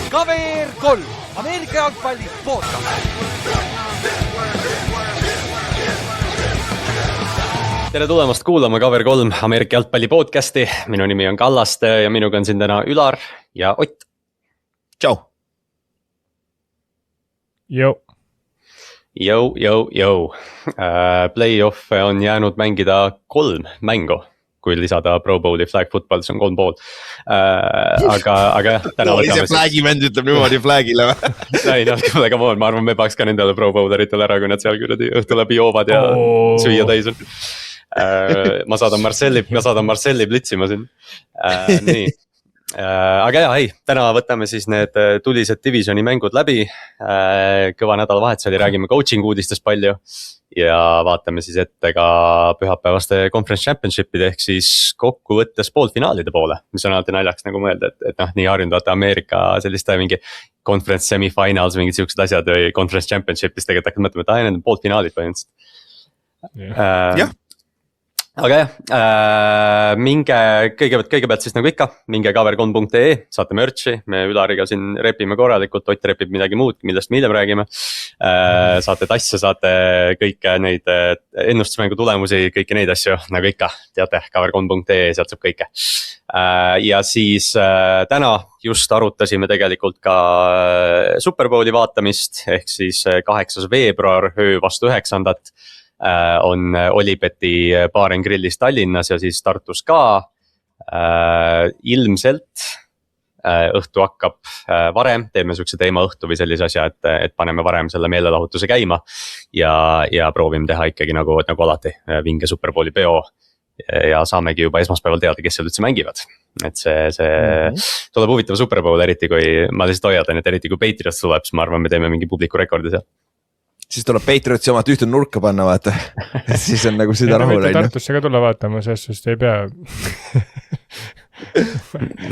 KVR 3, Ameerika jalgpalli podcast. Tere tulemast kuulama KVR 3 Ameerika jalgpalli podcasti. Minu nimi on Kallaste ja minuga on siin täna Ülar ja Ott. Tšau. Jou. Play-off on jäänud mängida 3 mängu. Kui lisada Pro Bowli flag football, see on 3 pool. Aga jah, täna võtame siis. Flagi vend ütleb niimoodi flagile või? Ei, kuule, come on, ma arvan, me peaks ka nendele Pro Bowleritele ära, kui nad seal kuradi õhtu läbi joovad ja süüa täis on. Ma saadan Marcelli blitsima siin. Nii. Aga jah, täna võtame siis need tulised divisioni mängud läbi. Kõva nädalavahetus oli, räägime coaching uudistest palju. Ja vaatame siis ette ka pühapäevaste Conference Championship'ide ehk siis kokkuvõttes poolfinaalide poole, mis on alati naljaks nagu mõelda, et nii harjunud vaata Ameerika selliste mingi Conference Semifinals, mingid siuksed asjad või Conference Championship'is tegelikult hakkad mõtlema, et need on poolfinaalid põhimõtteliselt. Jah. Aga jah, minge kõigepealt siis nagu ikka, minge kavr3.ee, saate merchi, me Ülariga siin repime korralikult, Ott repib midagi muud, millest me hiljem räägime. Saate tasse, saate kõike neid ennustusmängu tulemusi, kõiki neid asju, nagu ikka, teate, kavr3.ee, sealt saab kõike. Ja siis täna just arutasime tegelikult ka Super Bowli vaatamist, ehk siis 8. veebruar, öö vastu 9. On Olibeti Bar & Grillis Tallinnas ja siis Tartus ka. Ilmselt õhtu hakkab varem, teeme sükse teema õhtu või sellise asja, et paneme varem selle meelelahutuse käima. Ja proovime teha ikkagi nagu alati vinge Super Bowli peo. Ja saamegi juba esmaspäeval teada, kes seal üldse mängivad. Et see tuleb huvitav Super Bowl, eriti kui ma lihtsalt hoiatan, et eriti kui Patriots tuleb, siis ma arvan, me teeme mingi publiku rekordi seal. Siis tuleb Patriotsi omad ühte nurka panna, vaata. Siis on nagu süda rahul. Tartusse ka tulla vaatama, sest ei pea.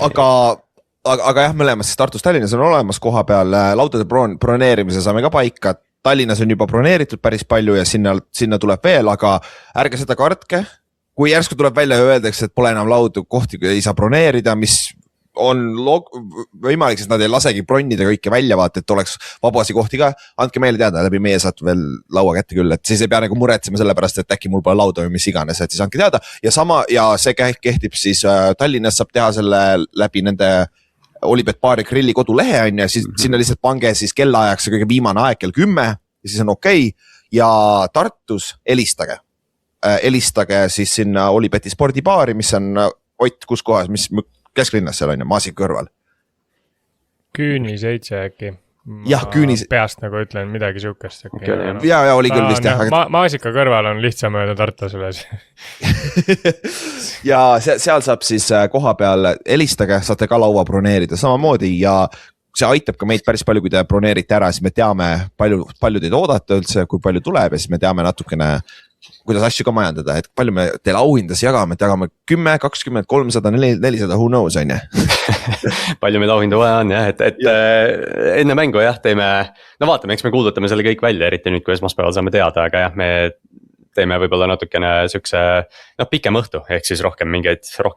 Aga jah, mõlemas siis Tartus Tallinnas on olemas koha peal. Laudade broneerimise saame ka paika. Tallinnas on juba broneeritud päris palju ja sinna tuleb veel, aga ärge seda kartke. Kui järsku tuleb välja ja öeldakse, et pole enam laudu kohti, ei saa broneerida, mis on võimalik, sest nad ei lasegi bronnida kõike välja vaata, et oleks vabasi kohti ka. Andke meile teada, läbi meie saate veel laua kätte küll, et siis ei pea nagu muretsema selle pärast, et äkki mul pole lauda või mis iganes, et siis andke teada. Ja see kehtib siis Tallinnas saab teha selle läbi nende Olibet Bar & Grilli kodulehe on ja siis sinna lihtsalt pange siis kellaajaks see kõige viimane aeg kell 10 ja siis on okei. Ja Tartus helistage siis sinna Olibeti spordibaari, mis on Ott, kus kohas, mis kesklinnas seal on ja Maasika kõrval. Küüni 7 äkki. Jah, Küünis. Peast nagu ütlen midagi siukest. Ja oli küll vist jah. Maasika kõrval on lihtsam mööda Tartus üles. Ja seal saab siis koha peal helistage, saate ka laua broneerida samamoodi ja see aitab ka meid päris palju, kui te broneerite ära, siis me teame palju teid oodata üldse, kui palju tuleb ja siis me teame natukene kuidas asju ka majandada, et palju me teile auhindas jagame 10, 20, 300, 400, who knows on ja. Palju meil auhindu vaja on jah, et enne mängu jah teeme, no vaatame, eks me kuulutame selle kõik välja, eriti nüüd, kui esmaspäeval saame teada, aga jah, me teeme võib-olla natukene sükse pikem õhtu, ehk siis rohkem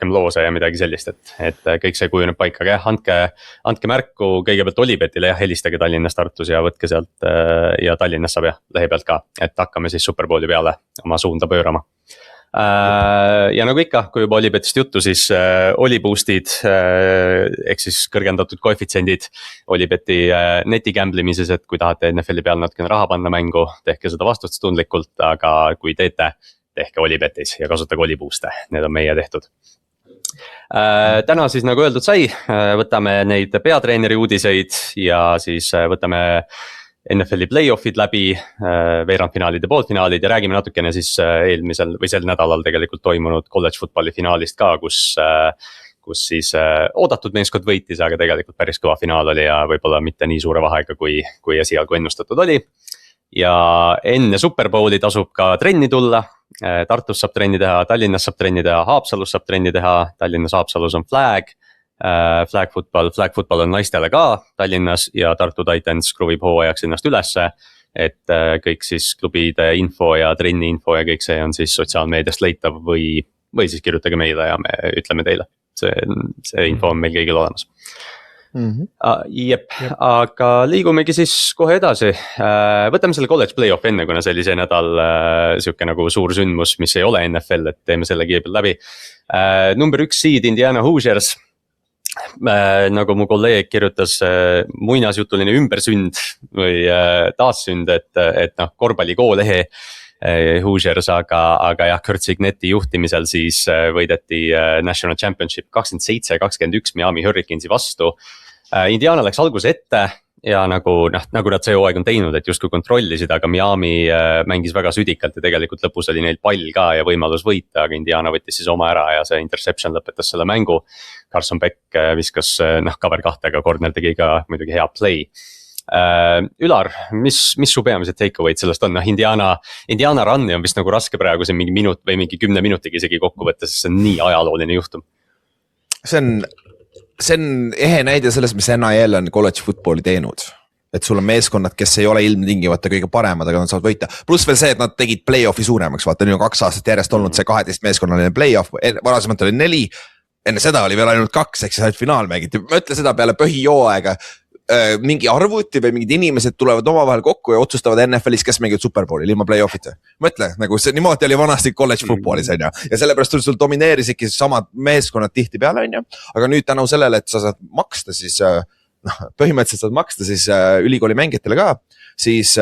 loose ja midagi sellist, et kõik see kujuneb paika, aga jah, andke märku kõigepealt Olibetile ja helistage Tallinnas, Tartus ja võtke sealt ja Tallinnas saab jah, lehe pealt ka, et hakkame siis Super Bowli peale oma suunda pöörama. Ja nagu ikka, kui juba Olibetist juttu, siis Oliboostid ehk siis kõrgendatud koefitsiendid Olibeti netigamblimises, et kui tahate NFL-i peal natukene raha panna mängu, tehke seda vastutustundlikult, aga kui teete, tehke Olibetis ja kasutage Olibooste, need on meie tehtud. Täna siis nagu öeldud sai, võtame neid peatreeneri uudiseid ja siis võtame NFL-i play-offid läbi, veerandfinaalid ja poolfinaalid ja räägime natukene siis eelmisel või sel nädalal tegelikult toimunud college footballi finaalist ka, kus siis oodatud meeskond võitis, aga tegelikult päris kõva finaal oli ja võib-olla mitte nii suure vahega, kui esialgu ennustatud oli. Ja enne Super Bowli tasub ka trenni tulla, Tartus saab trenni teha, Tallinnas saab trenni teha, Haapsalus saab trenni teha, Tallinnas Haapsalus on flag football on naistele ka Tallinnas ja Tartu Titans kruvib hooajaks ennast ülesse, et kõik siis klubide info ja trenni info ja kõik see on siis sotsiaalmeediast leitav või siis kirjutage meile ja me ütleme teile, see info on meil kõigil olemas. Jep, aga liigumegi siis kohe edasi. Võtame selle college play-off enne, kuna see oli see nädal siuke nagu suur sündmus, mis ei ole NFL, et teeme selle kiirelt läbi. Number 1 seed Indiana Hoosiers. Nagu mu kolleeg kirjutas, muinasjutuline ümbersünd või taassünd, et noh, korvpallikool ehe Hoosiers, aga jah, Curt Signeti juhtimisel siis võideti National Championship 27-21 Miami Hurricanesi vastu. Indiana läks alguses ette ja nagu nad see hooaeg on teinud, et justkui kontrollisid, aga Miami mängis väga südikalt ja tegelikult lõpus oli neil pall ka ja võimalus võita, aga Indiana võttis siis oma ära ja see interception lõpetas selle mängu. Carson Beck viskas cover 2, aga corner tegi ka muidugi hea play. Ülar, mis su peamised takeaway'd sellest on? Indiana run'i on vist nagu raske praegu see mingi minut või mingi 10 minutiga isegi kokku võtta, sest see on nii ajalooline juhtum. See on ehe näide sellest, mis NIL on college footballi teinud. Et sul on meeskonnad, kes ei ole ilmtingimata kõige paremad, aga nad saavad võita. Pluss veel see, et nad tegid play-offi suuremaks, vaata, nüüd on 2 aastat järjest olnud see 12 meeskonnaline play-off, varasemalt oli 4, enne seda oli veel ainult 2, eks see finaal mängiti. Mõtle seda peale põhijooaega, mingi arvuti või mingid inimesed tulevad omavahel kokku ja otsustavad NFL-is, kes mängivad Superbowli ilma play-offita. Mõtle, nagu see niimoodi oli vanasti college footballis, on ju. Ja sellepärast sul domineerisidki samad meeskonnad tihti peale, on ju. Aga nüüd tänu sellele, et sa saad maksta siis, põhimõtteliselt saad maksta siis ülikooli mängijatele ka, siis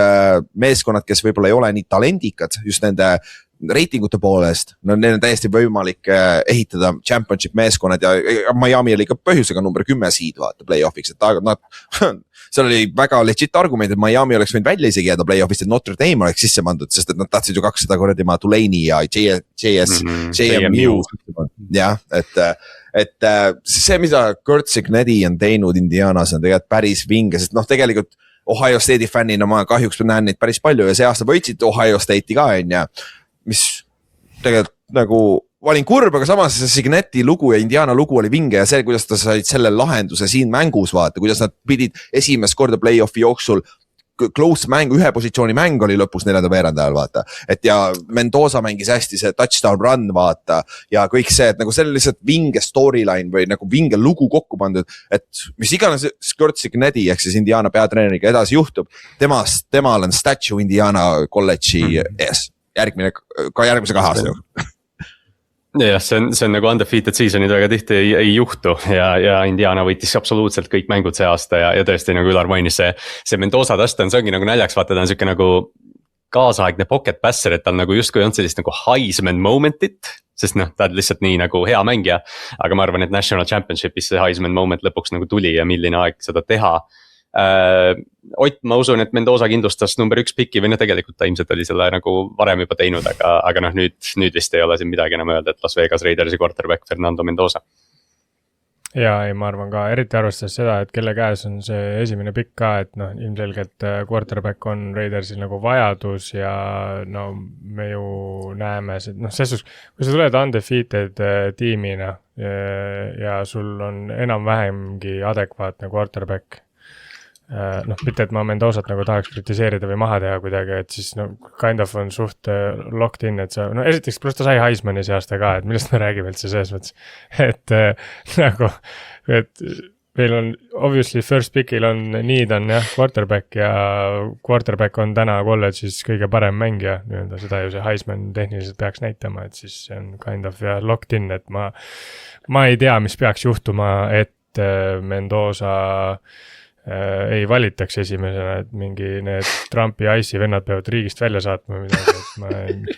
meeskonnad, kes võib-olla ei ole nii talendikad, just nende reitingute poolest, no neil on täiesti võimalik ehitada championship meeskonnad ja Miami oli ka põhjusega number 10 seed vaata play-offiks, et seal oli väga legit argument, et Miami oleks võinud välja isegi jääda play-offist, et Notre Dame oleks sisse pandud, sest et nad tahtsid ju 200 kordi ma Tulane'i ja JMU. jah, et see, mida Curt Signeti on teinud Indianas on tegelikult päris vinge, sest tegelikult Ohio State'i fännina ma kahjuks näen neid päris palju ja see aasta võitsid Ohio State'i ka, on ja mis tegelikult nagu valin kurb, aga samas see Signeti lugu ja Indiana lugu oli vinge ja see, kuidas ta said selle lahenduse siin mängus vaata, kuidas nad pidid esimest korda play-offi jooksul close mäng, ühe positsiooni mäng oli lõpus 4. veerandi ajal vaata, et ja Mendoza mängis hästi see touchdown run vaata ja kõik see, et nagu see oli lihtsalt vinge storyline või nagu vinge lugu kokku pandud, et mis iganes Curt Signeti ehk siis Indiana peatreeneriga edasi juhtub, temal on statue Indiana kolledži ees. Järgmise 2 aasta jooksul. Jah, see on nagu undefeated seasonid väga tihti ei juhtu ja Indiana võitis absoluutselt kõik mängud see aasta ja tõesti nagu Ülar mainis see Mendoza touchdown, see ongi nagu naljaks, vaata ta on siuke nagu kaasaegne pocket passer, et tal nagu justkui on sellist nagu Heisman momentit, sest ta on lihtsalt nii nagu hea mängija, aga ma arvan, et National Championshipis see Heisman moment lõpuks nagu tuli ja milline aeg seda teha. Ott, ma usun, et Mendoza kindlustas number 1 piki või tegelikult ta ilmselt oli selle nagu varem juba teinud, aga nüüd vist ei ole siin midagi enam öelda, et Las Vegas Raidersi quarterback Fernando Mendoza. Ja ei, ma arvan ka, eriti arvestades seda, et kelle käes on see esimene pikk ka, et ilmselgelt quarterback on Raidersil nagu vajadus ja me ju näeme, selles kui sa tuled undefeated tiimina ja sul on enam-vähemgi adekvaatne quarterback, mitte et ma Mendozat nagu tahaks kritiseerida või maha teha kuidagi, et siis kind of on suht locked in, et sa, esiteks pluss ta sai Heismani see aasta ka, et millest me räägime üldse selles mõttes, et nagu, et meil on obviously first pick'il on need on jah, quarterback ja quarterback on täna kolledžis kõige parem mängija, seda ju see Heisman tehniliselt peaks näitama, et siis see on kind of jah, locked in, et ma ei tea, mis peaks juhtuma, et Mendoza ei valitaks esimesena, et mingi need Trumpi ICE vennad peavad riigist välja saatma midagi,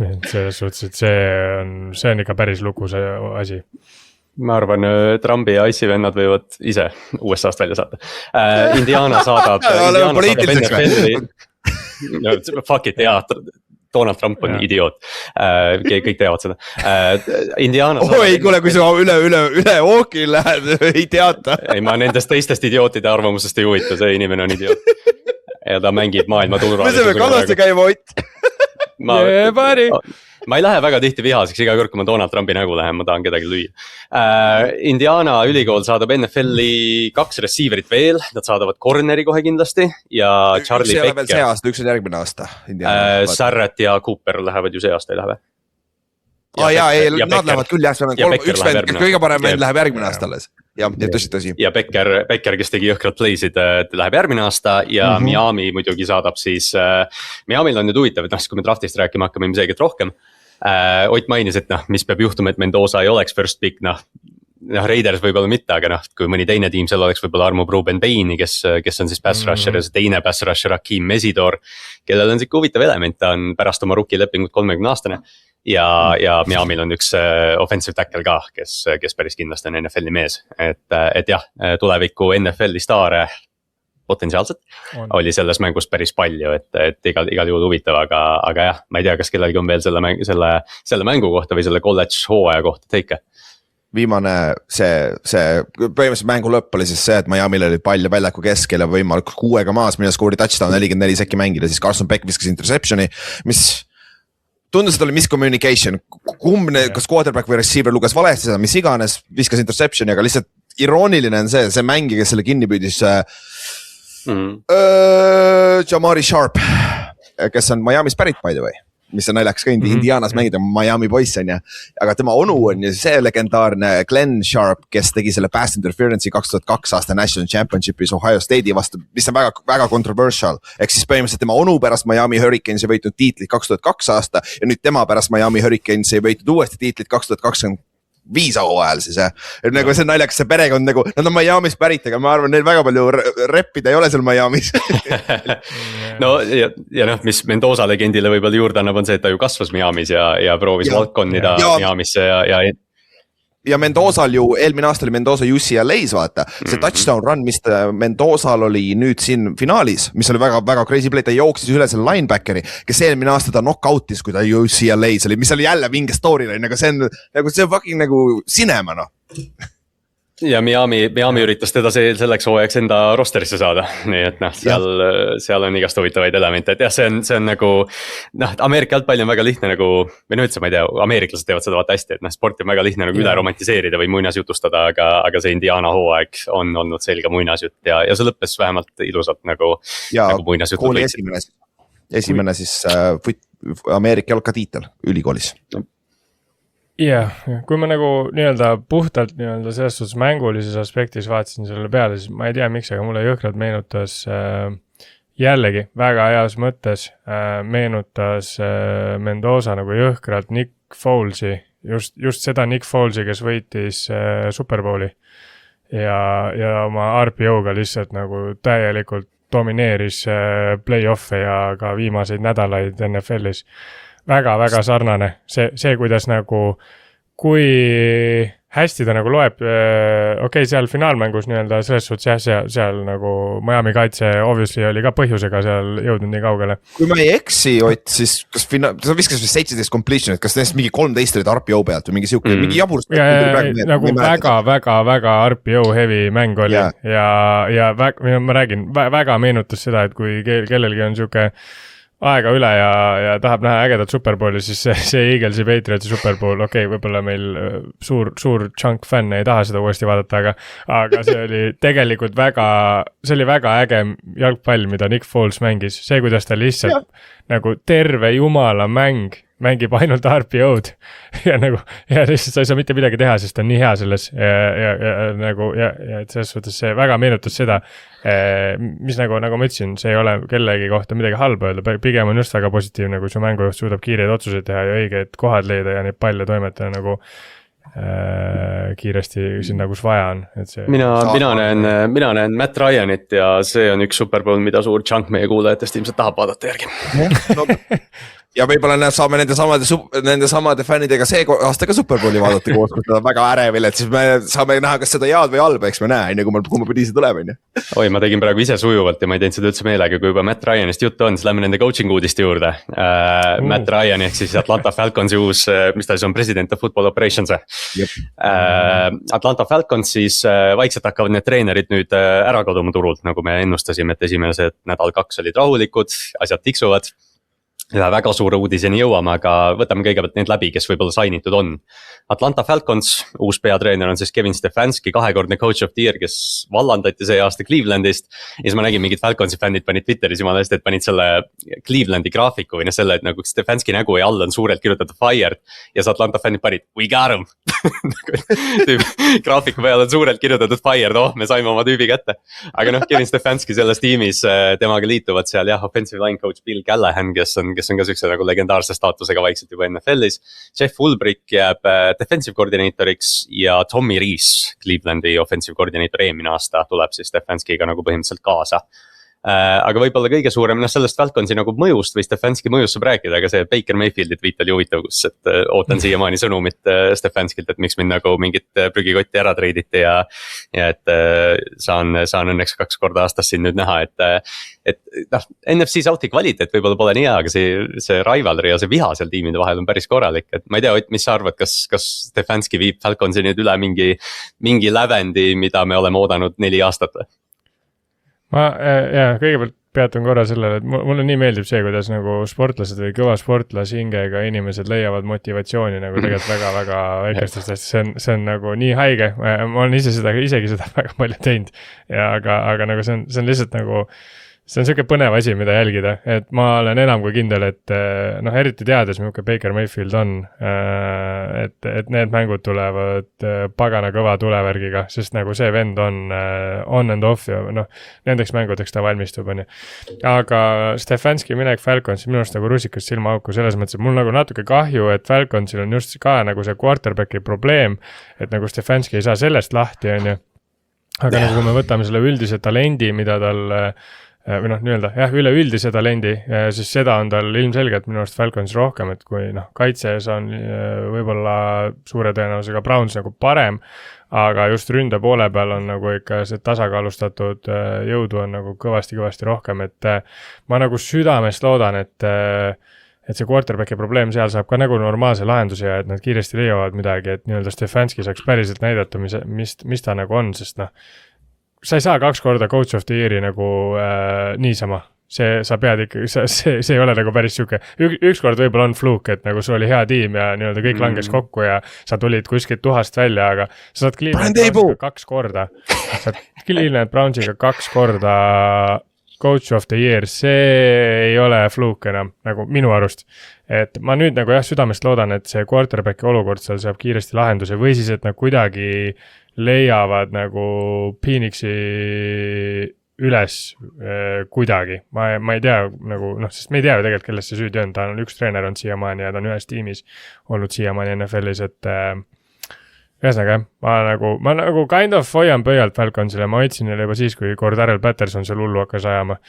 et selles suhtes, et see on ikka päris lugu see asi. Ma arvan, Trumpi ja ICE vennad võivad ise USA-st välja saata. Indiana saadab NFL-i. Fuck it, jaa. Donald Trump on idioot. Kõik teavad seda. Indiana ei, kuule, kui sa üle ookil lähed, ei teata. Ei, ma nendest teistest idiootide arvamusest ei huvita, see inimene on idioot. Ja ta mängib maailma turvalisusega. Me saame kalaste käima, Ott. Ma ei lähe väga tihti vihaseks, iga kord, kui ma Donald Trumpi nägu lähen, ma tahan kedagi lüüa. Indiana ülikool saadab NFL-i 2 receiverit veel, nad saadavad corneri kohe kindlasti ja Charlie Becker. Üks ei ole veel see aasta, üks on järgmine aasta. Sarret ja Cooper lähevad ju see aasta, ei lähe? Nad lähevad küll jah, üks vend, kõige parem vend läheb järgmine aasta alles. ja tõsi. ja Becker, kes tegi jõhkralt play'sid, läheb järgmine aasta ja Miami muidugi saadab siis. Miami'l on nüüd huvitav, et kui me draftist rääkima hakkame ilmselgelt rohkem. Ott mainis, et mis peab juhtuma, et Mendoza ei oleks first pick, Raiders võib-olla mitte, aga kui mõni teine tiim seal oleks võib-olla Armo Bruben-Baini, kes on siis pass rusher ja see teine pass rusher Hakeem Mesidor, kellel on siuke huvitav element, ta on pärast oma rookie lepingut 30-aastane ja Miami'l on üks offensive tackle ka, kes päris kindlasti on NFL-i mees, et jah, tuleviku NFL-i staare potentsiaalselt oli selles mängus päris palju, et igal juhul huvitav, aga jah, ma ei tea, kas kellelgi on veel selle mängu kohta või selle college hooaja kohta teike. Viimane see põhimõtteliselt mängu lõpp oli siis see, et Miami'l oli pall ja väljaku keskel ja võimalik 6-ga maas, mille skoori touchdown 44 sekki mängida, siis Carson Beck viskas interception'i, mis tundus, et oli miscommunication, kas quarterback või receiver luges valesti seda, mis iganes, viskas interception'i, aga lihtsalt irooniline on see mängija, kes selle kinni püüdis Jamari Sharp, kes on Miami's pärit by the way. Mis on naljakas ka Indianas mängida Miami poiss on ja, aga tema onu on ju see legendaarne Glenn Sharp, kes tegi selle pass interference'i 2002 aasta National Championship'is Ohio State'i vastu, mis on väga controversial. Ehk siis põhimõtteliselt tema onu pärast Miami Hurricanes ei võitnud tiitlit 2002 aasta ja nüüd tema pärast Miami Hurricanes ei võitnud uuesti tiitlit 2025 hooajal siis jah. Et nagu see naljakas, see perekond nagu, nad on Miami's pärit, aga ma arvan, neil väga palju reppida ei ole seal Miami's. No ja mis Mendoza legendile võib-olla juurde annab, on see, et ta ju kasvas Miami's ja proovis Valkonida Miami'sse ja Mendozal ju, eelmine aasta oli Mendoza UCLA's vaata, see touchdown run, mis Mendozal oli nüüd siin finaalis, mis oli väga crazy play, ta jooksis üle selle linebackeri, kes eelmine aasta ta knockoutis, kui ta UCLA's oli, mis oli jälle vinge storyline, aga see on nagu see fucking nagu cinema ja Miami üritas teda selleks hooajaks enda rosterisse saada, nii et seal on igast huvitavaid elemente, et jah, see on nagu Ameerika jalgpalli on väga lihtne nagu, või üldse ma ei tea, ameeriklased teevad seda vaata hästi, et sporti on väga lihtne nagu üle romantiseerida või muinasjutustada, aga see Indiana hooaeg on olnud selge muinasjutt ja see lõppes vähemalt ilusalt nagu muinasjutud võiksid. Esimene siis Ameerika jalkatiitel ülikoolis. Jah, kui ma nagu puhtalt selles suhtes mängulises aspektis vaatasin selle peale, siis ma ei tea miks, aga mulle jõhkralt meenutas jällegi väga heas mõttes meenutas Mendoza nagu jõhkralt Nick Folesi, just seda Nick Folesi, kes võitis Superbowli ja oma RPO-ga lihtsalt nagu täielikult domineeris play-off'e ja ka viimaseid nädalaid NFL-is. Väga sarnane, see kuidas nagu, kui hästi ta nagu loeb, seal finaalmängus selles suhtes seal nagu Miami kaitse obviously oli ka põhjusega seal jõudnud nii kaugele. Kui ma ei eksi, Ott, siis kas sa viskas 17 completion, et kas neist mingi 13 olid RPO pealt või mingi siuke, mingi jabur? Nagu väga RPO heavy mäng oli ja ma räägin, väga meenutas seda, et kui kellelgi on siuke aega üle ja tahab näha ägedat Superbowli, siis see Eaglesi Patriotsi Superbowl, võib-olla meil suur chunk fänne ei taha seda uuesti vaadata, aga see oli tegelikult see oli väga äge jalgpall, mida Nick Foles mängis. See, kuidas ta lihtsalt nagu terve jumala mängib ainult RPO-d ja lihtsalt sa ei saa mitte midagi teha, sest ta on nii hea selles ja et selles suhtes see väga meenutas seda, mis nagu ma ütlesin, see ei ole kellegi kohta midagi halba öelda, pigem on just väga positiivne, kui su mängujuht suudab kiireid otsuseid teha ja õiged kohad leida ja neid palle toimetada nagu kiiresti sinna, kus vaja on. Et see... mina näen Matt Ryanit ja see on üks Superbowl, mida suur chunk meie kuulajatest ilmselt tahab vaadata järgi. Ja võib-olla saame nende samade fännidega see aasta ka Superbowli vaadata koos, kus ta on väga ärevil, et siis me saame näha, kas seda head või halba, eks me näe, kui ma pidi see tuleb. Oi, ma tegin praegu ise sujuvalt ja ma ei teinud seda üldse meelega, kui juba Matt Ryanist juttu on, siis lähme nende coaching uudiste juurde. Matt Ryan ehk siis Atlanta Falconsi uus, mis ta siis on, president of football operations. Atlanta Falcons siis vaikselt hakkavad need treenerid nüüd ära kaduma turult, nagu me ennustasime, et esimesed nädal 2 olid rahulikud, asjad tiksuvad. Ja väga suure uudiseni jõuame, aga võtame kõigepealt need läbi, kes võib-olla sainitud on. Atlanta Falcons, uus peatreener on siis Kevin Stefanski, 2-kordne coach of the year, kes vallandati see aasta Clevelandist. Ja siis ma nägin, mingid Falconsi fännid panid Twitteris jumala hästi, et panid selle Clevelandi graafiku või selle, et nagu Stefanski nägu ja all on suurelt kirjutatud fired. Ja see Atlanta fännid panid, we got him. graafiku peal on suurelt kirjutatud fired, me saime oma tüübi kätte. Aga noh, Kevin Stefanski selles tiimis, temaga liituvad seal jah, offensive line coach Bill Callahan, kes on ka siukse nagu legendaarse staatusega vaikselt juba NFL-is. Jeff Ulbrich jääb defensive koordineeritoriks ja Tommy Rees, Clevelandi offensive koordineeritor eelmine aasta tuleb siis Stefanskiga nagu põhimõtteliselt kaasa. Aga võib-olla kõige suurem, sellest Falconsi nagu mõjust või Stefanski mõjust saab rääkida, aga see Baker Mayfieldi tweet oli huvitav, kus ootan siiamaani sõnumit Stefanskilt, et miks mind nagu mingit prügikotti ära treiditi ja et saan õnneks 2 korda aastas siin nüüd näha, et noh, NFC Southi kvaliteet võib-olla pole nii hea, aga see rivalry ja see viha seal tiimide vahel on päris korralik, et ma ei tea, Ott, mis sa arvad, kas Stefanski viib Falconsi nüüd üle mingi lävendi, mida me oleme oodanud 4 aastat või? Ma kõigepealt peatun korra sellele, et mulle nii meeldib see, kuidas nagu sportlased või kõva sportlashingega inimesed leiavad motivatsiooni nagu tegelikult väga-väga väikestest asjast, see on nagu nii haige, ma olen isegi seda väga palju teinud ja aga nagu see on lihtsalt nagu see on siuke põnev asi, mida jälgida, et ma olen enam kui kindel, et noh, eriti teades, milline Baker Mayfield on, et need mängud tulevad pagana kõva tulevärgiga, sest nagu see vend on on and off ja noh, nendeks mängudeks ta valmistub, on ju. Aga Stefanski minek Falconsi minu arust nagu rusikast silmaauku selles mõttes, et mul nagu natuke kahju, et Falconsil on just ka nagu see quarterbacki probleem, et nagu Stefanski ei saa sellest lahti, on ju. Aga nagu kui me võtame selle üldise talendi, mida tal või noh, üleüldise talendi, siis seda on tal ilmselgelt minu arust Falcons rohkem, et kui noh, kaitses on võib-olla suure tõenäosusega Browns nagu parem, aga just ründe poole peal on nagu ikka see tasakaalustatud jõudu on nagu kõvasti rohkem, et ma nagu südamest loodan, et see quarterbacki probleem seal saab ka nagu normaalse lahenduse ja et nad kiiresti leiavad midagi, et nii-öelda Stefanski saaks päriselt näidata, mis ta nagu on, sest noh, sa ei saa 2 korda coach of the year'i nagu niisama, sa pead ikka, see ei ole nagu päris siuke, üks kord võib-olla on fluke, et nagu sul oli hea tiim ja nii-öelda kõik langes kokku ja sa tulid kuskilt tuhast välja, aga sa saad Cleveland Brownsiga 2 korda, Cleveland Brownsiga 2 korda coach of the year, see ei ole fluke enam, nagu minu arust. Et ma nüüd nagu jah südamest loodan, et see quarterbacki olukord seal saab kiiresti lahenduse või siis, et nad kuidagi leiavad nagu Phoenixi üles kuidagi. Ma ei tea nagu, noh, sest me ei tea ju tegelikult, kellest see süüdi on, ta on üks treener on siiamaani ja ta on ühes tiimis olnud siiamaani NFL-is, et ühesõnaga, ma nagu kind of hoian pöialt Falconsile, ma hoidsin neile juba siis, kui Cordarrelle Patterson seal hullu hakkas ajama.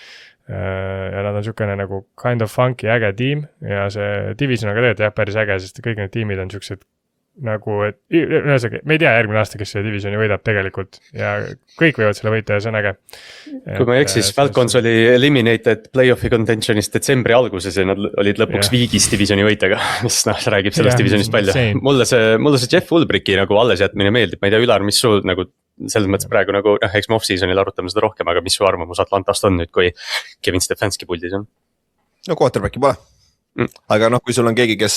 Ja nad on siukene nagu kind of funky äge tiim ja see division on ka tegelikult jah päris äge, sest kõik need tiimid on siuksed nagu, et ühesõnaga, me ei tea järgmine aasta, kes selle divisioni võidab tegelikult ja kõik võivad selle võita ja see on äge. Kui ma ei eks, siis Falcons oli eliminated play-off'i contentionist detsembri alguses ja nad olid lõpuks viigis divisioni võitjaga, mis noh, räägib sellest divisionist palju. Mulle see Jeff Ulbrichi nagu alles jätmine meeldib, ma ei tea, Ülar, mis sul nagu selles mõttes praegu nagu, eks me off-seasonil arutame seda rohkem, aga mis su arvamus Atlantast on nüüd, kui Kevin Stefanski puldis on? No quarterbacki pole. Aga noh, kui sul on keegi, kes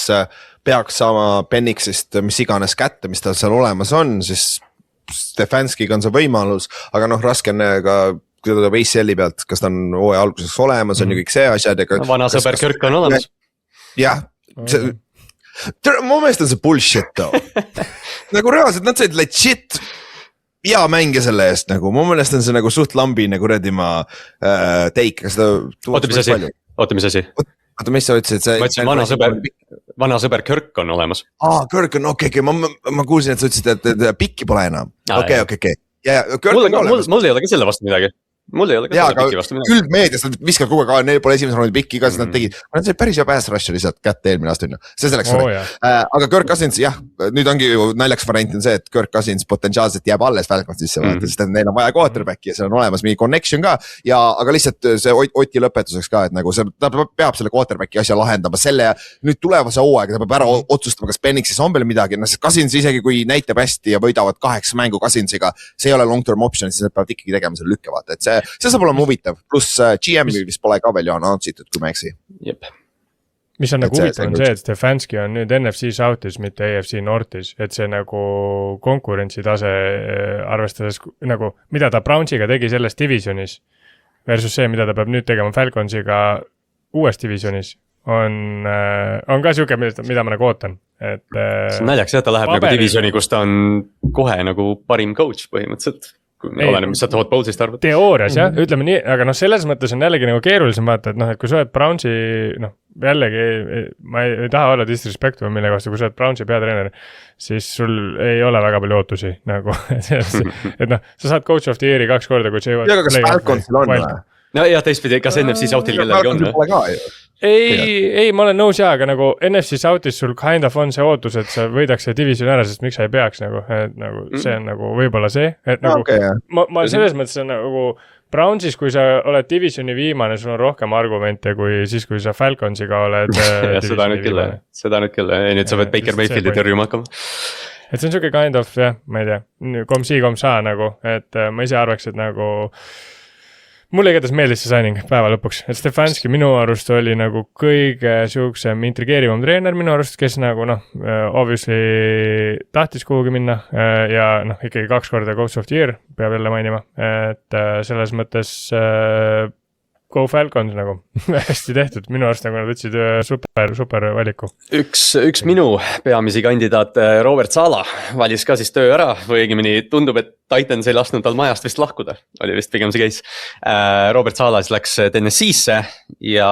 peaks saama Penixist mis iganes kätte, mis tal seal olemas on, siis Stefanskiga on see võimalus, aga noh, raske on ka kui ta tuleb ACL-i pealt, kas ta on hooaja alguseks olemas, on ju kõik see asjad. No, vana sõber Kirk on olemas. Jah, mu meelest on see bullshit too. Nagu reaalselt, nad said legit hea mänge selle eest nagu, mu meelest on see nagu suht lambine kuradima teik. Oota, mis asi? Oota, mis sa ütlesid? Ma ütlesin, vana sõber Kirk on olemas. Kirk on, okei, ma kuulsin, et sa ütlesid, et pikki pole enam. Okei. Mul ei ole ka selle vastu midagi. Mul ei ole ka seda pikki vastu midagi. Üldmeedias nad viskavad kogu aeg, neil pole esimese raundi pikki, igas nad tegid. Nad sai päris hea pass rusher lihtsalt kätte eelmine aasta. See selleks oli. Aga Kirk Cousins, jah, nüüd ongi ju naljaks variant on see, et Kirk Cousins potentsiaalselt jääb alles Falconsisse, sest neil on vaja quarterbacki ja seal on olemas mingi connection ka. Aga lihtsalt see Oti lõpetuseks ka, et nagu ta peab selle quarterbacki asja lahendama selle nüüd tulevase hooaega, ta peab ära otsustama, kas Penixis on veel midagi. Cousins isegi kui näitab hästi ja võidavad 8 mängu Cousinsiga, see ei ole long-term option, siis nad peavad ikkagi tegema selle lükke vaata, et see saab olema huvitav, pluss GM-i vist pole ka veel ju announce'itud, kui ma eksi. Jep. Mis on nagu huvitav on see, et Stefanski on nüüd NFC South'is, mitte AFC North'is, et see nagu konkurentsitase arvestades nagu, mida ta Brownsiga tegi selles divisionis versus see, mida ta peab nüüd tegema Falconsiga uues divisionis, on ka siuke, mida ma nagu ootan. et. see on naljakas jah, ta läheb nagu divisioni, kus ta on kohe nagu parim coach põhimõtteliselt. Oleneb, mis sa tood Bowlesist arvad. Teoorias jah, ütleme nii, aga noh, selles mõttes on jällegi nagu keerulisem vaata, et noh, et kui sa oled Brownsi, noh, jällegi ma ei taha olla disrespectful mille kohta, kui sa oled Brownsi peatreener, siis sul ei ole väga palju ootusi nagu, et noh, sa saad coach of the year'i 2 korda, kui sa jõuad. Ja kas Falconsil on või? No jah, teistpidi, kas NFC Southil kellelgi on? Ei, ma olen nõus jah, aga nagu NFC Southis sul kind of on see ootus, et sa võidaks see division ära, sest miks sa ei peaks nagu, et nagu see on nagu võib-olla see, et nagu ma selles mõttes on nagu Brownsis, kui sa oled divisioni viimane, sul on rohkem argumente kui siis, kui sa Falconsiga oled seda nüüd küll, ei nüüd sa võid Baker Mayfieldi tõrjuma hakkama. Et see on siuke kind of jah, ma ei tea, kom-si-kom-sa nagu, et ma ise arvaks, et nagu mulle igatahes meeldis see signing päeva lõpuks, et Stefanski minu arust oli nagu kõige siuksem intrigeerivam treener minu arust, kes nagu noh, obviously tahtis kuhugi minna ja noh, ikkagi 2 korda coach of the year peab jälle mainima, et selles mõttes Go Falcons nagu hästi tehtud, minu arust nagu nad võtsid super valiku. Üks minu peamisi kandidaat Robert Saleh valis ka siis töö ära või õigemini tundub, et Titans ei lasknud tal majast vist lahkuda, oli vist pigem see case. Robert Saleh läks Tennessee'sse ja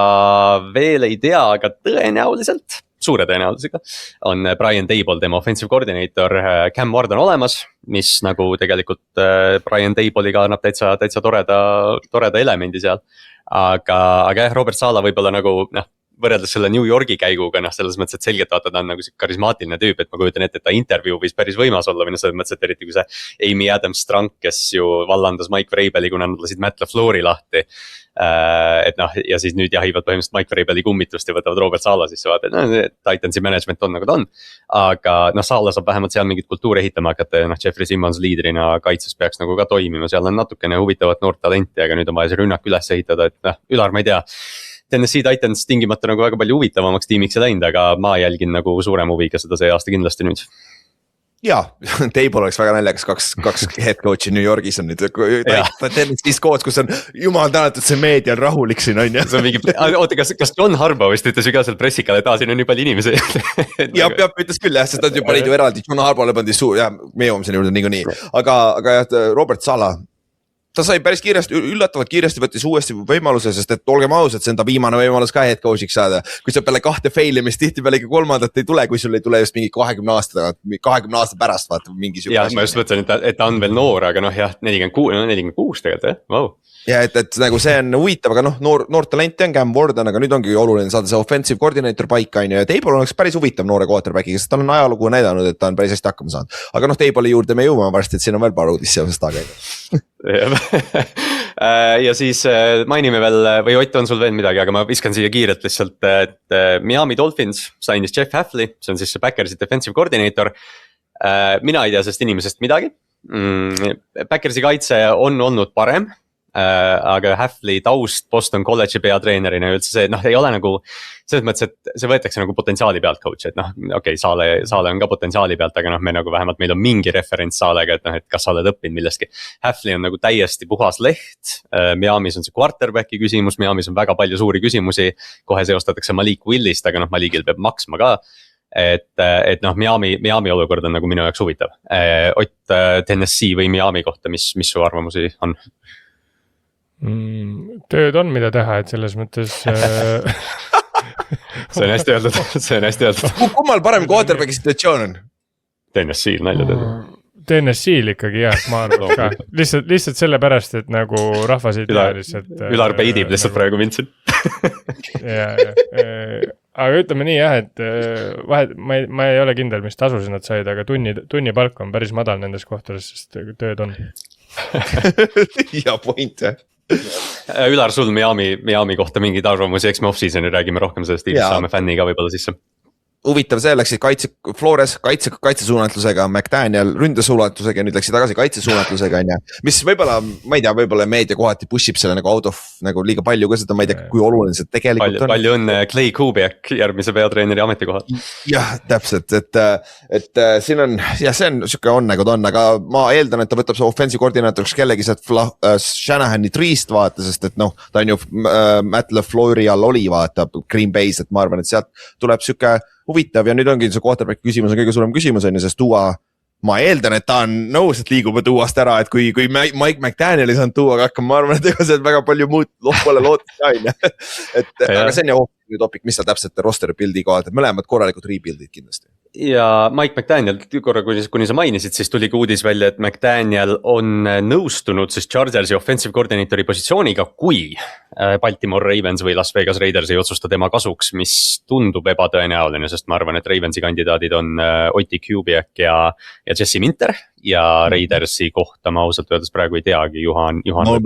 veel ei tea, aga tõenäoliselt, suure tõenäosusega on Brian Daboll, tema offensive coordinator, Cam Ward on olemas, mis nagu tegelikult Brian Dabolliga annab täitsa toreda elemendi seal. Aga jah, Robert Saleh võib-olla nagu noh, võrreldes selle New Yorgi käiguga, noh, selles mõttes, et selgelt vaata, ta on nagu karismaatiline tüüp, et ma kujutan ette, et ta intervjuu võis päris võimas olla, või noh, selles mõttes, et eriti kui see Amy Adams-Strunk, kes ju vallandas Mike Vrabeli, kuna nad lasid Matt LaFleuri lahti. Et noh, ja siis nüüd jahivad põhimõtteliselt Mike Vrabeli kummitust ja võtavad Robert Saleh sisse vaata, et noh, Titansi management on nagu ta on. Aga noh, Saleh saab vähemalt seal mingit kultuuri ehitama hakata ja noh, Jeffrey Simmons liidrina kaitses peaks nagu ka toimima, seal on natukene huvitavat noort talenti, aga nüüd on vaja see rünnak üles ehitada, et noh, Ülar, ma ei tea. Tennessee Titans tingimata nagu väga palju huvitavamaks tiimiks ei läinud, aga ma jälgin nagu suurem huviga seda see aasta kindlasti nüüd. Jaa, Table oleks väga naljakas, kaks head coach'i New Yorgis on nüüd Tennessee's koos, kus on jumal tänatud see meedia on rahulik siin on ju. Oota, kas John Harbaugh vist ütles ju ka seal pressikal, et siin on nii palju inimesi? Ja ütles küll jah, sest ta juba liidu eraldi, John Harbaugh'le pandi suur, jah, meie jõuame selle juurde niikuinii. Aga jah, Robert Saleh, ta sai päris kiiresti, üllatavalt kiiresti võttis uuesti võimaluse, sest et olgem ausad, see on ta viimane võimalus ka head coach'iks saada. Kui sa peale 2 failimist tihti peale ikka 3. ei tule, kui sul ei tule just mingi 20 aasta pärast vaata mingi ja ma just mõtlen, et ta on veel noor, aga noh jah, 46 tegelikult jah, vau. Ja et nagu see on huvitav, aga noh, noor talenti on Cam Ward, aga nüüd ongi oluline saada see offensive coordinator paika on ju, ja Table oleks päris huvitav noore quarterbackiga, sest tal on ajalugu näidanud, et ta on päris hästi hakkama saanud. Aga noh, Table'i juurde me jõuame varsti, et siin on veel paar uudist seoses tagaga. Ja siis mainime veel, või Ott on sul veel midagi, aga ma viskan siia kiirelt lihtsalt, et Miami Dolphins sainis Jeff Hafley, see on siis see Packersi defensive coordinator. Mina ei tea sellest inimesest midagi. Packersi kaitse on olnud parem. Aga Hafley taust Boston College'i peatreenerina üldse see, noh, ei ole nagu selles mõttes, et see võetakse nagu potentsiaali pealt coach, et noh, okei, Saleh on ka potentsiaali pealt, aga noh, me nagu vähemalt meil on mingi referents Saleh'ga, et noh, et kas sa oled õppinud millestki. Hafley on nagu täiesti puhas leht, Miami's on see quarterbacki küsimus, Miami's on väga palju suuri küsimusi, kohe seostatakse Malik Willist, aga noh, Malikil peab maksma ka. Et noh, Miami olukord on nagu minu jaoks huvitav. Ott, Tennessee või Miami kohta, mis su arvamusi on? Tööd on, mida teha, et selles mõttes see on hästi öeldud. Kummal parem quarterbacki situatsioon on? Tennessee'l nalja teha. Tennessee'l ikkagi jah, ma arvan ka. Lihtsalt sellepärast, et nagu rahvas ei tea lihtsalt. Ülar peidib lihtsalt praegu mind siin. Aga ütleme nii jah, et vahet, ma ei ole kindel, mis tasusid nad said, aga tunni palk on päris madal nendes kohtades, sest tööd on. Ja point jah. Ülar, sul Miami kohta mingid arvamusi, eks me off-seasoni räägime rohkem sellest tiimist, saame fänni ka võib-olla sisse. Huvitav, see läksid Flores kaitsesuunatlusega, McDaniel ründesuunatlusega ja nüüd läksid tagasi kaitsesuunatlusega, mis võib-olla, ma ei tea, võib-olla meedia kohati pushib selle nagu out of nagu liiga palju ka seda, ma ei tea, kui oluline see tegelikult on. Palju õnne Clay Kubiak järgmise peatreeneri ametikohal. Jah, täpselt, et siin on, jah, see on siuke on nagu ta on, aga ma eeldan, et ta võtab see offensive koordinaatoriks kellegi sealt Shanahani triist vaata, sest et noh, ta on ju Matt LaFleuri all oli vaata Green Bay's, et ma arvan, et sealt tuleb siuke huvitav ja nüüd ongi see quarterback küsimus on kõige suurem küsimus on ju, sest Tua ma eeldan, et ta on nõus, et liigub Tuast ära, et kui Mike McDaniel ei saanud Tuaga hakkama, ma arvan, et ega see väga palju muud pole lootust ka on ju. Aga see on ju hoopis topik, mis seal täpselt roster build'i kohalt, et mõlemad korralikud rebuild'id kindlasti. Ja Mike McDaniel, korra kuni sa mainisid, siis tuli ka uudis välja, et McDaniel on nõustunud siis Chargersi offensive coordinatori positsiooniga, kui Baltimore Ravens või Las Vegas Raiders ei otsusta tema kasuks, mis tundub ebatõenäoline, sest ma arvan, et Ravensi kandidaadid on Oti Kubiak ja Jesse Minter ja Raidersi kohta ma ausalt öeldes praegu ei teagi, Juhan võib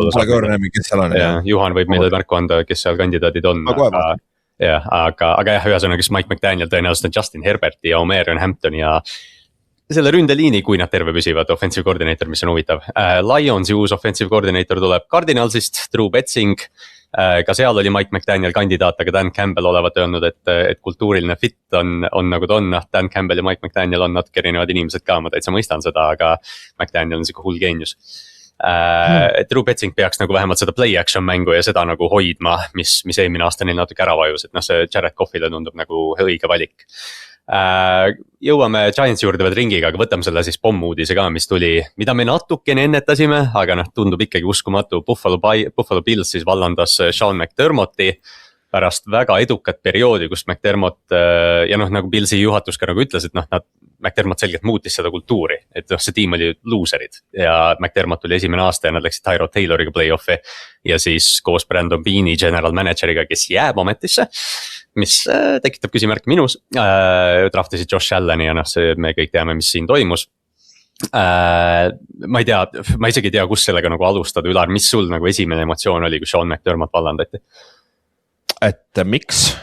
meile märku anda, kes seal kandidaadid on. jah, aga jah, ühesõnaga, kes Mike McDaniel tõenäoliselt on Justin Herberti ja Omarion Hampton ja selle ründeliini, kui nad terve püsivad, offensive coordinator, mis on huvitav. Lionsi uus offensive coordinator tuleb Cardinalsist, Drew Betzing. Ka seal oli Mike McDaniel kandidaat, aga Dan Campbell olevat öelnud, et kultuuriline fit on nagu ta on. Dan Campbell ja Mike McDaniel on natuke erinevad inimesed ka, ma täitsa mõistan seda, aga McDaniel on siuke hull geenius. Drew Betzing peaks nagu vähemalt seda play action mängu ja seda nagu hoidma, mis eelmine aasta neil natuke ära vajus, et see Jared Goffile tundub nagu õige valik. Jõuame Giantsi juurde veel ringiga, aga võtame selle siis pommuudise ka, mis tuli, mida me natukene ennetasime, aga tundub ikkagi uskumatu. Buffalo Bills siis vallandas Sean McDermotti pärast väga edukat perioodi, kus McDermott ja nagu Billsi juhatus ka nagu ütles, et McDermott selgelt muutis seda kultuuri, et see tiim oli loserid ja McDermott tuli esimene aasta ja nad läksid Tyrod Tayloriga play-off'i ja siis koos Brandon Beane'i general manager'iga, kes jääb ametisse, mis tekitab küsimärk minus, draftisid Josh Allan'i ja me kõik teame, mis siin toimus. Ma ei tea, ma isegi ei tea, kus sellega nagu alustada, Ülar, mis sul nagu esimene emotsioon oli, kui Sean McDermott vallandati? Et miks?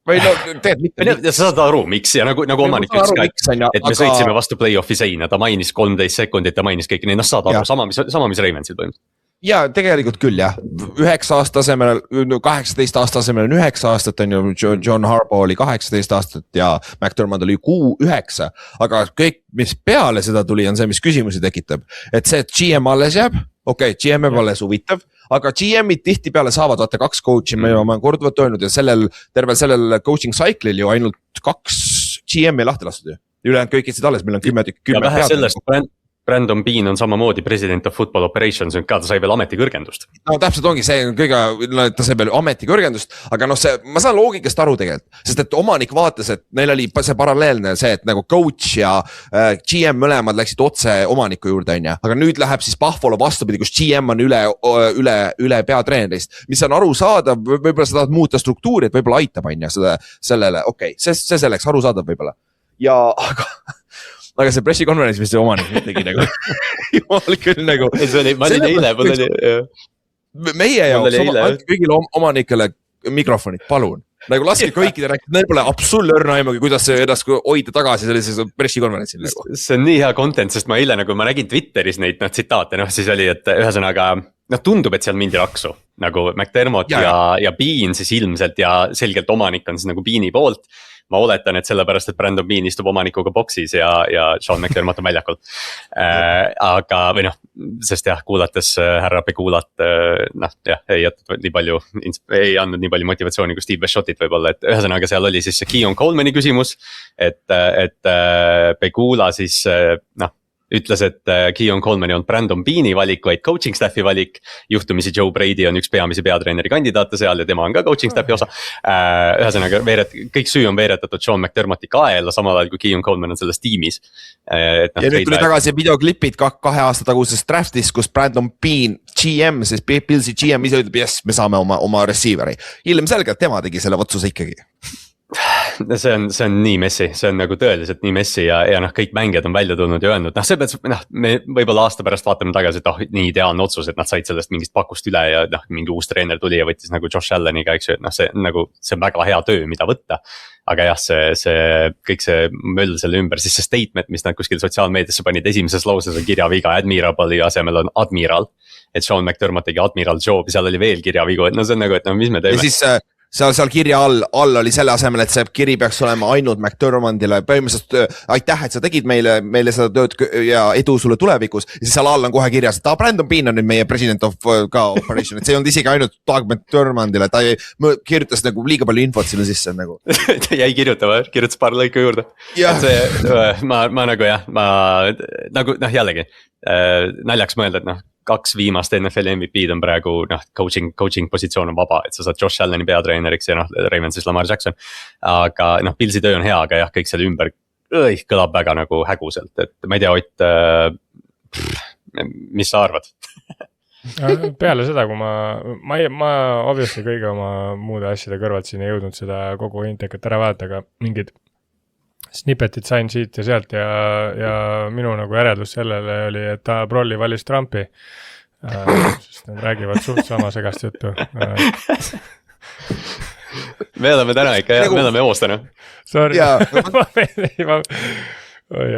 Või sa saad aru, miks ja nagu omanik ütles ka, et me sõitsime vastu play-off'i seina, ta mainis 13 sekundit, ta mainis kõiki neid, saad aru, sama mis Ravensil toimus. Ja tegelikult küll jah, 9 aasta asemel, 18 aasta asemel on 9 aastat on ju, John Harbaugh oli 18 aastat ja McDermott oli 9, aga kõik, mis peale seda tuli, on see, mis küsimusi tekitab, et see, et GM alles jääb, GM jääb alles huvitav, aga GM-id tihtipeale saavad vaata 2 coach'i, ma olen korduvalt öelnud ja tervel sellel coaching cycle'il ju ainult 2 GM-i lahti lastud ju. Ülejäänud kõik istusid alles, meil on 10 ja vähe sellest, Brandon Bean on samamoodi president of football operations, ka ta sai veel ametikõrgendust. No täpselt ongi see kõige, ta sai veel ametikõrgendust, aga ma saan loogikast aru tegelikult, sest et omanik vaatas, et neil oli see paralleelne see, et nagu coach ja GM mõlemad läksid otse omaniku juurde on ja, aga nüüd läheb siis Buffalo vastupidi, kus GM on üle peatreenerist, mis on arusaadav, võib-olla sa tahad muuta struktuuri, et võib-olla aitab on ja sellele, see selleks arusaadav võib-olla ja aga see pressikonverents, mis see omanik tegi nagu, jumal küll nagu. Ma olin eile, meie jaoks, kõigile omanikele mikrofonid, palun. Nagu laske kõikide rääkida, neil pole absoluutne aimugi, kuidas see edasi hoida tagasi sellises pressikonverentsil nagu. See on nii hea content, sest ma eile nagu ma nägin Twitteris neid tsitaate, siis oli, et ühesõnaga tundub, et seal mindi raksu nagu McDermott ja Bean siis ilmselt ja selgelt omanik on siis nagu Beani poolt. Ma oletan, et sellepärast, et Brandon Bean istub omanikuga boksis ja Sean McDermott on väljakul. Aga või sest jah, kuulates härra Pegulat, ei andnud nii palju motivatsiooni kui Steve Biscottit võib-olla, et ühesõnaga seal oli siis see Keon Colemani küsimus, et Pegula siis ütles, et Keon Coleman on Brandon Beani valik, vaid coaching staffi valik. Juhtumisi Joe Brady on üks peamisi peatreeneri kandidaate seal ja tema on ka coaching staffi osa. Ühesõnaga, kõik süü on veeretatud Sean McDermotti kaela, samal ajal kui Keon Coleman on selles tiimis. Ja nüüd tuli tagasi videoklipid 2 aasta taguses draftis, kus Brandon Bean, GM, siis Billsi GM ise ütleb, yes, me saame oma receiveri. Ilmselgelt tema tegi selle otsuse ikkagi. See on nii messi, see on nagu tõeliselt nii messi ja kõik mängijad on välja tulnud ja öelnud, me võib-olla aasta pärast vaatame tagasi, et nii ideaalne otsus, et nad said sellest mingist pakust üle ja mingi uus treener tuli ja võttis nagu Josh Alleniga, eks ju, et see on väga hea töö, mida võtta. Aga jah, kõik see möll selle ümber, siis see statement, mis nad kuskil sotsiaalmeediasse panid esimeses lauses on kirjaviga Admirable'i asemel on Admiral. Et Sean McDermott tegi Admiral Job, seal oli veel kirjavigu, et see on nagu, et mis me teeme. Ja siis seal kirja all oli selle asemel, et see kiri peaks olema ainult McDermottile, põhimõtteliselt aitäh, et sa tegid meile seda tööd ja edu sulle tulevikus. Ja siis seal all on kohe kirjas, et Brandon Bean on nüüd meie president of ka operation, et see ei olnud isegi ainult Doug McDermottile, ta kirjutas nagu liiga palju infot sinna sisse nagu. ta jäi kirjutama, kirjutas paar lõiku juurde. Ma nagu nagu jällegi naljaks mõelda, et 2 viimast NFL MVP-d on praegu coaching positsioon on vaba, et sa saad Josh Alleni peatreeneriks ja Ravens siis Lamar Jackson. Aga Pillsi töö on hea, aga jah, kõik selle ümber kõlab väga nagu häguselt, et ma ei tea, Ott, mis sa arvad? Peale seda, kui ma obviously kõige oma muude asjade kõrvalt siin ei jõudnud seda kogu intekat ära vaadata, aga mingid snippetid sain siit ja sealt ja minu nagu järeldus sellele oli, et Brolli valis Trumpi, sest nad räägivad suht sama segast juttu. Me oleme täna ikka, me oleme oostanud. Sorry.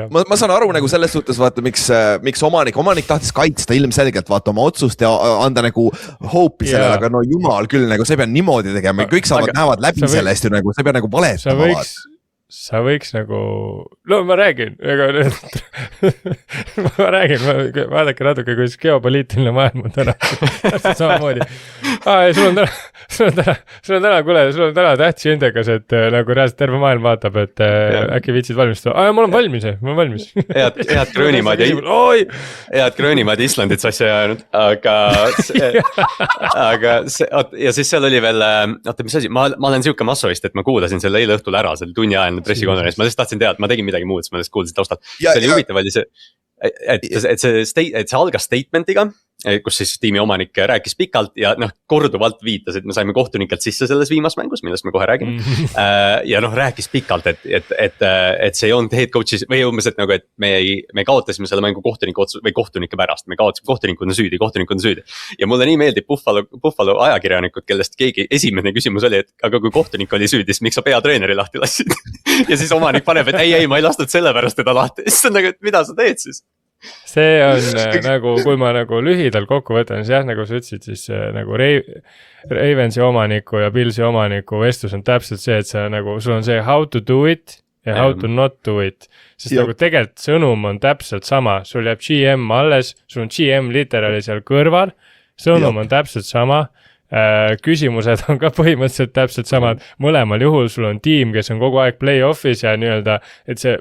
Ma saan aru nagu selles suhtes, vaata, miks omanik tahtis kaitsta ilmselgelt vaata oma otsust ja anda nagu hoopi sellele, aga no jumal küll, nagu sa ei pea niimoodi tegema, kõik näevad läbi sellest ju nagu, sa ei pea nagu valetama vaata. Sa võiks nagu, ma räägin, vaadake natuke, kuidas geopoliitiline maailm on täna, samamoodi. Sul on täna tähtsi indekas, et nagu reaalselt terve maailm vaatab, et äkki viitsid valmistada. Ma olen valmis. Head Gröönimaad Islandit sassi ajanud, aga ja siis seal oli veel, mis asi, ma olen siuke massovist, et ma kuulasin selle eile õhtul ära, selle tunni ajalne pressikonverents, ma lihtsalt tahtsin teada, ma tegin midagi muud, ma lihtsalt kuulsin taustalt. See oli huvitav oli see, et see algas statementiga, kus siis tiimi omanik rääkis pikalt ja korduvalt viitas, et me saime kohtunikelt sisse selles viimas mängus, millest me kohe räägime. Ja rääkis pikalt, et see ei olnud head coach'is või umbes, et nagu, et me kaotasime selle mängu kohtunike pärast, me kaotasime kohtunikud on süüdi. Ja mulle nii meeldib Buffalo ajakirjanikud, kellest keegi esimene küsimus oli, et aga kui kohtunik oli süüdi, siis miks sa peatreeneri lahti lassid? Ja siis omanik paneb, et ei, ma ei lastud selle pärast teda lahti. Siis on nagu, et mida sa teed siis? See on nagu, kui ma nagu lühidalt kokku võtan, siis jah, nagu sa ütlesid, siis nagu Ravensi omaniku ja Pillsi omaniku vestlus on täpselt see, et sa nagu, sul on see how to do it ja how to not do it. Sest nagu tegelikult sõnum on täpselt sama, sul jääb GM alles, sul on GM literaali seal kõrval, sõnum on täpselt sama. Küsimused on ka põhimõtteliselt täpselt samad, mõlemal juhul sul on tiim, kes on kogu aeg play-off'is ja nii-öelda, et see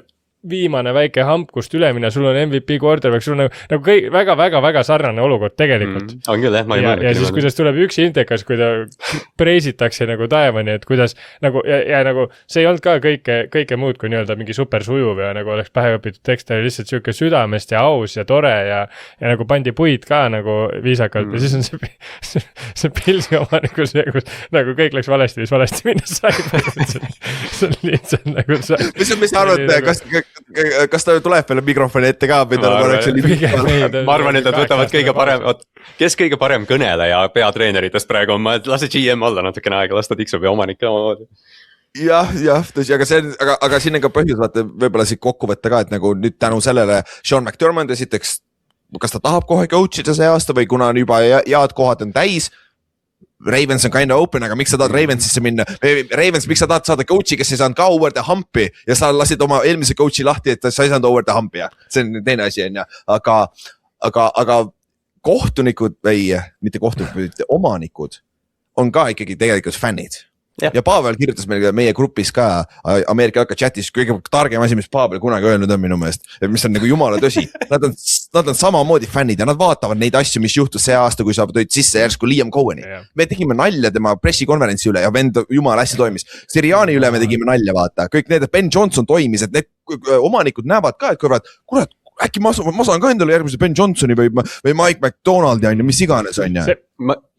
viimane väike hamp, kust üle minna, sul on MVP quarterback, sul on nagu kõik väga sarnane olukord tegelikult. On küll, ma ei mõelnud. Ja siis kuidas tuleb üks intekas, kui ta preisitakse nagu taevani, et kuidas nagu, ja nagu see ei olnud ka kõike muud kui nii-öelda mingi super sujuv ja nagu oleks pähe õpitud tekst, oli lihtsalt siuke südamest ja aus ja tore ja nagu pandi puid ka nagu viisakalt ja siis on see Pillsi omanikus nagu kõik läks valesti minna sai. See on lihtsalt nagu mis sa arvad, kas ta tuleb veel mikrofoni ette ka? Ma arvan, et nad võtavad kõige parem, kes kõige parem kõneleja peatreeneritest praegu on, ma lase GM alla natukene aega, las ta tiksub ja omanik ka omamoodi. Jah, tõsi, aga siin on ka põhjus, vaata, võib-olla siit kokku võtta ka, et nagu nüüd tänu sellele Sean McDermott esiteks, kas ta tahab kohe coach'ida see aasta või kuna on juba head kohad on täis, Ravens on kinda open, aga miks sa tahad Ravensisse minna? Ravens, miks sa tahad saada coach'i, kes ei saanud ka over the hump'i ja sa lasid oma eelmise coach'i lahti, et sa ei saanud over the hump'i ja see on teine asi on ja, aga kohtunikud või mitte kohtunikud, omanikud on ka ikkagi tegelikult fännid. Ja Pavel kirjutas meie grupis ka Ameerika Jalka chatis kõige targem asi, mis Pavel kunagi öelnud on minu meelest, mis on nagu jumala tõsi. Nad on samamoodi fännid ja nad vaatavad neid asju, mis juhtus see aasta, kui sa tõid sisse järsku Liam Cohen'i. Me tegime nalja tema pressikonverentsi üle ja vend jumala hästi toimis. Siriani üle me tegime nalja, vaata. Kõik need, et Ben Johnson toimis, et need omanikud näevad ka, et kurat, äkki ma saan ka endale järgmise Ben Johnsoni või Mike McDonaldi on ja mis iganes on ja.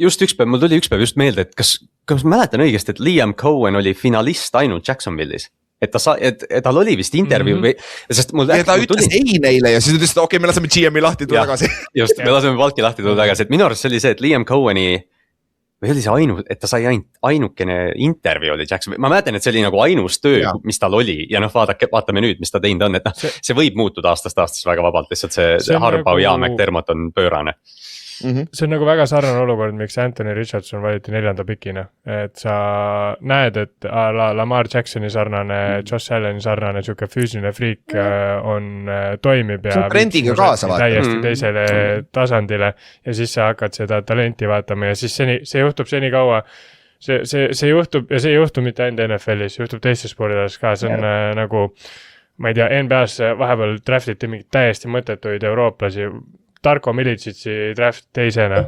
Just mul tuli ükspäev just meelde, et kas mäletan õigesti, et Liam Cohen oli finalist ainult Jacksonville'is. Et tal oli vist intervjuu või, sest mul ta ütles ei neile ja siis ütles, et okei, me laseme GM-i lahti tulla tagasi. Just, me laseme Valki lahti tulla tagasi, et minu arust see oli see, et Liam Cohen'i või oli see et ta sai ainukene intervjuu oli Jackson, ma mäletan, et see oli nagu ainus töö, mis tal oli ja vaatame nüüd, mis ta teinud on, et see võib muutuda aastast väga vabalt, lihtsalt see Harbaugh ja McDermott on pöörane. see on nagu väga sarnane olukord, miks Anthony Richardson valiti 4. pikina, et sa näed, et Lamar Jacksoni sarnane, Josh Alleni sarnane, siuke füüsiline friik toimib ja trendiga kaasa täiesti teisele tasandile ja siis sa hakkad seda talenti vaatama ja siis see juhtub senikaua. See juhtub ja see ei juhtu mitte ainult NFL-is, juhtub teistes spordides ka, see on nagu, ma ei tea, NBA-s vahepeal draftiti mingid täiesti mõttetuid eurooplasi, Darko Milicici draft teisena.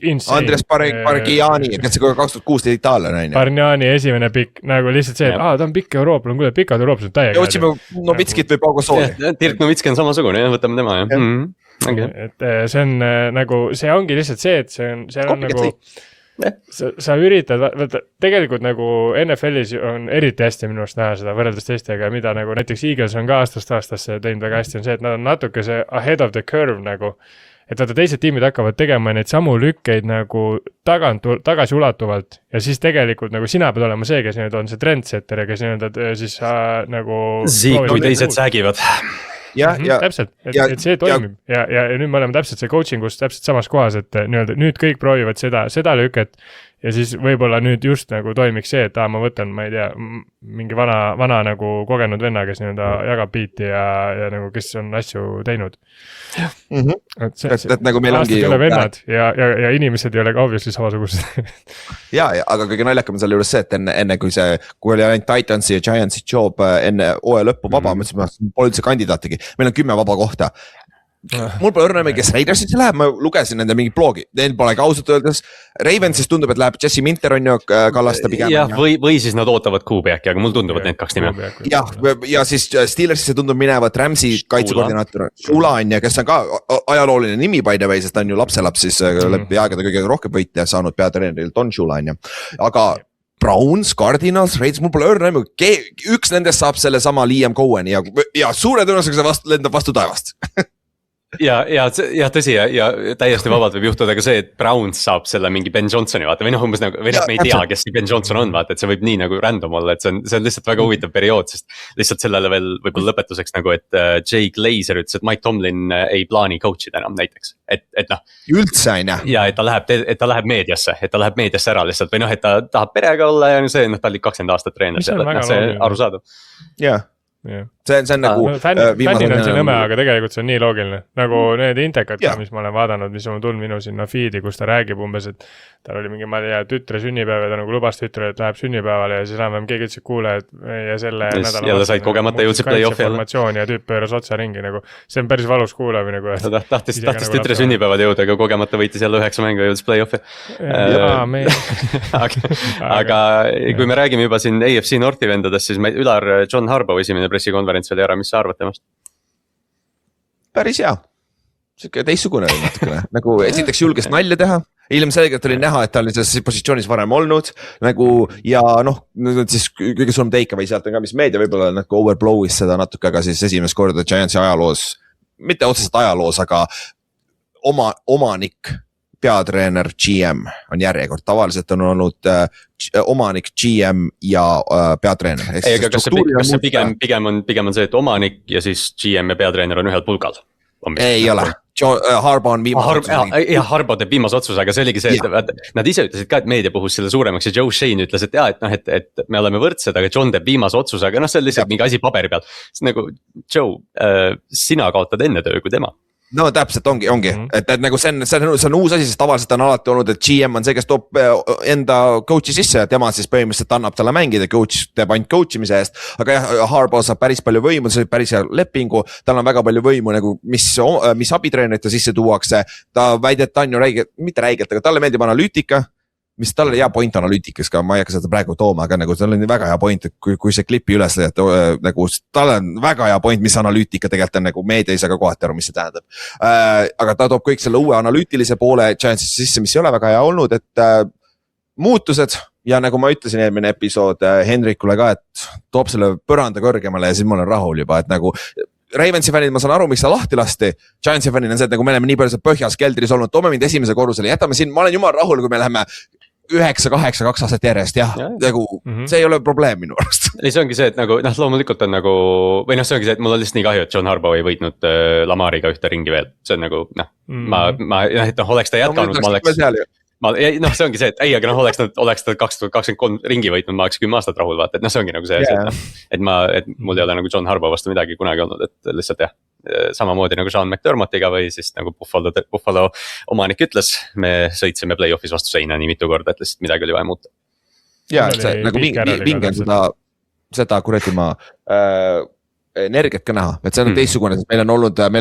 Insane. Andres Bargiani, kes see 2016 itaallane on. Bargnani esimene pikk, nagu lihtsalt see, et ta on pikk eurooplane, kuule pikad eurooplased täiega. Ja otsime Novitskit või Paugo Sooli. Dirk Novitski on samasugune, võtame tema. Et see on nagu, see ongi lihtsalt see, et see on nagu sa üritad, tegelikult nagu NFL-is on eriti hästi minust näha seda võrreldes teistega, mida nagu näiteks Eagles on ka aastast aastasse teinud väga hästi, on see, et nad on natuke see ahead of the curve nagu, et teised tiimid hakkavad tegema neid samu lükkeid nagu tagasi ulatuvalt ja siis tegelikult nagu sina pead olema see, kes on see trendsetter ja kes siis nagu Ziik, kui teised sägivad. Täpselt, et see toimib ja nüüd me oleme täpselt see coachingus täpselt samas kohas, et nüüd kõik proovivad seda lüket ja siis võib-olla nüüd just nagu toimiks see, et ma võtan, ma ei tea, mingi vana nagu kogenud venna, kes jagab biiti ja nagu kes on asju teinud. Et nagu meil ongi aastad ei ole vennad ja inimesed ei ole ka obviously samasugused. aga kõige naljakam on selle juures see, et enne kui oli ainult Titansi ja Giantsi job enne hooaja lõppu vaba, mõtlesin, pole üldse kandidaatigi, meil on 10 vaba kohta. Mul pole õrneme, kes Raidersisse läheb, ma lugesin nende mingi blogi, neil pole ka ausalt öeldes. Ravensist tundub, et läheb Jesse Minter on ju Kallasta pigem. Ja, või siis nad ootavad Kuubiäki, aga mul tunduvad need 2 nime. Ja siis Steelersisse tundub minevat Ramsey kaitsekoordinaator Shula on ja kes on ka ajalooline nimi by the way, sest ta on ju lapselaps siis läbi aegade kõige rohkem võitja saanud peatreeneril Don Shula on ju. Aga Browns, Cardinals, Raiders, mul pole õrna, üks nendest saab selle sama Liam Cohen ja suure tõenäosusega see lendab vastu taevast. Ja tõsi ja täiesti vabalt võib juhtuda ka see, et Browns saab selle mingi Ben Johnsoni vaata või umbes nagu, või me ei tea, kes see Ben Johnson on vaata, et see võib nii nagu random olla, et see on lihtsalt väga huvitav periood, sest lihtsalt sellele veel võib-olla lõpetuseks nagu, et Jay Glazer ütles, et Mike Tomlin ei plaani coach'ida enam näiteks, et noh. Üldse ei näe. Ja et ta läheb meediasse, ära lihtsalt või et ta tahab perega olla ja see, ta oli 20 aastat treener seal, et see aru saadab. Jah. See on nagu fännina on see nõme, aga tegelikult see on nii loogiline nagu need intekad ka, mis ma olen vaadanud, mis on tulnud minu sinna feed'i, kus ta räägib umbes, et tal oli mingi, ma ei tea, tütre sünnipäev ja ta nagu lubas tütrele, et läheb sünnipäevale ja siis enam keegi ütles, et kuule, et ja selle nädala jälle said kogemata jõudsid play-off'i ja tüüp pööras otsa ringi nagu, see on päris valus kuulamine nagu. Ta tahtis tütre sünnipäevad jõuda, aga kogemata võitis jälle 9 mängu ja jõudis play-off'i. Aga kui me räägime juba siin AFC Northi vendadest, siis Ülar John Harbaugh esimene pressikonverents oli ära, mis sa arvad temast? Päris hea. Siuke teistsugune natukene. Nagu esiteks julges nalja teha. Ilmselgelt oli näha, et ta oli selles positsioonis varem olnud. Nagu, ja siis kõige suurem teika või sealt on ka, mis meedia võib-olla nagu overblow'is seda natuke, aga siis esimest korda Giantsi ajaloos, mitte otseselt ajaloos, aga omanik peatreener GM on järjekord, tavaliselt on olnud omanik GM ja peatreener. Kas see pigem on see, et omanik ja siis GM ja peatreener on ühel pulgal? Ei ole, Harbaugh on viimase otsuse. Ja Harbaugh teeb viimase otsuse, aga see oligi see, et nad ise ütlesid ka, et meedia puhus selle suuremaks ja Joe Shane ütles, et et me oleme võrdsed, aga John teeb viimase otsuse, aga see on lihtsalt mingi asi paberi peal. Nagu Joe, sina kaotad enne töö kui tema. No täpselt ongi, et nagu see on uus asi, sest tavaliselt on alati olnud, et GM on see, kes toob enda coach'i sisse ja tema siis põhimõtteliselt annab talle mängida, coach teeb ainult coach'imise eest, aga jah, Harbaugh saab päris palju võimu, see on päris hea lepingu, tal on väga palju võimu nagu, mis abitreenerite sisse tuuakse, ta väidab, ta on ju räigelt, mitte räigelt, aga talle meeldib analüütika, mis tal oli hea point analüütikas ka, ma ei hakka seda praegu tooma, aga nagu tal on väga hea point, et kui see klipi üles leiate, nagu tal on väga hea point, mis analüütika tegelikult on nagu meedia ei saa ka kohati aru, mis see tähendab. Aga ta toob kõik selle uue analüütilise poole Giantsisse sisse, mis ei ole väga hea olnud, et muutused ja nagu ma ütlesin eelmine episood Henrikule ka, et toob selle põranda kõrgemale ja siis ma olen rahul juba, et nagu Ravensi fännid, ma saan aru, miks ta lahti lasti. Giantsi fännid on see, et nagu me oleme nii palju põhjas keldris olnud, toome mind esimese korrusele, jätame siin, ma olen jumal rahul, kui me läheme 9-8 2 aastat järjest jah ja. Nagu see ei ole probleem minu arust. ei, see ongi see, et nagu loomulikult on nagu või see ongi see, et mul on lihtsalt nii kahju, et John Harbaugh ei võitnud Lamariga ühte ringi veel, see on nagu et oleks ta jätkanud, ma oleks see ongi see, et ei, aga oleks ta 2023 ringi võitnud, ma oleks 10 aastat rahul, vaata, et see ongi nagu see, et mul ei ole nagu John Harbaugh vastu midagi kunagi olnud, et lihtsalt jah. Samamoodi nagu Sean McDermottiga või siis nagu Buffalo omanik ütles, me sõitsime play-off'is vastu seina nii mitu korda, et lihtsalt midagi oli vaja muuta. Ja, see nagu vinge on seda kuradi energiat ka näha, et see on teistsugune, sest meil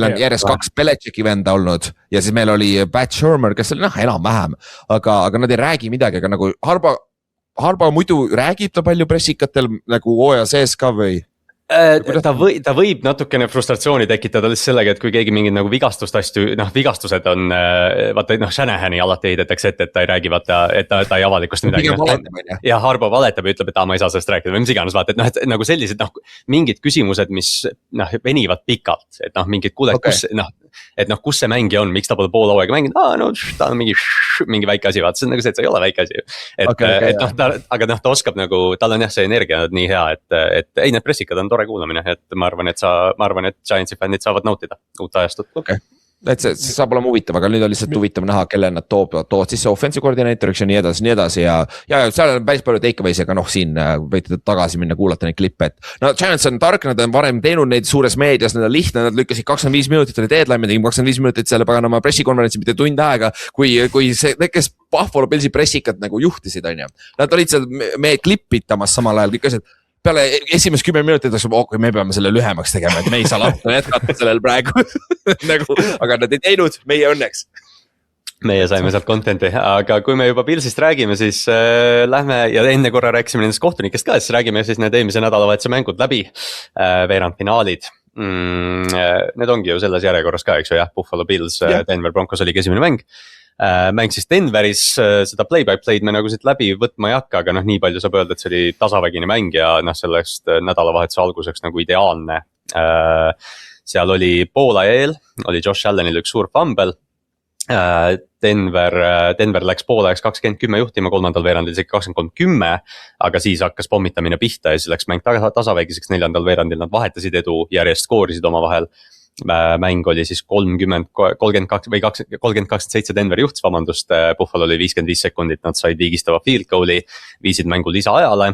on järjest 2 Belichicki venda olnud ja siis meil oli Pat Shurmur, kes oli enam-vähem, aga nad ei räägi midagi, aga nagu Harbaugh muidu räägib ta palju pressikatel nagu hooaja sees ka või? Ta võib natukene frustratsiooni tekitada lihtsalt sellega, et kui keegi mingid nagu vigastused on, vaata Shanahani alati heidetakse ette, et ta ei räägi, vaata, et ta ei avalikust midagi. Ja Harbaugh valetab ja ütleb, et ma ei saa sellest rääkida või mis iganes, vaata, et nagu sellised mingid küsimused, mis venivad pikalt, et mingid kuuled, kus see mängija on, miks ta pole pool hooaega mänginud, ta on mingi väike asi, vaata, see on nagu see, et see ei ole väike asi. Aga ta oskab nagu, tal on jah see energia nii hea, et ei, need pressikad on tore kuulamine, et ma arvan, et Giantsi fännid saavad nautida uut ajastut. Et see saab olema huvitav, aga nüüd on lihtsalt huvitav näha, kelle nad toovad sisse offensive koordineeritoriks ja nii edasi ja seal on päris palju takeaways, aga siin võite tagasi minna, kuulata neid klippe, et Giants on tark, nad on varem teinud neid suures meedias, nad on lihtne, nad lükkasid 25 minutit oli deadline, me tegime 25 minutit selle paganama pressikonverentsi, mitte tund aega, kui see, kes Buffalo Billsi pressikat nagu juhtisid, on ju. Nad olid seal meid klippitamas samal ajal, kõik asjad. Peale esimest 10 minutit kui me peame selle lühemaks tegema, et me ei saa lahtu jätkata sellel praegu nagu, aga nad ei teinud, meie õnneks. Meie saime sealt content'i, aga kui me juba Billsist räägime, siis lähme ja enne korra rääkisime nendest kohtunikest ka, siis räägime siis need eelmise nädalavahetuse mängud läbi, veerandfinaalid. Need ongi ju selles järjekorras ka, eks ju, jah, Buffalo Bills, Denver Broncos oligi esimene mäng. Mäng siis Denveris, seda play-by-play'd me nagu siit läbi võtma ei hakka, aga nii palju saab öelda, et see oli tasavägine mäng ja sellest nädalavahetuse alguseks nagu ideaalne. Seal oli poole eel, oli Josh Allanil üks suur fumble. Denver läks pooleks 20-10 juhtima, kolmandal veerandil isegi 23-10, aga siis hakkas pommitamine pihta ja siis läks mäng tasavägiseks, neljandal veerandil nad vahetasid edu, järjest skoorisid oma vahel. Mäng oli siis 30-27 Denveri juhts, vabandust, Buffalo oli 55 sekundit, nad said viigistava field goal'i, viisid mängu lisaajale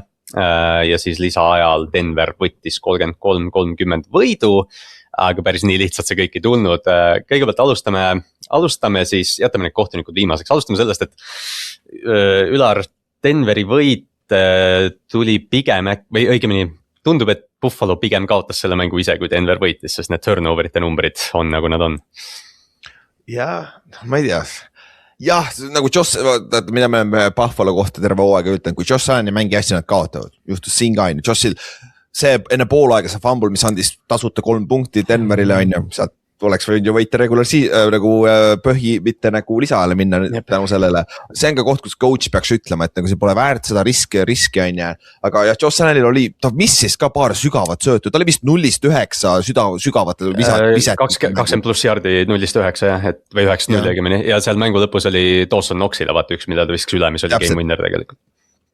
ja siis lisaajal Denver võttis 33-30 võidu, aga päris nii lihtsalt see kõik ei tulnud. Kõigepealt alustame siis, jätame need kohtunikud viimaseks, alustame sellest, et Ülar Denveri võit tuli pigem, või õigemini tundub, et Buffalo pigem kaotas selle mängu ise, kui Denver võitis, sest need turnoverite numbrid on nagu nad on. Jah, ma ei tea. Jah, nagu Josh, mida me oleme Buffalo kohta terve hooaega ütlen, kui Josh Allan mängi hästi nad kaotavad, juhtus siin ka aine. Joshil see enne poolaega see fumble, mis andis tasuta 3 punkti Denverile on ju, sealt oleks võinud ju võita nagu põhi, mitte nagu lisaajale minna tänu sellele. See on ka koht, kus coach peaks ütlema, et nagu see pole väärt seda riski on ju. Aga jah, Josh Allanil oli, ta missis ka paar sügavat söötu, ta oli vist 0-9 sügavatel viset. 20 pluss jaardi 0-9 jah, või 9-0 õigemini ja seal mängu lõpus oli Dawson Knoxile vaata üks, mida ta viskas üle, mis oli game winner tegelikult.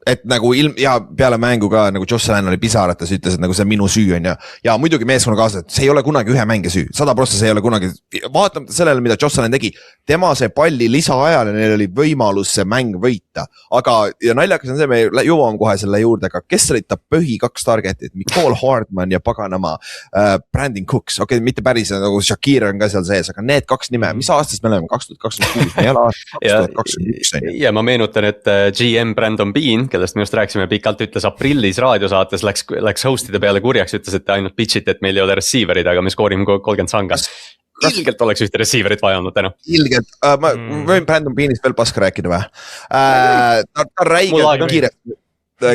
Et nagu ja peale mängu ka nagu Josh Allan oli pisarates, ütles, et nagu see on minu süü on ja muidugi meeskonna kaaslased, see ei ole kunagi ühe mängija süü, 100% see ei ole kunagi, vaatamata sellele, mida Josh Allan tegi, tema see palli lisaajal ja neil oli võimalus see mäng võita, aga ja naljakas on see, me jõuame kohe selle juurde, aga kes olid ta põhi 2 targetit, Nicole Hardman ja paganama Brandon Cooks, okei, mitte päris nagu Shakir on ka seal sees, aga need 2 nime, mis aastast me oleme, 2026, me ei ole aastast 2021. Ja ma meenutan, et GM Brandon Bean, kellest me just rääkisime pikalt, ütles aprillis raadiosaates, läks hostide peale kurjaks, ütles, et te ainult pitchite, et meil ei ole receiverid, aga me skoorime 30 sanga. Ilgelt oleks ühte receiverit vaja olnud tänu. Ilgelt, ma võin Brandon Beanist veel paska rääkida või? Ta on räigelt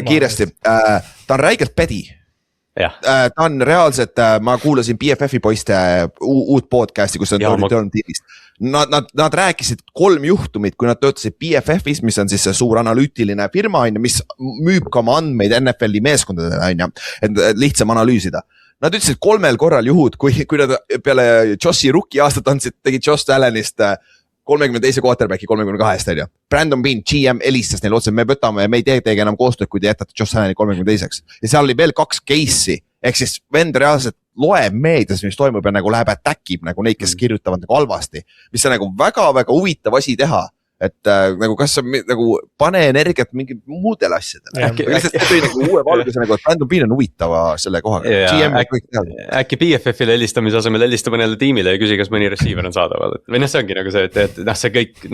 kiiresti, ta on räigelt pedi. Ta on reaalselt, ma kuulasin BFF-i poiste uut podcasti, kus on nad rääkisid 3 juhtumit, kui nad töötasid BFF-is, mis on siis see suur analüütiline firma, mis müüb ka oma andmeid NFL-i meeskondadele, et lihtsam analüüsida. Nad ütlesid 3 korral juhud, kui nad peale Joshi rookie aastat tegid Josh Allanist 32 quarterbacki 32-st on ju. Brandon Bean, GM helistas neile otse, me võtame, me ei tee enam koostööd, kui te jätate Josh Alleni 32-ks. Ja seal oli veel 2 case'i, ehk siis vend reaalselt loeb meedias, mis toimub ja nagu läheb attackib nagu neid, kes kirjutavad nagu halvasti. Mis on nagu väga-väga huvitav asi teha. Et nagu kas on nagu pane energiat mingi muudele asjadele. Lihtsalt see tõi nagu uue valguse nagu, et Brandon Bean on huvitava selle kohaga. Äkki BFF-ile helistamise asemel helista mõnele tiimile ja küsi, kas mõni receiver on saadaval. Või see ongi nagu see, et see kõik,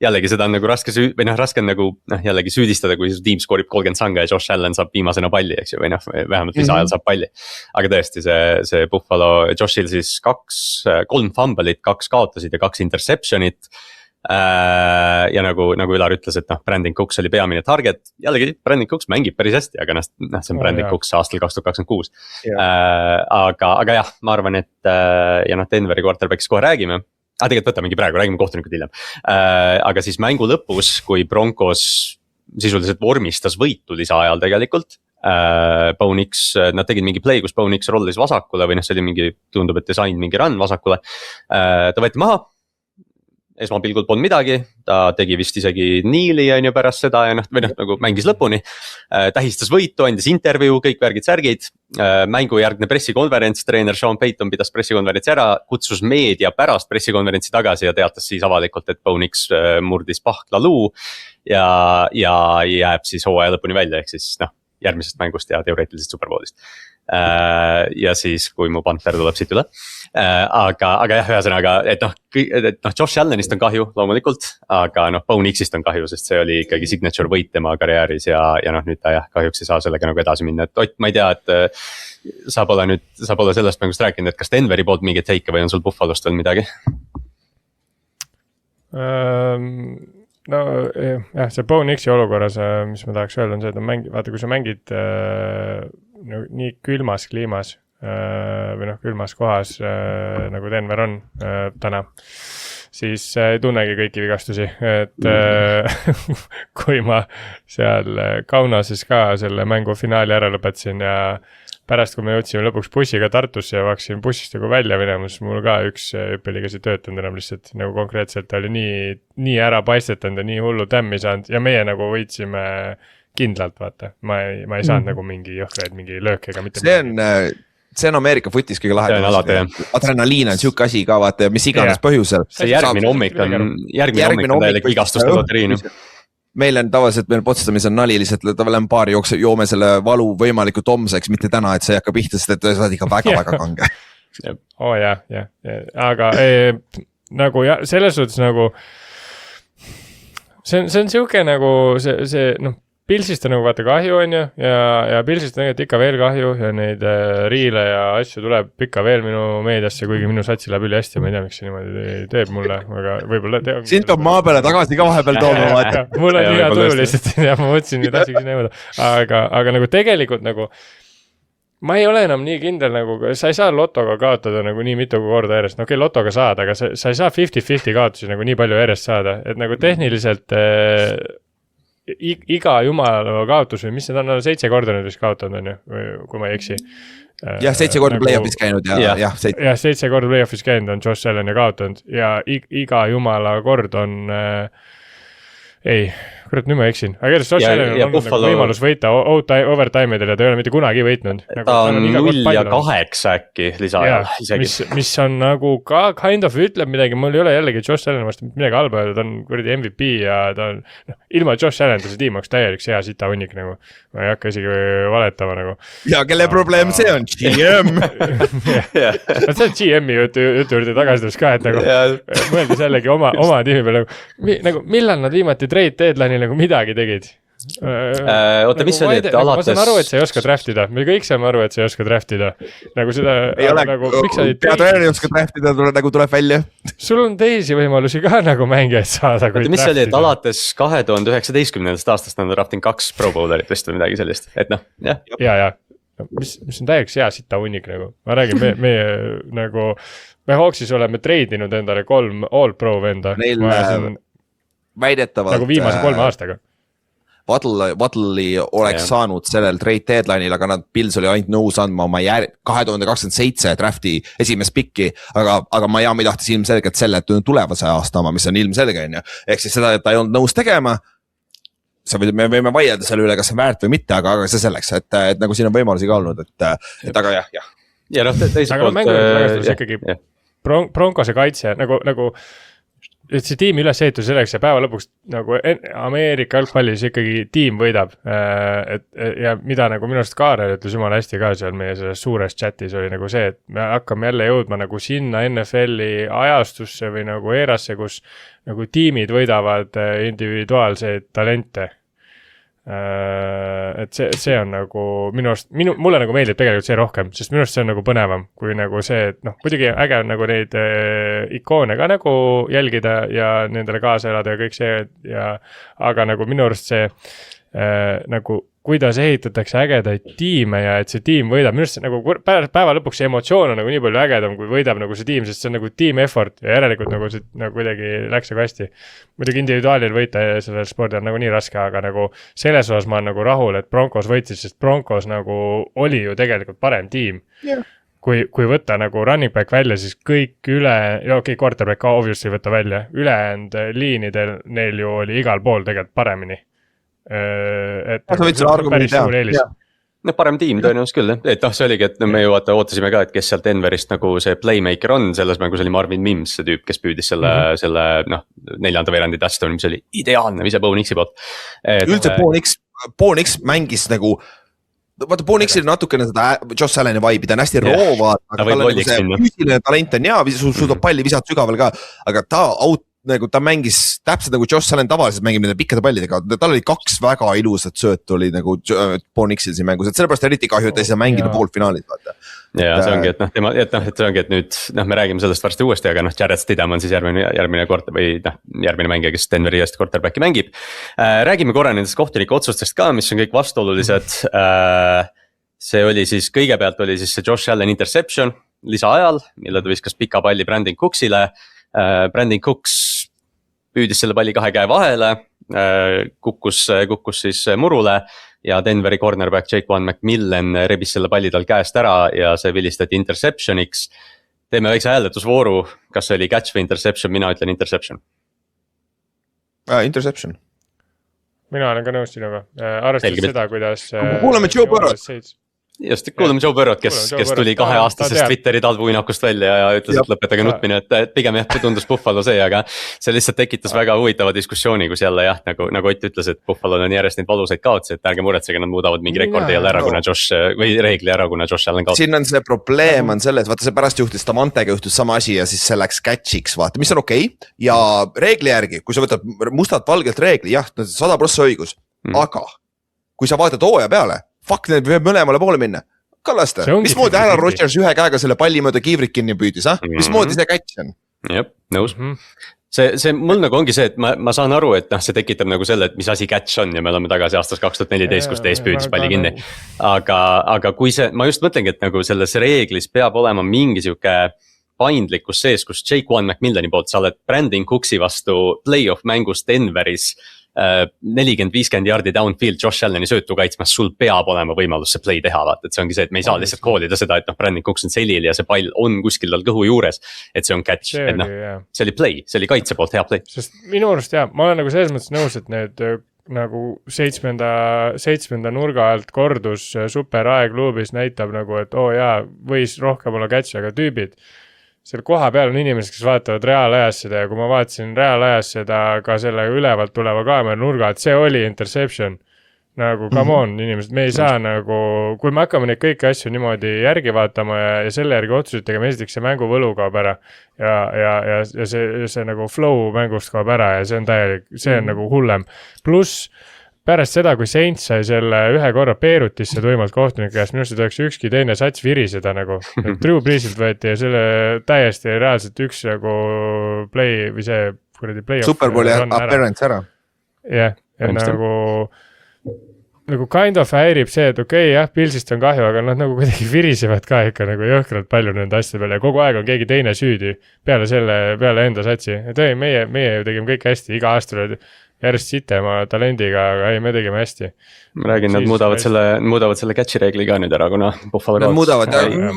jällegi seda on nagu raske on nagu jällegi süüdistada, kui tiim skoorib 30 sanga ja Josh Allen saab viimasena palli, eks ju, või vähemalt lisaajal saab palli. Aga tõesti see Buffalo, Joshil siis 3 fumble'it, 2 kaotasid ja 2 interception'it. Ja nagu Ülar ütles, et Brandon Cooks oli peamine target, jällegi Brandon Cooks mängib päris hästi, aga see on Brandon Cooks aastal 2026. Aga jah, ma arvan, et ja Denveri quarterback'is kohe räägime. Tegelikult võtamegi praegu, räägime kohtunikud hiljem. Aga siis mängu lõpus, kui Broncos sisuliselt vormistas võitu lisaajal tegelikult. Bo Nix, nad tegid mingi play, kus Bo Nix rollis vasakule või see oli mingi, tundub, et design mingi run vasakule. Ta võeti maha. Esmapilgult polnud midagi, ta tegi vist isegi niili pärast seda ja nagu mängis lõpuni. Tähistas võitu, andis intervjuu, kõik värgid-särgid. Mängujärgne pressikonverents, treener Sean Payton pidas pressikonverentsi ära, kutsus meedia pärast pressikonverentsi tagasi ja teatas siis avalikult, et Bo Nix murdis pahklaluu ja jääb siis hooaja lõpuni välja, ehk siis järgmisest mängust ja teoreetiliselt Superbowlist. Ja siis, kui mu Panther tuleb siit üle. Aga jah, ühesõnaga, et Josh Allenist on kahju loomulikult, aga Bo Nixist on kahju, sest see oli ikkagi signature võit tema karjääris ja nüüd ta jah, kahjuks ei saa sellega nagu edasi minna, et Ott, ma ei tea, et sa pole sellest mängust rääkinud, et kas Denveri poolt mingi take'e või on sul Buffalost veel midagi? No jah, see Bo Nixi olukorras, mis ma tahaks öelda on see, et vaata, kui sa mängid nii külmas kliimas või külmas kohas nagu Denver on täna, siis ei tunnegi kõiki vigastusi, et kui ma seal Kaunases ka selle mängu finaali ära lõpetasin ja pärast, kui me jõudsime lõpuks bussiga Tartusse ja hakkasin bussist nagu välja minema, siis mul ka üks hüppeligas ei töötanud enam lihtsalt nagu konkreetselt oli nii ära paistetanud ja nii hullu tämmi saanud ja meie nagu võitsime kindlalt, vaata. Ma ei saanud nagu mingi jõhkraid, mingi löök ega mitte. See on Ameerika footis kõige lahedam. Adrenaliin on siuke asi ka, vaata, mis iganes põhjusel. See järgmine hommik on täielik igastuste loteriin. Meil on tavaliselt, meil potstamis on nali lihtsalt, tavalem paari joome selle valu võimalikult homseks, mitte täna, et see ei hakka pihta, sest et sa oled ikka väga kange. jah, aga nagu jah, selles suhtes nagu see on siuke nagu see Pilsist on nagu vaata kahju on ju ja Pilsist on tegelikult ikka veel kahju ja neid riile ja asju tuleb ikka veel minu meediasse, kuigi minu satsi läheb üli hästi, ma ei tea, miks see niimoodi teeb mulle, aga võib-olla sind peab maa peale tagasi ka vahepeal tooma, vaata. Mul on hea tuju lihtsalt ja ma mõtlesin, et asjaks näemada, aga nagu tegelikult nagu ma ei ole enam nii kindel nagu, sa ei saa lotoga kaotada nagu nii mitu korda järjest, okei, lotoga saad, aga sa ei saa 50-50 kaotusi nagu nii palju järjest saada, et nagu tehniliselt iga jumala kaotus või mis need on 7 korda nüüd vist kaotanud on ju, kui ma ei eksi. Jah, 7 korda play-off'is käinud ja 7 korda play-off'is käinud on Josh Allen ja kaotanud ja iga jumala kord on kurat, nüüd ma eksin. Aga Josh Allen on nagu võimalus võita overtime'idel ja ta ei ole mitte kunagi võitnud. Ta on 0-8 äkki lisaajal isegi. Mis on nagu ka kind of ütleb midagi, mul ei ole jällegi Josh Allen vastu midagi halba, ta on kuradi MVP ja ta on ilma Josh Allen see tiim oleks täielik hea sita hunnik nagu. Ma ei hakka isegi valetama nagu. Ja kelle probleem see on? GM! See on GM-i jutu juurde tagasi tulles ka, et nagu mõeldes jällegi oma tiimi peal nagu millal nad viimati trade deadline'i nagu midagi tegid. Oota, mis oli, et alates... Ma saan aru, et sa ei oska draftida. Me kõik saame aru, et sa ei oska draftida. Nagu seda... Ei ole, peatreener ei oska draftida, nagu tuleb välja. Sul on teisi võimalusi ka nagu mängijaid saada. Oota, mis oli, et alates 2019. aastast on drafting 2 Pro Bowlerit vist või midagi sellist. Et noh, jah. Ja. Mis on täieks hea sita hunnik nagu. Ma räägin, meie nagu... Me Hawksis oleme treidinud endale 3 All Pro venda. Neil väidetavalt... Nagu viimase 3 aastaga. Waddle'i oleks saanud sellel trade deadline'il, aga Pils oli ainult nõus andma oma 2027 drafti esimest pikki, aga Miami tahtis ilmselgelt selle tulevase aasta oma, mis on ilmselge, on ju. Ehk siis seda, et ta ei olnud nõus tegema, me võime vaielda selle üle, kas see on väärt või mitte, aga see selleks, et nagu siin on võimalusi ka olnud, et aga jah. Ja teiselt poolt. Aga mängu ikkagi Broncose kaitse, nagu et see tiimi ülesehitus selleks ja päeva lõpuks nagu Ameerika jalgpallis ikkagi tiim võidab. Ja mida nagu minu arust Kaarel ütles jumala hästi ka seal meie selles suures chatis oli nagu see, et me hakkame jälle jõudma nagu sinna NFL-i ajastusse või nagu eerasse, kus nagu tiimid võidavad individuaalseid talente. Et see on nagu mulle nagu meeldib tegelikult see rohkem, sest minu arust see on nagu põnevam kui nagu see, et muidugi äge on nagu neid ikoone ka nagu jälgida ja nendele kaasa elada ja kõik see aga nagu minu arust see nagu kuidas ehitatakse ägedaid tiime ja et see tiim võidab, minu arust see nagu päeva lõpuks see emotsioon on nagu nii palju ägedam, kui võidab nagu see tiim, sest see on nagu team effort ja järelikult nagu see nagu kuidagi läks nagu hästi. Muidugi individuaalil võita sellel spordil on nagu nii raske, aga nagu selles osas ma olen nagu rahul, et Broncos võitis, sest Broncos nagu oli ju tegelikult parem tiim. Yeah. Kui võtta nagu running back välja, siis kõik üle, quarterback ka obviously võtta välja, ülejäänud liinidel neil ju oli igal pool tegelikult paremini. Et päris suur eelis. No parem tiim tõenäoliselt küll, et see oligi, et me ju ootasime ka, et kes seal Denverist nagu see playmaker on, selles mängus oli Marvin Mims, see tüüp, kes püüdis selle 4. veerandi touchdown, mis oli ideaalne, mis Bo Nixi poolt. Üldse Bo Nix mängis nagu, vaata Bo Nixil natukene seda Josh Allan'i vibe'i, ta on hästi roova, aga tal on see füüsiline talent on suudab palli visata sügaval ka, aga ta mängis täpselt nagu Josh Allan tavaliselt mängib nende pikkade pallidega, tal oli 2 väga ilusat sööt oli nagu Bo Nixil siin mängus, et sellepärast eriti kahju, et ta ei saa mängida poolfinaalis, vaata. Ja see ongi, et see ongi, et nüüd me räägime sellest varsti uuesti, aga Jared Stidham on siis järgmine kord või järgmine mängija, kes Denveri eest quarterbacki mängib. Räägime korra nendest kohtuniku otsustest ka, mis on kõik vastuolulised. See oli siis, kõigepealt oli siis see Josh Allan interception lisaajal, mille ta viskas pika palli Brandon Cooksile. Brandon Cooks püüdis selle palli 2 käe vahele, kukkus siis murule ja Denveri cornerback Jaquan McMillan rebis selle palli tal käest ära ja see vilistati interceptioniks. Teeme väikse hääletusvooru, kas see oli catch või interception, mina ütlen interception. Interception. Mina olen ka nõus sinuga, arvestades seda, kuidas kuuleme Joe Burrow't. Just, kuulame Joe Burrow't, kes tuli 2-aastasest Twitteri talvuinakust välja ja ütles, et lõpetage nutmine, et pigem tundus Buffalo see, aga see lihtsalt tekitas väga huvitava diskussiooni, kus jälle nagu Ott ütles, et Buffalo on järjest neid valusaid kaotsi, et ärge muretsege, nad muudavad mingi rekordi jälle ära, kuna reegli ära, kuna Josh Allan kaotas. Siin on see probleem on selles, vaata see pärast juhtis Damantega juhtus sama asi ja siis see läks catch'iks, vaata, mis on okei. Ja reegli järgi, kui sa võtad mustalt valgelt reegli, 100% õigus, aga kui sa vaatad hooaja peale, fuck, need võib mõlemale poole minna. Kallaste, mismoodi Aaron Rodgers 1 käega selle palli mööda kiivrit kinni püüdis, mismoodi see catch on? Jep, nõus. See mul nagu ongi see, et ma saan aru, et see tekitab nagu selle, et mis asi catch on ja me oleme tagasi aastas 2014, kus teis püüdis palli kinni. Aga kui see, ma just mõtlengi, et nagu selles reeglis peab olema mingi siuke paindlikkus sees, kus Jaquan McMillani poolt sa oled Brandon Cooksi vastu playoff mängus Denveris 40-50 jardi downfield Josh Allani söötu kaitsmas, sul peab olema võimalus see play teha, vaata, et see ongi see, et me ei saa lihtsalt koolida seda, et Brandon Cooks on selil ja see pall on kuskil tal kõhu juures, et see on catch, see oli play, see oli kaitse poolt hea play. Sest minu arust ma olen nagu selles mõttes nõus, et need nagu 7. nurga alt kordus super aegluubis näitab nagu, et võis rohkem olla catch, aga tüübid seal koha peal on inimesed, kes vaatavad reaalajas seda ja kui ma vaatasin reaalajas seda ka selle ülevalt tuleva kaamera nurga, et see oli interception. Nagu come on inimesed, me ei saa nagu, kui me hakkame neid kõiki asju niimoodi järgi vaatama ja selle järgi otsuseid tegema, esiteks see mängu võlu kaob ära ja see nagu flow mängust kaob ära ja see on täielik, see on nagu hullem. Pluss pärast seda, kui Saints sai selle 1 korra peerutisse tuimalt kohtuniku käest, minu arust ei tohiks ükski teine sats viriseda nagu. Drew Breesilt võeti ja selle täiesti reaalselt üks nagu play või see play-off. Superbowli appearance ära. Jah, ja nagu kind of häirib see, et Pilsist on kahju, aga nad nagu kuidagi virisevad ka ikka nagu jõhkralt palju nende asjade peale ja kogu aeg on keegi teine süüdi peale enda satsi. Et meie ju tegime kõik hästi, iga aasta järjest sitema talendiga, aga ei, me tegime hästi. Ma räägin, nad muudavad selle catch'i reegli ka nüüd ära, kuna Buffalo Nad muudavad,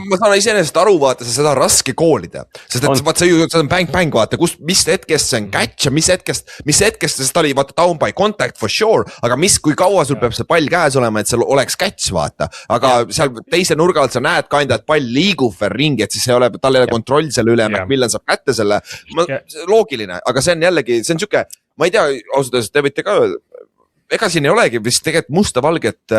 ma saan iseenesest aru, vaata, seda on raske koolida. Sest et vaata, see on bang, vaata, mis hetkest see on catch ja mis hetkest, sest ta oli vaata down by contact for sure, aga kui kaua sul peab see pall käes olema, et seal oleks catch, vaata. Aga seal teise nurga alt sa näed kanda, et pall liigub veel ringi, et siis tal ei ole kontroll selle üle, millal saab kätte selle. Loogiline, aga see on jällegi, see on siuke, ma ei tea, ausalt öeldes, te võite ka öelda, ega siin ei olegi vist tegelikult musta-valget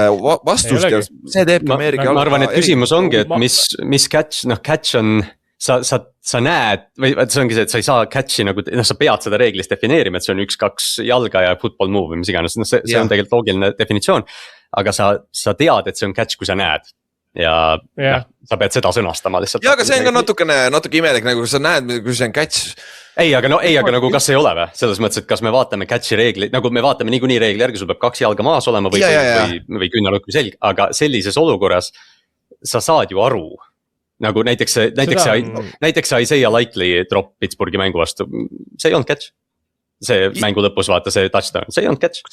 vastust ja see teebki Ameerika ma arvan, et küsimus ongi, et mis catch, catch on, sa näed, või see ongi see, et sa ei saa catch'i nagu, sa pead seda reeglist defineerima, et see on 1-2 jalga ja football move või mis iganes, see on tegelikult loogiline definitsioon, aga sa tead, et see on catch, kui sa näed. Ja sa pead seda sõnastama lihtsalt. Ja, aga see on ka natuke imelik, nagu sa näed, kui see on catch. Ei, aga nagu kas ei ole või? Selles mõttes, et kas me vaatame catch'i reegli, nagu me vaatame niikuinii reegli järgi, sul peab 2 jalga maas olema või küünalõhk või selg, aga sellises olukorras sa saad ju aru. Nagu näiteks Isaiah Likely drop Pittsburghi mängu vastu, see ei olnud catch. See mängu lõpus vaata see touchdown, see ei olnud catch.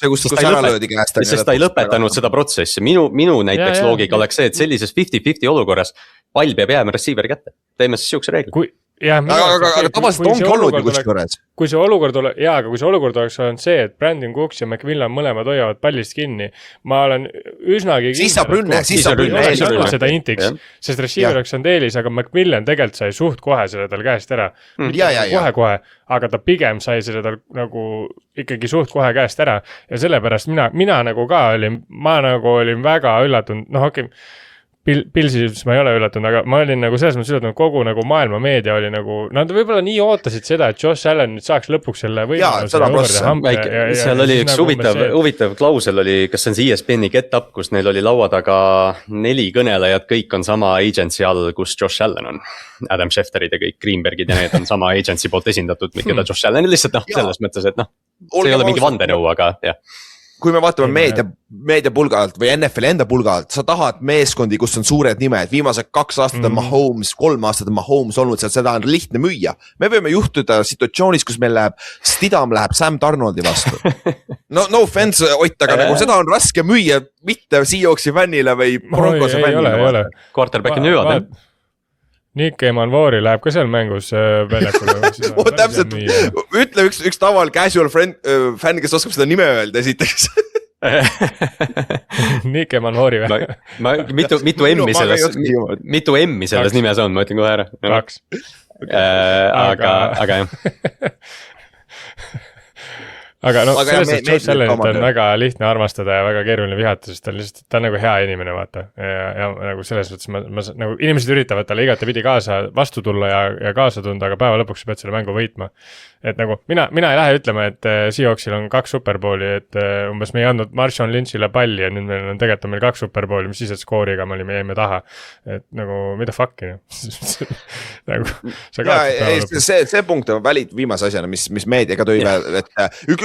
Sest ta ei lõpetanud seda protsessi. Minu näiteks loogika oleks see, et sellises 50-50 olukorras pall peab jääma receiver'i kätte. Teeme siis siukse reegli. Aga tavaliselt ongi olnud ju kuskil korras. Kui see olukord oleks olnud see, et Brandon Cooks ja McMillan mõlemad hoiavad pallist kinni, ma olen üsnagi siis saab rünne. Seda intiks, sest receiver oleks on teelis, aga McMillan tegelikult sai suht kohe selle tal käest ära. Kohe, aga ta pigem sai selle tal nagu ikkagi suht kohe käest ära ja sellepärast mina nagu ka olin väga üllatunud, okei, Pilsis ma ei ole üllatunud, aga ma olin nagu selles mõttes üllatunud, kogu nagu maailma meedia oli nagu, nad võib-olla nii ootasid seda, et Josh Allen nüüd saaks lõpuks selle võimaluse. Seal oli üks huvitav klausel oli, kas see on see ESPN-i Get Up, kus neil oli laua taga 4 kõnelejad, kõik on sama agency all, kus Josh Allen on. Adam Schefterid ja kõik Greenbergid ja need on sama agency poolt esindatud, keda Josh Allen lihtsalt selles mõttes, et see ei ole mingi vandenõu, aga jah. Kui me vaatame meedia pulga alt või NFL enda pulga alt, sa tahad meeskondi, kus on suured nimed, viimased 2 aastat on Mahomes, 3 aastat on Mahomes olnud, seda on lihtne müüa. Me võime juhtuda situatsioonis, kus meil Stidham läheb Sam Darnoldi vastu. No offense, Ott, aga nagu seda on raske müüa, mitte Seahawksi fännile või Broncose fännile. Ei ole. Quarterback'i nüüvad, jah. Nick Emanvoori läheb ka seal mängus väljakule. Täpselt, ütle üks taval casual fänn, kes oskab seda nime öelda esiteks. Nick Emanvoori või? Mitu M-i selles nimes on, ma ütlen kohe ära. 2. Aga jah. Aga selles mõttes Josh Allenit on väga lihtne armastada ja väga keeruline vihata, sest ta on nagu hea inimene, vaata. Ja nagu selles mõttes ma nagu inimesed üritavad talle igatepidi vastu tulla ja kaasa tunda, aga päeva lõpuks pead selle mängu võitma. Et nagu mina ei lähe ütlema, et Seahawksil on 2 superbowli, et umbes me ei andnud Marshawn Lynch'ile palli ja nüüd meil on tegelikult meil 2 superbowli, mis siis, et skooriga me jäime taha. Et nagu, mida fuck'i? See punkt on valid viimase asjana, mis meediaga tõi veel, et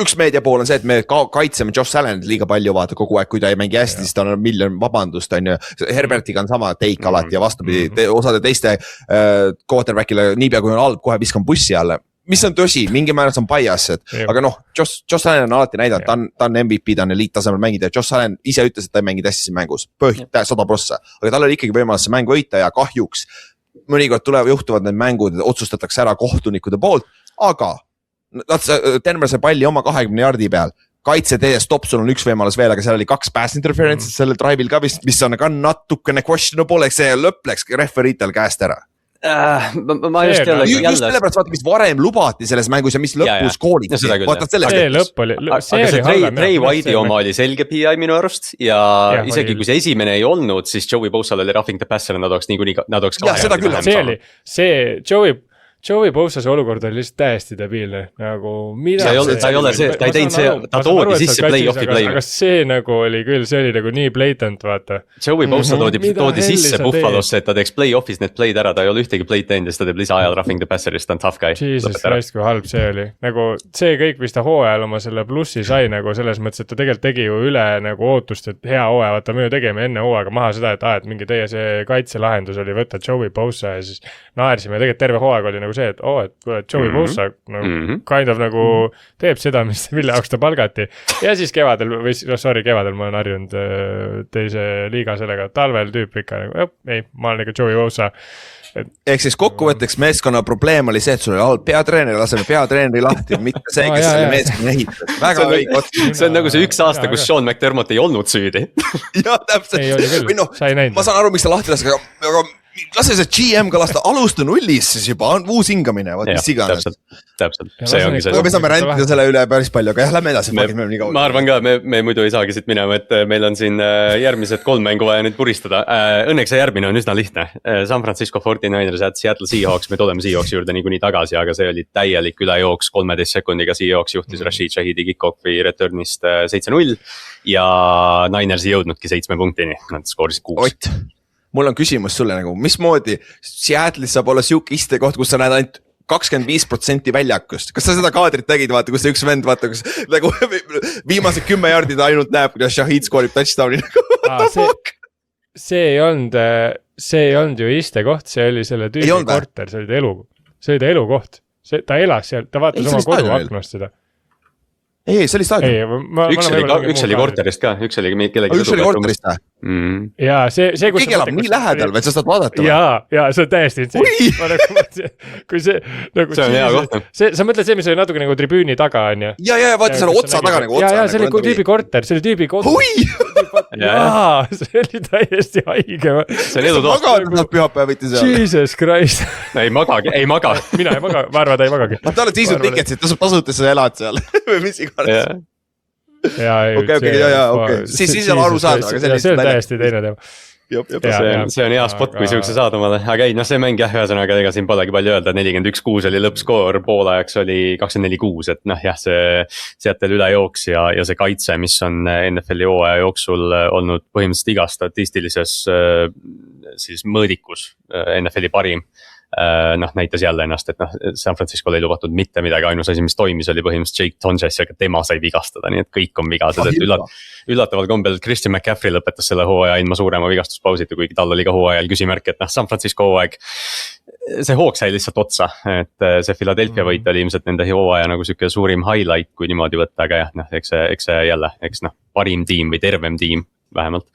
üks meedia pool on see, et me kaitseme Josh Allenit liiga palju vaata kogu aeg, kui ta ei mängi hästi, siis ta on miljon vabandust, on ju. Herbertiga on sama teik alati ja vastupidi, osade teiste quarterback'ile niipea kui on halb, kohe viskan bussi alla. Mis on tõsi, mingi määras on bias, aga Josh Allen on alati näidanud, ta on MVP, ta on eliittasemel mängida ja Josh Allen ise ütles, et ta ei mängi tässi mängus, 100%, aga tal oli ikkagi võimalus see mäng võita ja kahjuks mõnikord juhtuvad need mängud, otsustatakse ära kohtunikude poolt, aga Denver sai palli oma 20 jardi peal, kaitse teie stop, sul on üks võimalus veel, aga seal oli 2 pass interferences sellel drive'il ka vist, mis on ka natukene questionable, see lõpp läks referiitel käest ära. Ma just just sellepärast vaata, mis varem lubati selles mängus ja mis lõpus kooliti. See lõpp oli Trey White'i oma oli selge PI minu arust ja isegi kui see esimene ei olnud, siis Joey Bosaal oli roughing the passer, nad oleks seda küll. See Joey Bosase olukord oli lihtsalt täiesti debiilne, nagu mida ta ei ole see, ta ei teinud see, ta toodi sisse play-off'i play. Aga see nagu oli küll, see oli nagu nii blatant, vaata. Joey Bosa toodi sisse Buffalosse, et ta teeks play-off'is need play'd ära, ta ei ole ühtegi play'd teinud ja siis ta teeb lisa ajal roughing the passer'ist, ta on tough guy. Jesus Christ, kui halb see oli. Nagu see kõik, mis ta hooajal oma selle plussi sai nagu selles mõttes, et ta tegelikult tegi ju üle nagu ootust, et hea hooaja, vaata me ju tegime enne hooaega maha seda, et mingi teie see kaitselahendus oli võtta Joey Bosa ja siis naersime, tegelikult terve hooaeg oli nagu see, et et Joey Bosa nagu kind of nagu teeb seda, mille jaoks ta palgati. Ja siis kevadel, kevadel ma olen harjunud teise liiga sellega, talvel tüüp ikka nagu, ei, ma olen ikka Joey Bosa. Ehk siis kokkuvõtteks meeskonna probleem oli see, et sul oli all peatreeneri, laseme peatreeneri lahti, mitte see, kes selle meeskonna ehitas. Väga õige otsus. See on nagu see üks aasta, kus Sean McDermott ei olnud süüdi. Ja täpselt. Või ma saan aru, miks ta lahti lasi, aga lase see GM ka lasta alusta nullis, siis juba on uus hingamine, mis iganes. Täpselt, see ongi see. Me saame rändida selle üle päris palju, aga lähme edasi. Ma arvan ka, me muidu ei saagi siit minema, et meil on siin järgmised 3 mängu vaja nüüd puristada. Õnneks see järgmine on üsna lihtne. San Francisco 49ers at Seattle Seahawks, me tuleme Seahawksi juurde niikuinii tagasi, aga see oli täielik ülejooks 13 sekundiga. Seahawks juhtis Rashid Shahidi kick-offi returnist 7-0 ja Niners ei jõudnudki 7 punktini, nad skoorisid 6. Ott, mul on küsimus sulle nagu, mismoodi Seattle'is saab olla siuke istekoht, kus sa näed ainult 25% väljakust. Kas sa seda kaadrit nägid, vaata, kus see üks vend, vaata, kus nagu viimased 10 jardid ainult näeb, kuidas Shahid skoorib touchdowni. See ei olnud ju istekoht, see oli selle tüübi korter, see oli ta elukoht. Ta elas seal, ta vaatas oma kodu aknast seda. Ei, see oli staadion. Üks oli korterist ka, üks oli kellegi üks oli korterist ka. Jaa, see kus keegi elab nii lähedal, et sa saad vaadata. Jaa, see on täiesti kui see on hea koht. Sa mõtled see, mis oli natuke nagu tribüüni taga on ju. Jaa, vaata selle otsa taga nagu otsa. Jaa, see oli tüübi korter, see oli tüübi kodu. Jaa, see oli täiesti haige. See on edutoht. Magad pühapäeviti seal. Jesus Christ. Ei maga. Mina ei maga, ma arvan, ta ei magagi. Ta oled seisnud tiketsid, tasub tasuta, sa elad seal või mis iganes. Okei. Siis on aru saada, aga see on täiesti teine teema. See on hea spot, kui siukse saad omale, aga ei, see mäng jah, ühesõnaga, ega siin polegi palju öelda, 41-6 oli lõppskoor, poolajaks oli 24-6, et jah, see Seattle ülejooks ja see kaitse, mis on NFL-i hooaja jooksul olnud põhimõtteliselt igas statistilises siis mõõdikus NFL-i parim. Näitas jälle ennast, et San Francisco'l ei lubatud mitte midagi, ainus asi, mis toimis, oli põhimõtteliselt Jake Tonjes, aga tema sai vigastada, nii et kõik on vigased, et üllataval kombel Christian McCaffrey lõpetas selle hooaja ilma suurema vigastuspausita, kuigi tal oli ka hooajal küsimärk, et San Francisco hooaeg, see hoog sai lihtsalt otsa, et see Philadelphia võit oli ilmselt nende hooaja nagu siuke suurim highlight, kui niimoodi võtta, aga jah, eks see jälle, parim tiim või tervem tiim vähemalt.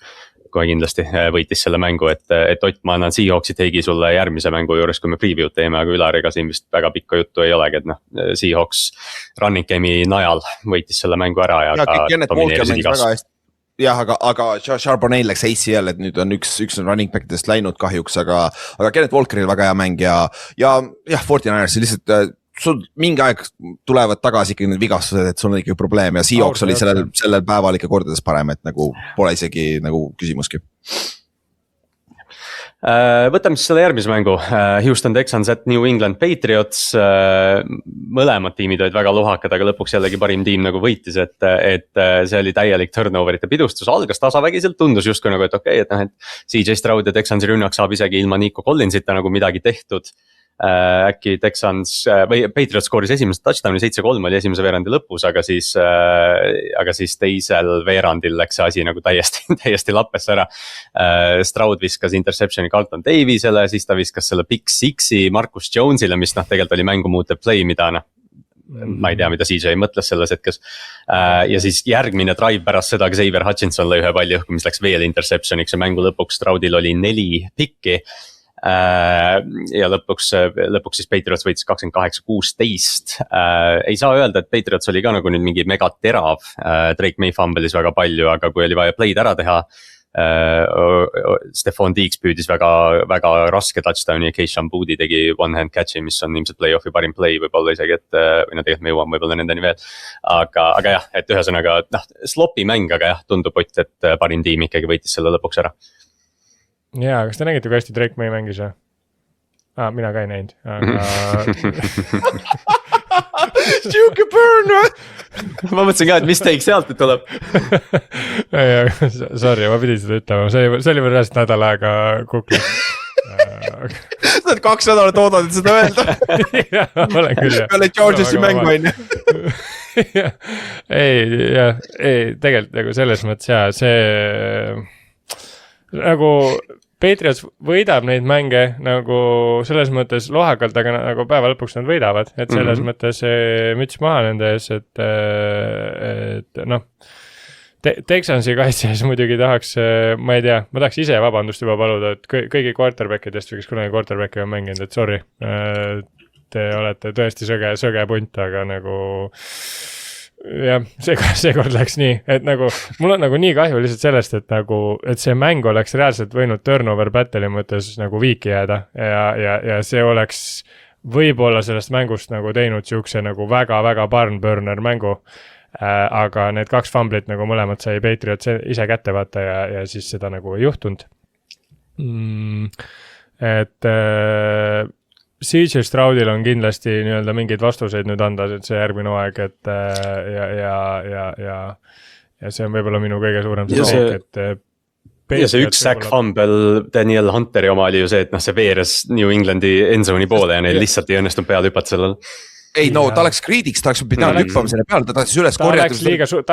Kohe kindlasti võitis selle mängu, et Ott, ma annan Seahawksi teigi sulle järgmise mängu juures, kui me preview'd teeme, aga Ülariga siin vist väga pikka juttu ei olegi, et Seahawks running game'i najal võitis selle mängu ära ja ka domineerisid igas. Jah, aga Charbonnet läks ACL, et nüüd on üks running backidest läinud kahjuks, aga Kenneth Walkeril väga hea mäng ja 49ers lihtsalt sul mingi aeg tulevad tagasi ikkagi need vigastused, et sul on ikkagi probleem ja Seahawks oli sellel päeval ikka kordades parem, et nagu pole isegi nagu küsimuski. Võtame siis selle järgmise mängu, Houston Texans at New England Patriots, mõlemad tiimid olid väga lohakad, aga lõpuks jällegi parim tiim nagu võitis, et see oli täielik turnoverite pidustus, algas tasavägiselt, tundus justkui nagu, et okei, et CJ Stroud ja Texansi rünnak saab isegi ilma Nico Collinsita nagu midagi tehtud. Äkki Texans või Patriots skooris esimest touchdowni 7-3 oli esimese veerandi lõpus, aga siis teisel veerandil läks see asi nagu täiesti lappesse ära. Stroud viskas interceptioni Carlton Davisele, siis ta viskas selle Big Sixi Marcus Jonesile, mis tegelikult oli mängu muutev play, mida ma ei tea, mida CJ mõtles selles hetkes. Ja siis järgmine drive pärast seda, Xavier Hutchinson lõi ühe palli õhku, mis läks veel interceptioniks ja mängu lõpuks Stroudil oli 4 pikki. Ja lõpuks siis Patriots võitis 28-16. Ei saa öelda, et Patriots oli ka nagu nüüd mingi mega terav. Drake May fumble'is väga palju, aga kui oli vaja play'd ära teha, Stephon Diggs püüdis väga raske touchdowni ja Keishan Boodi tegi one hand catch'i, mis on ilmselt play-off'i parim play võib-olla isegi, et või tegelikult me jõuame võib-olla nendeni veel. Aga jah, et ühesõnaga sloppy mäng, aga jah, tundub Ott, et parim tiim ikkagi võitis selle lõpuks ära. Jaa, kas te nägite, kui hästi Drake May mängis või? Mina ka ei näinud, aga... Siuke burn või? Ma mõtlesin ka, et mis teik sealt tuleb. Sorry, ma pidin seda ütlema, see oli veel reaalselt nädal aega kuklis. Sa oled 2 nädalat oodanud, et seda öelda. Jah, olen küll jah. Peale Georgiasi mängu on ju. Ei, tegelikult nagu selles mõttes jah, see... Nagu Patriots võidab neid mänge nagu selles mõttes lohakalt, aga nagu päeva lõpuks nad võidavad, et selles mõttes müts maha nende ees, et noh, Texansi kaitses muidugi tahaks, ma ei tea, ma tahaks ise vabandust juba paluda, et kõigi quarterbackidest või kes kunagi quarterbacki on mänginud, et sorry, te olete tõesti sõge punt, aga nagu jah, seekord läks nii, et nagu mul on nagu nii kahju lihtsalt sellest, et nagu, et see mäng oleks reaalselt võinud turnover battle'i mõttes nagu viiki jääda ja see oleks võib-olla sellest mängust nagu teinud siukse nagu väga-väga barn burner mängu. Aga need 2 fumblit nagu mõlemad sai Patriot ise kätte vaata ja siis seda nagu ei juhtunud. Et CJ Stroudil on kindlasti nii-öelda mingeid vastuseid nüüd anda, et see järgmine aeg, et ja see on võib-olla minu kõige suurem see, et ja see üks sack fumble Daniel Hunteri oma oli ju see, et noh, see veeres New Englandi endzone'i poole ja neil lihtsalt ei õnnestunud peale hüpata sellel. Ei, no ta läks kriidiks, ta läks pidanud hüppama selle peale, ta tahtis üles korjata. Ta läks liiga suurt.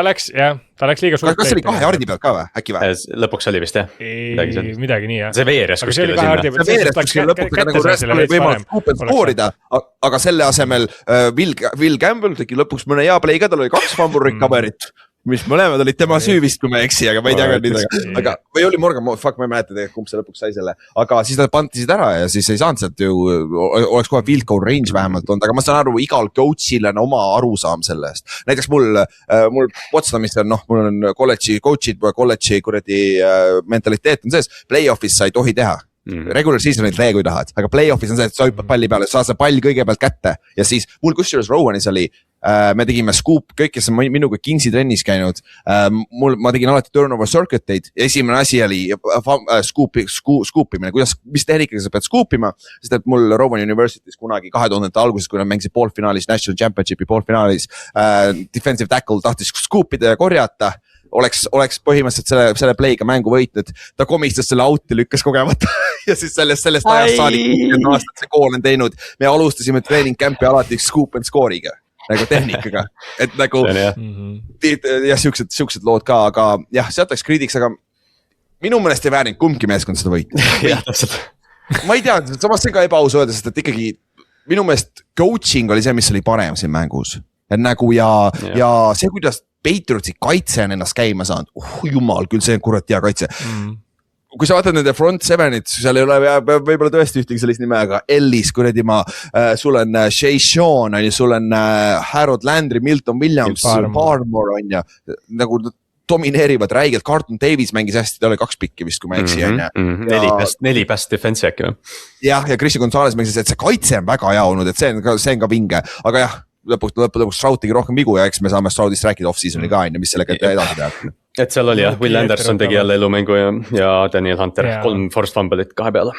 Kas see oli 2 jardi pealt ka või, äkki või? Lõpuks oli vist jah. Midagi nii jah. See veeres kuskile sinna. See veeres kuskile lõpuks, nagu Raskol oli võimalik kuupelt skoorida, aga selle asemel Will Campbell tegi lõpuks mõne hea play ka, tal oli 2 fumble recovery't, mis mõlemad olid tema süü vist, kui me eksi, aga ma ei tea ka nüüd, aga või oli Morgan, fuck, ma ei mäleta tegelikult, kumb see lõpuks sai selle, aga siis nad pantisid ära ja siis ei saanud sealt ju, oleks kohe field goal range vähemalt olnud, aga ma saan aru, igal coach'il on oma arusaam sellest. Näiteks mul Potsdamis on, mul on kolledži coach'id, kolledži kuradi mentaliteet on sees, playoff'is sa ei tohi teha. Regular season'il tee kui tahad, aga playoff'is on see, et sa hüppad palli peale, saa see pall kõigepealt kätte ja siis mul kusjuures Rowanis oli, me tegime scoop, kõik, kes on minuga Kingsi trennis käinud, ma tegin alati turnover circuit eid ja esimene asi oli scoopimine, mis tehnikaga sa pead scoopima, sest et mul Rowan University's kunagi 2000 alguses, kui nad mängisid poolfinaalis, National Championshipi poolfinaalis, defensive tackle tahtis scoopida ja korjata, oleks põhimõtteliselt selle play'ga mängu võitnud, ta komistas selle out'i, lükkas kogemata ja siis sellest ajast saali 10 aastat see kool on teinud, me alustasime training camp'i alati scoop and score'iga, nagu tehnikaga, et nagu ja siuksed lood ka, aga jah, sealt läks kriidiks, aga minu meelest ei väärinud kumbki meeskond seda võita. Ma ei tea, samas see on ka ebaaus öelda, sest et ikkagi minu meelest coaching oli see, mis oli parem siin mängus, et nagu ja see, kuidas Patriotsi kaitse on ennast käima saanud, jumal, küll see on kurat hea kaitse. Kui sa vaatad nende front sevenit, seal ei ole võib-olla tõesti ühtegi sellist nime, aga Ellis, kuradi sul on Shay Sean, sul on Harold Landry, Milton Williams, Barmore on ja nagu domineerivad räigelt, Carlton Davis mängis hästi, ta oli 2 pikki vist, kui ma eksi on ja. 4 best defense äkki või? Jah, ja Christian Gonzalez mängis, et see kaitse on väga hea olnud, et see on ka vinge, aga jah, lõpuks Stroud tegi rohkem vigu ja eks me saame Stroudist rääkida off-season'i ka enne, mis sellega edasi teab. Et seal oli jah, Will Anderson tegi jälle elumängu ja Daniel Hunter 3 forced fumble'it 2 peale.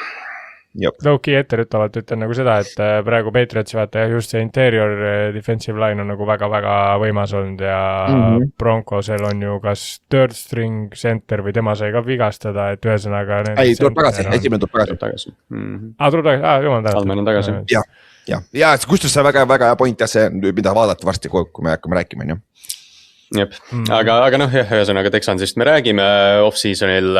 Low-key etteruttavalt ütlen nagu seda, et praegu Patriots vaata just see interior defensive line on nagu väga-väga võimas olnud ja Broncosel on ju kas third string center või tema sai ka vigastada, et ühesõnaga ei, tuleb tagasi, esimene tuleb tagasi. Tuleb tagasi, jumal tähendab. Alman on tagasi. Ja kustus see väga hea point jah, see mida vaadata varsti, kui me hakkame rääkima, on ju. Jep, aga noh, ühesõnaga Texansist me räägime off-seasonil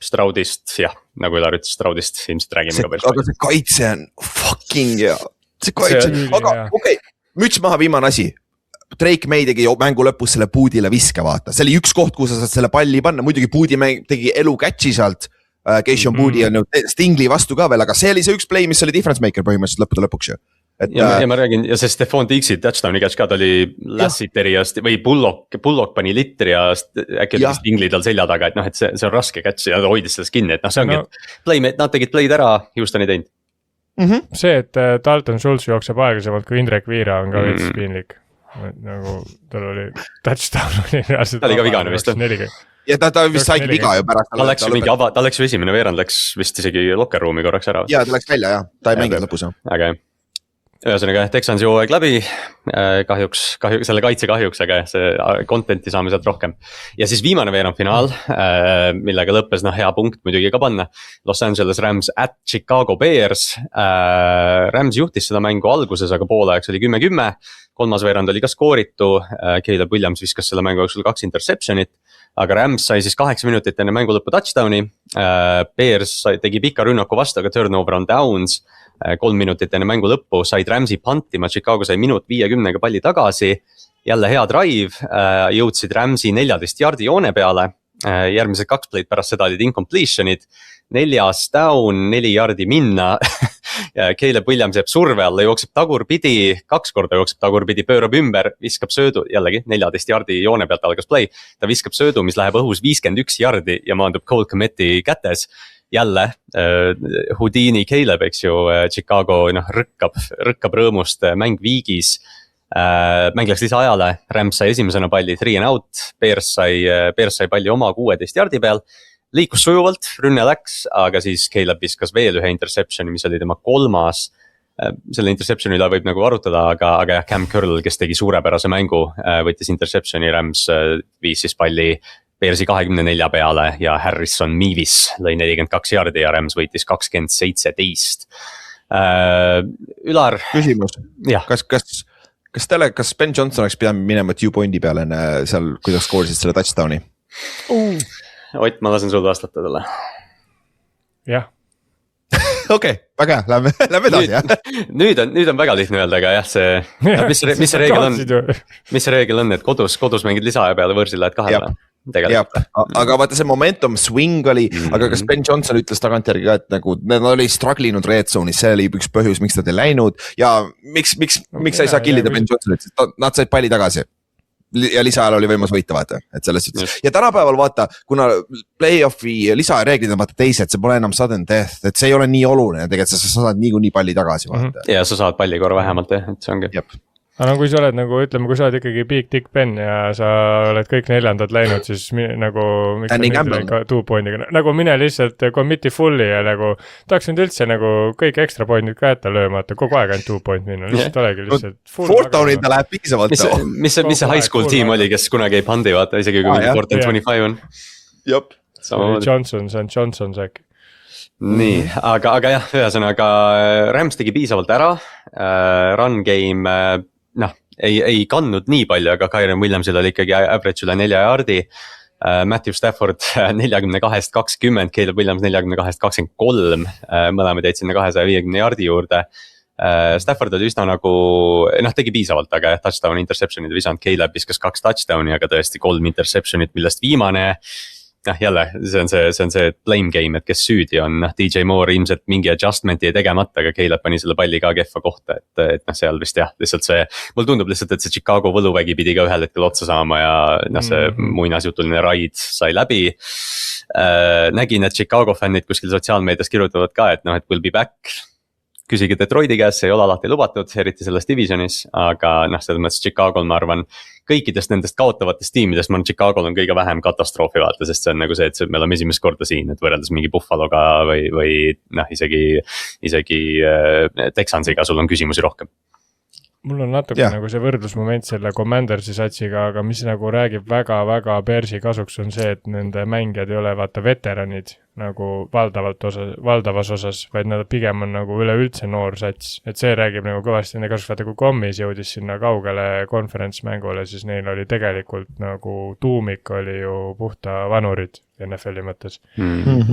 Stroudist, jah, nagu Ülar ütles Stroudist, ilmselt räägime ka päris palju. Aga see kaitse on fucking hea, see kaitse on, aga okei, müts maha viimane asi. Drake May tegi mängu lõpus selle puudile viske, vaata, see oli üks koht, kus sa saad selle palli panna, muidugi puudi tegi elu catch'i sealt, Keishon Puudi on ju Stingli vastu ka veel, aga see oli see üks play, mis oli difference maker põhimõtteliselt lõppude lõpuks ju. Ja ma räägin, ja see Stephon Diggs'i touchdown'i catch ka, ta oli Lassiteri või Bullock pani litri ja äkki oli Stingli tal selja taga, et noh, et see on raske catch ja ta hoidis sellest kinni, et noh, see ongi, et nad tegid play'd ära, Houston ei teinud. See, et Dalton Schultz jookseb aeglasemalt kui Indrek Viira on ka veits piinlik. Nagu tal oli touchdown oli reaalselt. Ta oli ka vigane vist. Ja ta vist saigi viga ju pärast. Ta läks ju esimene veerand, läks vist isegi locker room'i korraks ära. Ja ta läks välja jah, ta ei mänginud lõpus. Aga ühesõnaga Texansi hooaeg läbi, kahjuks, selle kaitse kahjuks, aga see content'i saame sealt rohkem. Ja siis viimane veerandfinaal, millega lõppes hea punkt muidugi ka panna. Los Angeles Rams at Chicago Bears. Rams juhtis seda mängu alguses, aga poolajaks oli 10-10. Kolmas veerand oli ka skooritu, Caleb Williams viskas selle mängu jooksul 2 interceptionit. aga Rams sai siis 8 minutit enne mängu lõppu touchdowni. Bears tegi pika rünnaku vastu, aga turnover on downs. 3 minutit enne mängu lõppu said Ramsi pantima, Chicago sai minut 50 palli tagasi. Jälle hea drive, jõudsid Ramsi 14 jardi joone peale. Järgmised 2 play'd pärast seda olid incompletion'id. 4 down, 4 jardi minna. Caleb Williams jääb surve alla, jookseb tagurpidi, 2 korda jookseb tagurpidi, pöörab ümber, viskab söödu, jällegi 14 jardi joone pealt algas play. Ta viskab söödu, mis läheb õhus 51 jardi ja maandub Cole Kmeti kätes. Jälle Houdini Caleb, eks ju, Chicago rõkkab rõõmust, mäng viigis. Mäng läks lisaajale, Rams sai esimesena palli 3 and out, Bears sai palli oma 16 jardi peal. Liikus sujuvalt, rünne läks, aga siis Caleb viskas veel ühe interceptioni, mis oli tema 3. Selle interceptioni üle võib nagu arutada, aga jah, Cam Curl, kes tegi suurepärase mängu, võttis interceptioni, Rams viis siis palli Bearsi 24 peale ja Harrison Meevis lõi 42 jardi ja Rams võitis 20-17. Ülar. Küsimus, kas Ben Johnson oleks pidanud minema 2 point'i peale enne seal, kuidas skoorisid selle touchdowni? Ott, ma lasen sul vastata talle. Jah. Okei, väga hea, lähme edasi, jah. Nüüd on väga lihtne öelda, aga jah, mis see reegel on, et kodus mängid lisaaja peale võõrsil lähed 2. Aga vaata see momentum swing oli, aga kas Ben Johnson ütles tagantjärgi ka, et nagu nad oli struggle'inud red zone'is, see oli üks põhjus, miks nad ei läinud ja miks sa ei saa killida Ben Johnsonit, nad said palli tagasi. Ja lisaajal oli võimalus võita, vaata, et selles ütles. Ja tänapäeval vaata, kuna play-off'i lisareeglid on vaata teised, see pole enam sudden death, et see ei ole nii oluline, tegelikult sa saad nii palli tagasi, vaata. Ja sa saad palli korra vähemalt, et see ongi. Aga no kui sa oled nagu, ütleme, kui sa oled ikkagi Big Dick Ben ja sa oled kõik 4 läinud, siis nagu miks ka 2 pointiga, nagu mine lihtsalt commit'i fulli ja nagu tahaks nüüd üldse nagu kõik extra pointid ka jätta löömata, kogu aeg ainult 2 point minna, lihtsalt olegi lihtsalt full. Fortownid ta läheb piisavalt. Mis see high school tiim oli, kes kunagi ei pandi, vaata, isegi kui mingi Forton 25 on. Jop. Johnson, see on Johnson äkki. Nii, aga jah, ühesõnaga Rams tegi piisavalt ära, run game ei kandnud nii palju, aga Kyren Williamsil oli ikkagi average üle 4 jardi. Matthew Stafford 42-20, Caleb Williams 42-23, mõlemad jäid sinna 250 jardi juurde. Stafford oli üsna nagu, tegi piisavalt, aga touchdown interceptionid visanud, Caleb viskas 2 touchdowni, aga tõesti 3 interceptionit, millest viimane. Jälle, see on see blame game, et kes süüdi on, DJ Moore ilmselt mingi adjustmenti ei tegemata, aga Caleb pani selle palli ka kehva kohta, et seal vist jah, lihtsalt see, mul tundub lihtsalt, et see Chicago võluvägi pidi ka ühel hetkel otsa saama ja see muinasjutuline raid sai läbi. Nägin, et Chicago fännid kuskil sotsiaalmeedias kirjutavad ka, et we'll be back. Küsige Detroiti käes, see ei ole alati lubatud, eriti selles divisionis, aga selles mõttes Chicago ma arvan, kõikidest nendest kaotavatest tiimidest, ma arvan, Chicago on kõige vähem katastroofi vaata, sest see on nagu see, et me oleme esimest korda siin, et võrreldes mingi Buffaloga või isegi Texansiga sul on küsimusi rohkem. Mul on natuke nagu see võrdlusmoment selle Commandersi satsiga, aga mis nagu räägib väga-väga Bearsi kasuks on see, et nende mängijad ei ole vaata veteranid nagu valdavas osas, vaid nad pigem on nagu üleüldse noor sats, et see räägib nagu kõvasti nende kasuks, vaata kui Commis jõudis sinna kaugele conference mängule, siis neil oli tegelikult nagu tuumik oli ju puhta vanurid NFL-i mõttes.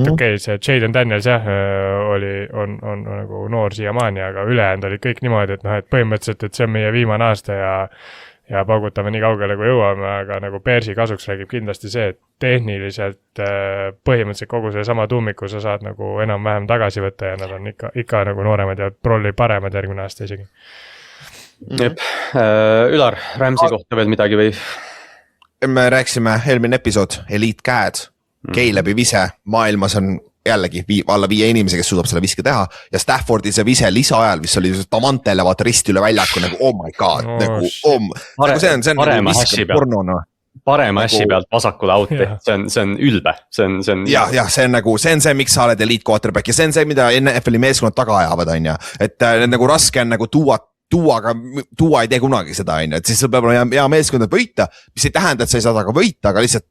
Okei, see Jaden Daniels on nagu noor siiamaani, aga ülejäänud oli kõik niimoodi, et põhimõtteliselt, et see on meie viimane aasta ja paugutame nii kaugele kui jõuame, aga nagu Bearsi kasuks räägib kindlasti see, et tehniliselt põhimõtteliselt kogu selle sama tuumiku sa saad nagu enam-vähem tagasi võtta ja nad on ikka nagu nooremad ja prolli paremad järgmine aasta isegi. Ülar, Ramsi kohta veel midagi või? Me rääksime eelmine episood, Elite käed, Caleb'i vise, maailmas on jällegi alla 5 inimese, kes suudab selle viske teha ja Staffordi see vise lisaajal, mis oli Tamantele vaata risti üle väljaku nagu oh my god, nagu see on nagu viskab pornona. Parema assi pealt vasakule out'i, see on ülbe, see on. jah, see on nagu, see on see, miks sa oled elite quarterback ja see on see, mida NFL-i meeskonnad taga ajavad, on ju, et nagu raske on nagu tuua ei tee kunagi seda, on ju, et siis sul peab olema hea meeskond võita, mis ei tähenda, et sa ei saa taga võita, aga lihtsalt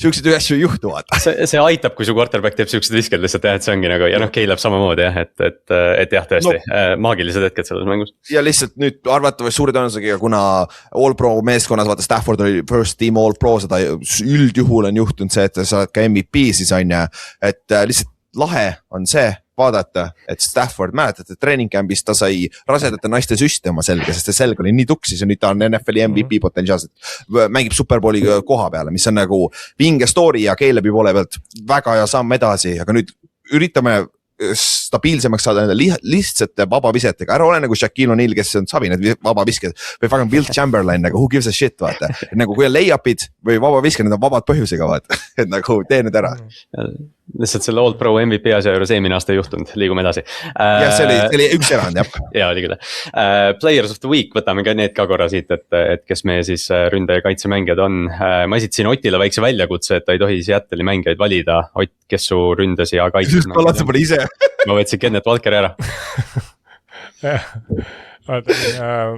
siukseid asju ei juhtu, vaata. See aitab, kui su quarterback teeb siuksed visked lihtsalt jah, et see ongi nagu ja Caleb samamoodi jah, et jah, tõesti maagilised hetked selles mängus. Ja lihtsalt nüüd arvatavasti suure tõenäosusega, kuna All Pro meeskonnas, vaata Stafford oli first team All Pro, seda üldjuhul on juhtunud see, et sa oled ka MVP siis on ja, et lihtsalt lahe on see vaadata, et Stafford, mäletate treening camp'is ta sai rasedate naiste süsti oma selga, sest see selg oli nii tuksis ja nüüd ta on NFL-i MVP potentsiaalselt, mängib Superbowli koha peale, mis on nagu vinge story ja Calebi poole pealt väga hea samm edasi, aga nüüd üritame stabiilsemaks saada nende lihtsate vabavisetega, ära ole nagu Shaquille O'Neal, kes on sabi need vabavisked või fucking Wilt Chamberlain, nagu who gives a shit, vaata. Et nagu kui on lay-up'id või vabavisked, need on vabad põhjusega, vaata, et nagu tee need ära. Lihtsalt selle All Pro MVP asja juures eelmine aasta ei juhtunud, liigume edasi. Ja see oli üks erand, jah. Ja, oli küll. Players of the Week, võtame ka need ka korra siit, et kes meie siis ründe- ja kaitsemängijad on. Ma esitasin Otile väikse väljakutse, et ta ei tohi Seattle'i mängijaid valida. Ott, kes su ründes ja kaitses ma latsa pole ise. Ma võtsin Kenneth Walkeri ära.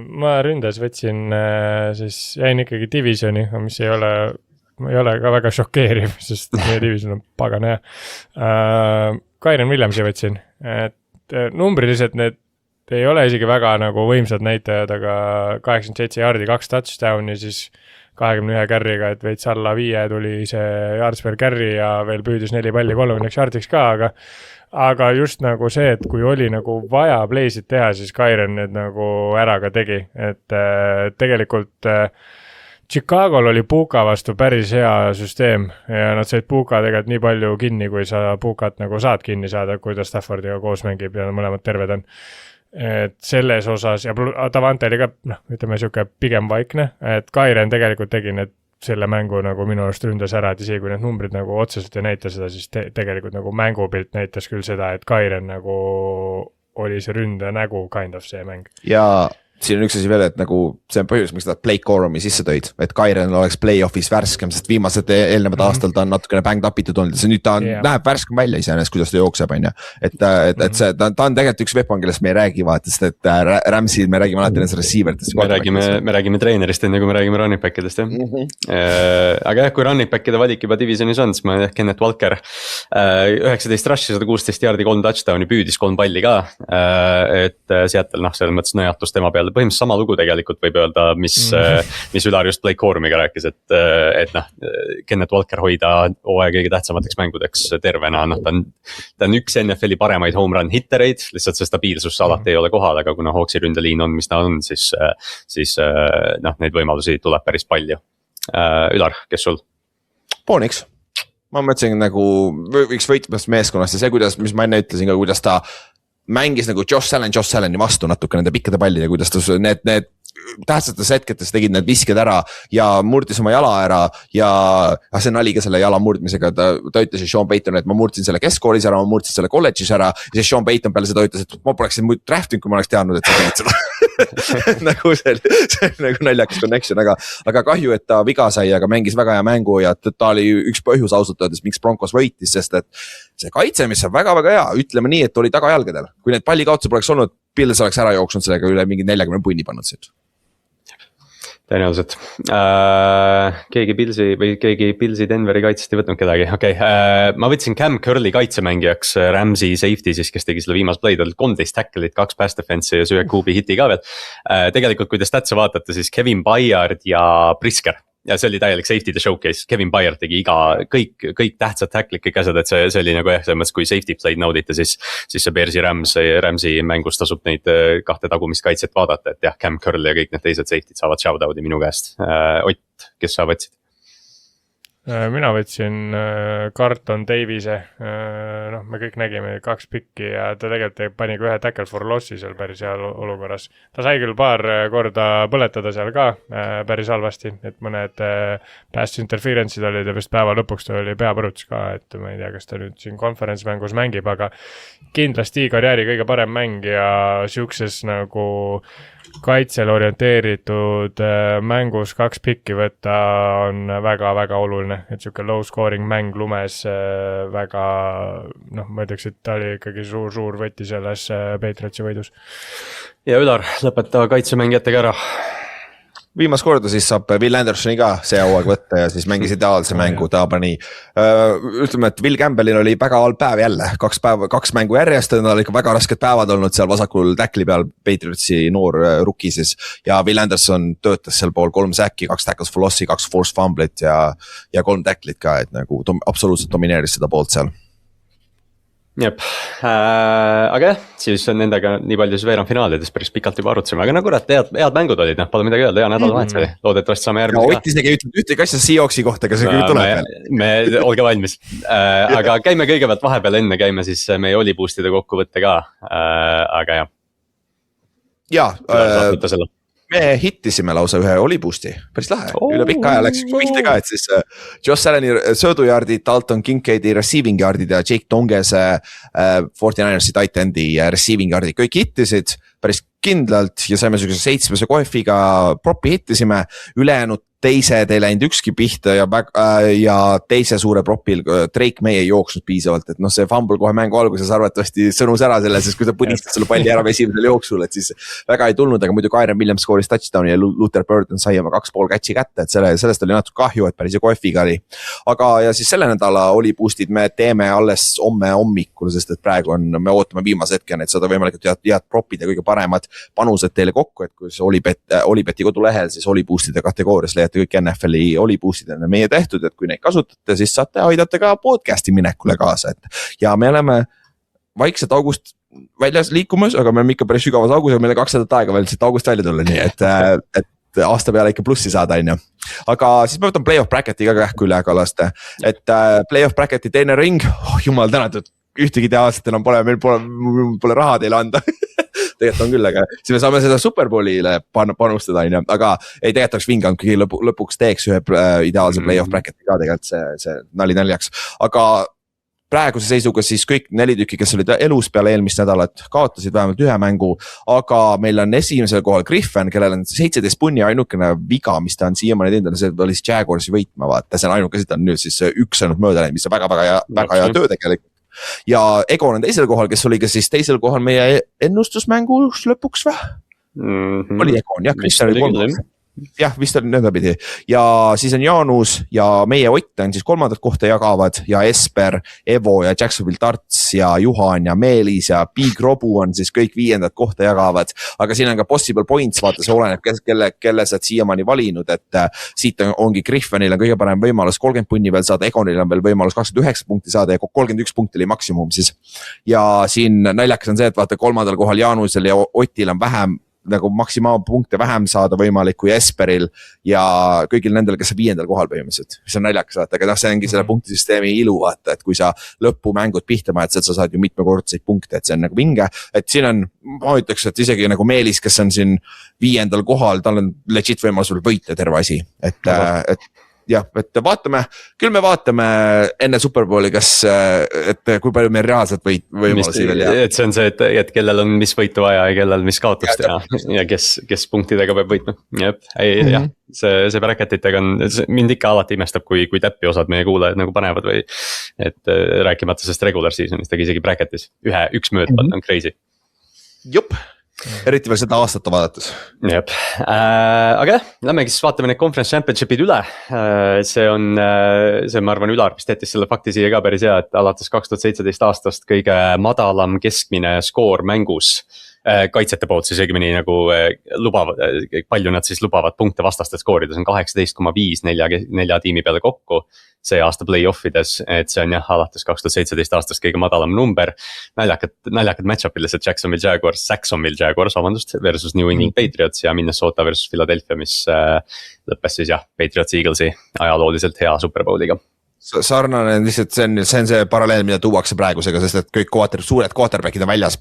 Ma ründes võtsin siis jäin ikkagi divisioni, mis ei ole ka väga šokeeriv, sest meie division on pagana hea. Kyren Williamsi võtsin, et numbriliselt need ei ole isegi väga nagu võimsad näitajad, aga 87 jaardi, 2 touchdowni, siis 21 carry'ga, et veits alla 5 tuli see yards per carry ja veel püüdis 4 palli 30 yardiks ka, aga just nagu see, et kui oli nagu vaja playsid teha, siis Kyren need nagu ära ka tegi, et tegelikult Chicago'l oli Puka vastu päris hea süsteem ja nad said Puka tegelikult nii palju kinni, kui sa Pukat nagu saad kinni saada, kui ta Staffordiga koos mängib ja mõlemad terved on. Et selles osas ja Davante oli ka, ütleme siuke pigem vaikne, et Kyren tegelikult tegi need selle mängu nagu minu arust ründas ära, et isegi kui need numbrid nagu otseselt ei näita seda, siis tegelikult nagu mängupilt näitas küll seda, et Kyren nagu oli see ründa nägu kind of see mäng. Ja siin on üks asi veel, et nagu see on põhjus, miks ta Blake Corumi sisse tõid, et Kyren oleks play-off'is värskem, sest viimased eelnevad aastal ta on natukene banged up'itud olnud ja nüüd ta on, näeb värskem välja iseenesest, kuidas ta jookseb, on ju. Et see, ta on tegelikult üks weapon, kellest me ei räägi vaatest, et Ramsey, me räägime alati nendest receiver'itest. Me räägime treenerist, enne kui me räägime running back'idest, jah. Aga jah, kui running back'ide valik juba divisionis on, siis ma jah, Kenneth Walker 19 rush'i, 116 jaardi, 3 touchdown'i, püüdis 3 palli ka. Et Seattle, selles mõttes nõjatus tema peale. Põhimõtteliselt sama lugu tegelikult võib öelda, mis Ülar just Blake Corumiga rääkis, et Kenneth Walker hoida hooaja kõige tähtsamateks mängudeks tervena, ta on üks NFL-i paremaid home run hittereid, lihtsalt see stabiilsus alati ei ole kohal, aga kuna Hawksi ründeliin on, mis ta on, siis neid võimalusi tuleb päris palju. Ülar, kes sul? Phoenix. Ma mõtlesin nagu üks võitmast meeskonnast ja see, mis ma enne ütlesin ka, kuidas ta mängis nagu Josh Allen'i vastu natuke nende pikkade pallide, kuidas ta need tähtsates hetketes tegid need visked ära ja murdis oma jala ära ja see nali ka selle jala murdmisega, ta ütles Sean Payton, et ma murdsin selle keskkoolis ära, ma murdsin selle kolledžis ära ja siis Sean Payton peale seda ütles, et ma poleks muid draftinud, kui ma oleks teadnud, et sa tegid seda. nagu see on nagu naljakas connection, aga kahju, et ta viga sai, aga mängis väga hea mängu ja ta oli üks põhjus ausalt öeldes, miks Broncos võitis, sest et see kaitse, mis on väga-väga hea, ütleme nii, et oli tagajalgadel. Kui need pallikaotused poleks olnud, Bills oleks ära jooksnud sellega üle mingi 40 punni pannud siit. Tõenäoliselt. Keegi Billsi Denveri kaitsest ei võtnud kedagi. Okay. Ma võtsin Cam Curley kaitsemängijaks, Ramsey safety siis, kes tegi selle viimast play'd, 13 tackle'it, 2 pass defense'i ja söö kuubi hiti ka veel. Tegelikult, kui te statse vaatate, siis Kevin Byard ja Brisker. Ja see oli täielik safety'de showcase, Kevin Byard tegi kõik tähtsad tackle'id, kõik asjad, et see oli nagu selles mõttes, kui safety play'd naudite, siis see Bearsi Ramsey mängus tasub neid 2 tagumist kaitset vaadata, et jah, Cam Curl ja kõik need teised safety'd saavad shoutout'i minu käest. Ott, kes sa võtsid? Mina võtsin Carlton Davise, me kõik nägime 2 pikki ja ta tegelikult pani ka ühe tackle for loss'i seal päris hea olukorras. Ta sai küll paar korda põletada seal ka päris halvasti, et mõned pass interference'id olid ja vist päeva lõpuks ta oli peapõruts ka, et ma ei tea, kas ta nüüd siin conference mängus mängib, aga kindlasti karjääri kõige parem mäng ja siukses nagu kaitsel orienteeritud mängus 2 pikki võtta on väga-väga oluline, et siuke low scoring mäng lumes väga, ma ütleks, et ta oli ikkagi suur võti selles Patriotsi võidus. Ja Ülar, lõpeta kaitsemängijatega ära. viimast korda siis saab Will Andersoni ka see hooaeg võtta ja siis mängis ideaalse mängu, ta pani ütleme, et Will Campbellil oli väga halb päev jälle, 2 mängu järjest, tal ikka väga rasked päevad olnud seal vasakul tackli peal, Patriotsi noor rookie siis. Ja Will Anderson töötas seal pool 3 säki, 2 tackles for loss'i, 2 forced fumblit ja 3 tacklit ka, et nagu absoluutselt domineeris seda poolt seal. Jep, aga jah, siis on nendega nii palju siis veerandfinaalides päris pikalt juba arutsime, aga no kurat, head mängud olid, noh, pole midagi öelda, hea nädalavahetus oli, loodetavasti saame järgmise ka. Ott isegi ütleb ühtegi asja Seahawksi kohta, aga see küll tuleb veel. Olge valmis, aga käime kõigepealt vahepeal enne, käime siis meie oliboostide kokkuvõtte ka, aga jah. Me hittisime lausa ühe oliboost'i, päris lahe, üle pika aja läks pihti ka, et siis Josh Alleni söödujaardid, Dalton Kincaidi receiving jaardid ja Jake Tongese 49ersi tight endi receiving jaardid, kõik hittisid päris kindlalt ja saime sellise 7 kohviga propi hittisime, ülejäänud teised ei läinud ükski pihta ja teise suure propil Drake May ei jooksnud piisavalt, et noh, see fumble kohe mängu alguses arvatavasti sõnus ära selle, sest kui ta põdistas selle palli ära esimesel jooksul, et siis väga ei tulnud, aga muidu Kyren Williams skooris touchdowni ja Luther Burden sai oma 2,5 catch'i kätte, et sellest oli natuke kahju, et päris kohviga oli. Aga ja siis selle nädala oliboostid me teeme alles homme hommikul, sest et praegu me ootame viimase hetkeni, et saada võimalikult head propid ja kõige paremad panused teile kokku, et kui Olibeti kodulehel siis oliboostide kategoorias leiate kõik NFL-i oliboostid on meie tehtud, et kui neid kasutate, siis saate aidata ka podcasti minekule kaasa, et ja me oleme vaikselt august väljas liikumas, aga me oleme ikka päris sügavas augus ja meil on 2 nädalat aega veel siit august välja tulla, nii et aasta peale ikka plussi saada, on ju. Aga siis ma võtan playoff bracketi ka kähku üle kalaste, et playoff bracketi teine ring, jumal tänatud, ühtegi ideaalset enam pole, meil pole raha teile anda tegelikult on küll, aga siis me saame seda Superbowlile panustada, aga ei tegelikult oleks vingang, kui lõpuks teeks ühe ideaalse playoff bracketi ka tegelikult see nali naljaks, aga praeguse seisuga siis kõik 4 tükki, kes olid elus peale eelmist nädalat, kaotasid vähemalt ühe mängu, aga meil on esimesel kohal Griffin, kellel on 17 punni ainukene viga, mis ta on siiamaani teinud, see oli siis Jaguarsi võitma, vaata, see on ainuke, ta on nüüd siis üks ainult mööda läinud, mis on väga hea töö tegelikult. Ja Egon on teisel kohal, kes oli ka siis teisel kohal meie ennustusmängus lõpuks või? Oli Egon, jah, Kristjan oli 3. Jah, vist on nõndapidi ja siis on Jaanus ja meie Ott on siis 3. kohta jagavad ja Esper, Evo ja Jacksonville Tarts ja Juhan ja Meelis ja Big Robu on siis kõik 5. kohta jagavad, aga siin on ka possible points, vaata see oleneb kelle sa siiamaani valinud, et siit ongi Griffinil on kõige parem võimalus 30 punni veel saada, Egonil on veel võimalus 29 punkti saada ja 31 punkti oli maksimum siis ja siin naljakas on see, et vaata 3. kohal Jaanusel ja Otil on vähem nagu maksimaalpunkte vähem saada võimalik kui Esperil ja kõigil nendel, kes on 5. kohal põhimõtteliselt, mis on naljakas vaata, aga see ongi selle punktisüsteemi ilu vaata, et kui sa lõpumängud pihta majad, sa saad ju mitmekordseid punkte, et see on nagu vinge, et siin on, ma ütleks, et isegi nagu Meelis, kes on siin 5. kohal, tal on legit võimalus võita terve asi, et jah, et vaatame, küll me vaatame enne Superbowli, et kui palju meil reaalselt võimalusi veel jääb. Et see on see, et kellel on mis võitu vaja ja kellel mis kaotust ja kes punktidega peab võitma. Jah, see bracketitega on, mind ikka alati imestab, kui täppi osad meie kuulajad nagu panevad või et rääkimata sest regular seasonist, aga isegi bracketis üks mööda on crazy. Jupp. Eriti veel seda aastat vaadates. Jep, aga jah, lämmegi siis vaatame need conference championship'id üle. See on, ma arvan, Ülar vist jättis selle fakti siia ka päris hea, et alates 2017 aastast kõige madalam keskmine skoor mängus. Kaitsete poolt siis õigemini nagu lubavad, palju nad siis lubavad punkte vastastest skoorides on 18,5 nelja tiimi peale kokku see aasta play-offides, et see on jah, alates 2017 aastast kõige madalam number. Naljakad match-up'id lihtsalt Jacksonville Jaguars, versus New England Patriots ja Minnesota versus Philadelphia, mis lõppes siis jah, Patriots Eaglesi ajalooliselt hea Superbowliga. Sarnane lihtsalt see on see paralleel, mida tuuakse praegusega, sest et kõik suured quarterback'id on väljas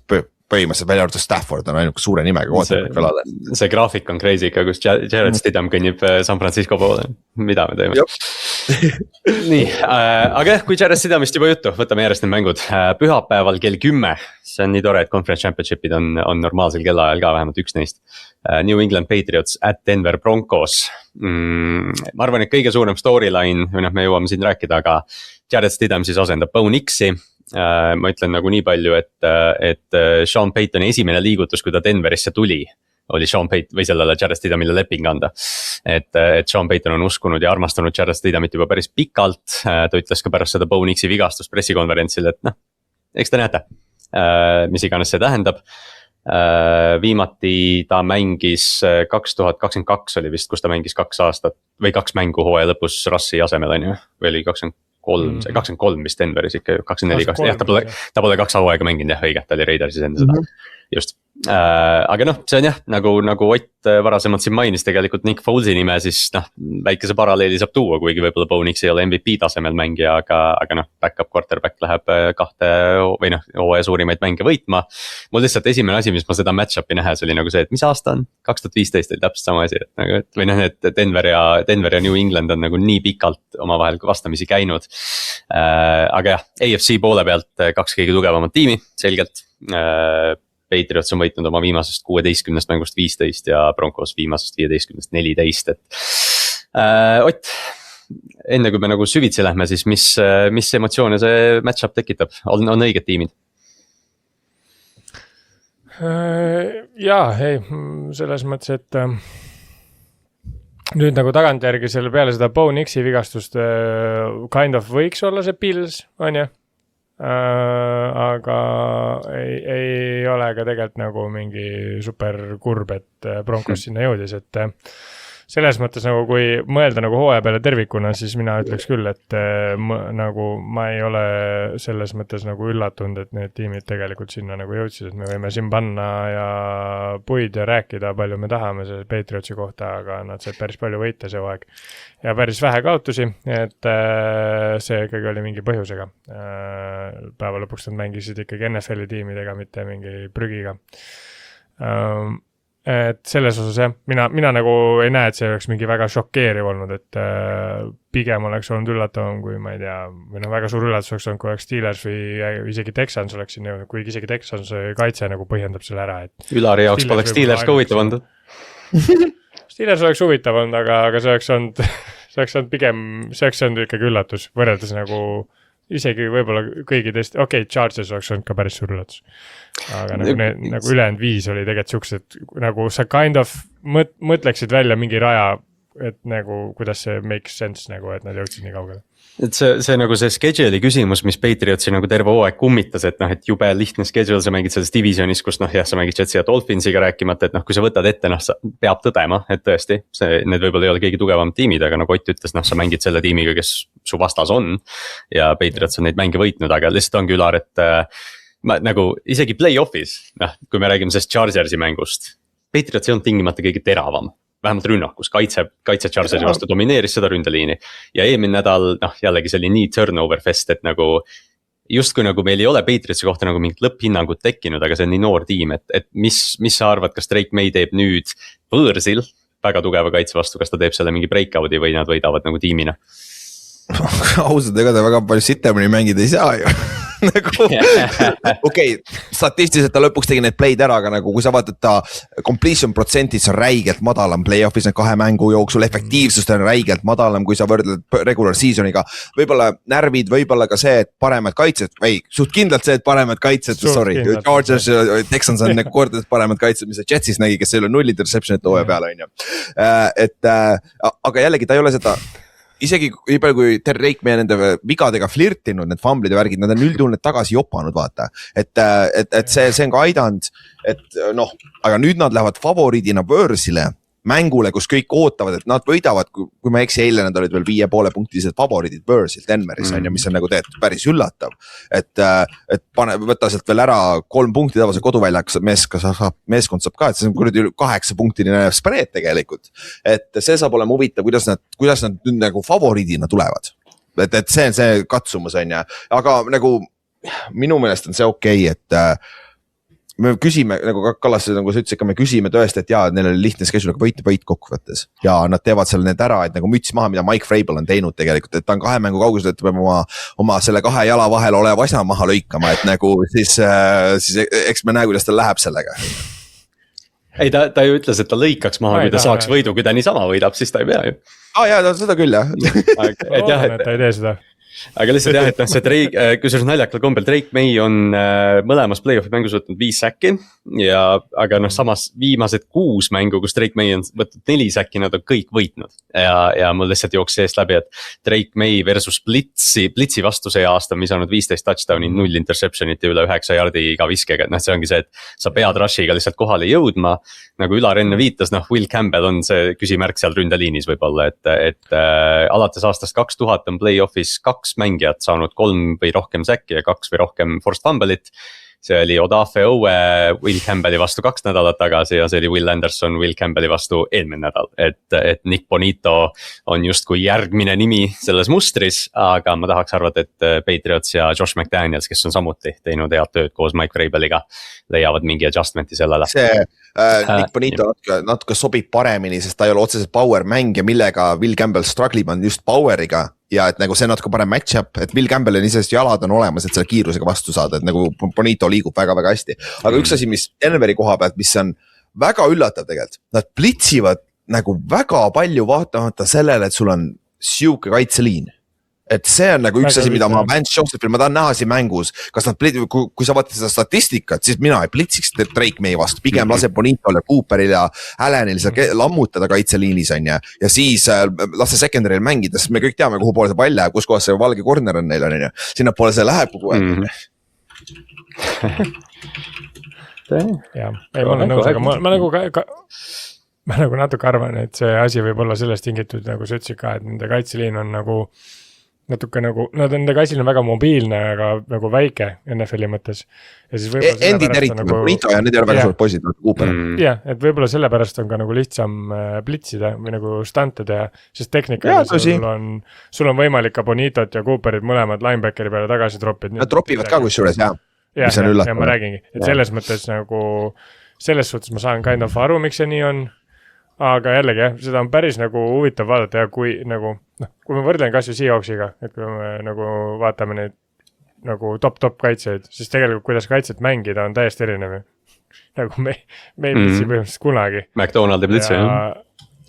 põhimõtteliselt välja arvatud Stafford on ainuke suure nimega quarterback pelale. See graafik on crazy ikka, kus Jared Stidham kõnnib San Francisco poole, mida me teeme. Nii, aga jah, kui Jared Stidhamist juba juttu, võtame järjest need mängud. Pühapäeval kell 10, see on nii tore, et conference championship'id on normaalsel kellaajal ka vähemalt üks neist. New England Patriots at Denver Broncos. Ma arvan, et kõige suurem storyline, me jõuame siin rääkida, aga Jared Stidham siis asendab Bo Nixi. Ma ütlen nagu nii palju, et Sean Paytoni esimene liigutus, kui ta Denverisse tuli, oli Sean Payton või sellele Jarrett Stidhamile leping anda. Et Sean Payton on uskunud ja armastanud Jarrett Stidhamit juba päris pikalt. Ta ütles ka pärast seda Bo Nixi vigastust pressikonverentsil, et noh, eks te näete, mis iganes see tähendab. Viimati ta mängis 2022 oli vist, kus ta mängis 2 aastat või 2 mängu hooaja lõpus Russi asemel on ju, või oli 23 vist Denveris ikka, 24, jah ta pole 2 hooaega mänginud jah, õige, ta oli Raidersis enne seda, just. Aga noh, see on jah, nagu Ott varasemalt siin mainis tegelikult Nick Folesi nime, siis noh, väikese paralleeli saab tuua, kuigi võib-olla Bo Nix ei ole MVP tasemel mängija, aga noh, back-up quarterback läheb 2 või noh, hooaja suurimaid mänge võitma. Mul lihtsalt esimene asi, mis ma seda match-up'i nähes oli nagu see, et mis aasta on? 2015 oli täpselt sama asi, või noh, et Denver ja New England on nagu nii pikalt omavahel vastamisi käinud. Aga jah, AFC poole pealt 2 kõige tugevamat tiimi, selgelt. Patriots on võitnud oma viimasest 16 mängust 15 ja Broncos viimasest 15 14, et Ott, enne kui me nagu süvitsi lähme, siis mis emotsioone see match-up tekitab, on õiged tiimid? Jaa, ei, selles mõttes, et nüüd nagu tagantjärgi selle peale seda Bo Nixi vigastust kind of võiks olla see Bills, on ju? Aga ei ole ka tegelikult nagu mingi super kurb, et Broncos sinna jõudis, et selles mõttes nagu kui mõelda nagu hooaja peale tervikuna, siis mina ütleks küll, et nagu ma ei ole selles mõttes nagu üllatunud, et need tiimid tegelikult sinna nagu jõudsid, et me võime siin panna ja puid ja rääkida palju me tahame selle Patriotsi kohta, aga nad said päris palju võita see hooaeg ja päris vähe kaotusi, et see ikkagi oli mingi põhjusega. Päeva lõpuks nad mängisid ikkagi NFL-i tiimidega, mitte mingi prügiga. Et selles osas jah, mina nagu ei näe, et see oleks mingi väga šokeeriv olnud, et pigem oleks olnud üllatavam, kui ma ei tea, või noh, väga suur üllatus oleks olnud, kui oleks Steelers või isegi Texans oleks siin jõudnud, kuigi isegi Texans kaitse nagu põhjendab selle ära, et Ülari jaoks poleks Steelers ka huvitav olnud. Steelers oleks huvitav olnud, aga see oleks olnud pigem, see oleks olnud ikkagi üllatus, võrreldes nagu isegi võib-olla kõigi teist, Chargers oleks olnud ka päris suur üllatus. Aga nagu ülejäänud 5 oli tegelikult siuksed, nagu sa kind of mõtleksid välja mingi raja, et nagu kuidas see makes sense nagu, et nad jõudsid nii kaugele. Et see nagu see schedule'i küsimus, mis Patriotsi nagu terve hooaeg kummitas, et noh, et jube lihtne schedule, sa mängid selles divisionis, kus noh, jah, sa mängid Jetsi ja Dolphinsiga rääkimata, et noh, kui sa võtad ette, noh, sa peab tõdema, et tõesti, need võib-olla ei ole kõige tugevam tiimid, aga nagu Ott ütles, noh, sa mängid selle tiimiga, kes su vastas on ja Patriots on neid mänge võitnud, aga lihtsalt ongi Ülar, et ma nagu isegi play-off'is, noh, kui me räägime sellest Chargersi mängust, Patriots ei olnud tingimata kõige teravam. Vähemalt rünnakus, kaitse Chargersi vastu domineeris seda ründeliini ja eelmine nädal, noh, jällegi see oli nii turnover fest, et nagu justkui nagu meil ei ole Patriotsi kohta nagu mingit lõpphinnangut tekkinud, aga see on nii noor tiim, et mis sa arvad, kas Drake May teeb nüüd võõrsil väga tugeva kaitse vastu, kas ta teeb selle mingi breakout'i või nad võidavad nagu tiimina? Ausalt, ega ta väga palju sitemini mängida ei saa ju. Nagu, okei, statistiliselt ta lõpuks tegi need play'd ära, aga nagu kui sa vaatad ta completion procentis on räigelt madalam play-off'is need 2 mängu jooksul, efektiivsust on räigelt madalam, kui sa võrdled regular seasoniga. Võib-olla närvid, võib-olla ka see, et paremad kaitsed, või suht kindlalt see, et paremad kaitsed, sorry, Chargers ja Texans on kordades paremad kaitsed, mis Jetsis nägi, kes ei ole 0 interception'it hooaja peale, on ju. Aga jällegi ta ei ole seda isegi nii palju kui Drake meie nende vigadega flirtinud, need famblid ja värgid, nad on üldjuhul need tagasi jopanud, vaata. Et see on ka aidanud, et noh, aga nüüd nad lähevad favoriidina börsile, mängule, kus kõik ootavad, et nad võidavad, kui ma eksi, eile nad olid veel 5,5 punktilised favoriidid börsil Denveris on ja mis on nagu tegelikult päris üllatav. Et võtta sealt veel ära 3 punkti tavalise koduväljaks meeskond saab ka, et see on kuradi 8 punktiline spread tegelikult. Et see saab olema huvitav, kuidas nad nüüd nagu favoriidina tulevad. Et see on see katsumus on ja, aga nagu minu meelest on see okei, et me küsime, nagu Kallas, nagu sa ütlesid, me küsime tõesti, et jaa, neil oli lihtne schedule, aga võit kokkuvõttes. Ja nad teevad selle need ära, et nagu müts maha, mida Mike Vrabel on teinud tegelikult, et ta on 2 mängu kaugusel, et peab oma selle 2 jala vahel oleva asja maha lõikama, et nagu siis eks me näe, kuidas ta läheb sellega. Ei, ta ju ütles, et ta lõikaks maha, kui ta saaks võidu, kui ta niisama võidab, siis ta ei pea ju. Jaa, seda küll, jah. Loodan, et ta ei tee seda. aga lihtsalt jah, et see Drake, kusjuures naljakal kombel Drake May on mõlemas play-off'i mängus võtnud 5 säkki. Aga samas viimased 6 mängu, kus Drake May on võtnud 4 säkki, nad on kõik võitnud. Ja mul lihtsalt jooksis eest läbi, et Drake May versus Blitzi vastu see aasta, mis on 15 touchdown'i, 0 interception'it ja üle 9 jardi iga viskega. Et see ongi see, et sa pead rush'iga lihtsalt kohale jõudma. Nagu Ülar enne viitas, Will Campbell on see küsimärk seal ründeliinis võib-olla, et alates aastast 2000 on play-off'is 2 mängijat saanud 3 või rohkem säkki ja 2 või rohkem forced fumble'it. See oli Odafe Owe Will Campbelli vastu 2 nädalat tagasi ja see oli Will Anderson Will Campbelli vastu eelmine nädal. Et Nick Bonito on justkui järgmine nimi selles mustris, aga ma tahaks arvata, et Patriots ja Josh McDaniels, kes on samuti teinud head tööd koos Mike Vrabeliga, leiavad mingi adjustmenti sellele. See Nick Bonito natuke sobib paremini, sest ta ei ole otseselt power mängija, millega Will Campbell struggleb on just power'iga. Ja et nagu see natuke parem match-up, et Will Campbell on isest jalad on olemas, et selle kiirusega vastu saada, et nagu Bonito liigub väga-väga hästi. Aga üks asi, mis Denveri koha pealt, mis on väga üllatav tegelikult, nad blitsivad nagu väga palju vaatamata sellele, et sul on siuke kaitseliin. Et see on nagu üks asi, mida ma Vance Josephil, ma tahan näha siin mängus, kas nad, kui sa vaatad seda statistikat, siis mina ei blitsiks Drake May vastu, pigem laseb Bonitol ja Cooperil ja Allanil seal lammutada kaitseliinis on ja siis lase secondary'l mängida, sest me kõik teame, kuhu poole see pall läheb, kus kohas see valge corner on neil on ja sinna poole see läheb kogu aeg. Jah, ei ma olen nõus, aga ma nagu natuke arvan, et see asi võib olla sellest tingitud, nagu sa ütlesid ka, et nende kaitseliin on nagu natuke nagu, nende kaitsil on väga mobiilne, aga nagu väike NFL-i mõttes. Endi teriti, Bonito ja need ei ole väga suured poisid, Cooper. Jah, et võib-olla sellepärast on ka nagu lihtsam blitsida või nagu stante teha, sest tehnikali sul on võimalik ka Bonitot ja Cooperit mõlemad linebackeri peale tagasi troppida. Nad tropivad ka kusjuures, jah. Ja ma räägingi, et selles mõttes nagu, selles suhtes ma saan kind of aru, miks see nii on. Aga jällegi jah, seda on päris nagu huvitav vaadata ja kui nagu, kui me võrdlen kas või Seahawksiga, et kui me nagu vaatame neid nagu top kaitseid, siis tegelikult kuidas kaitset mängida on täiesti erinev. Nagu me ei blitsi põhimõtteliselt kunagi. McDonaldi blitsi,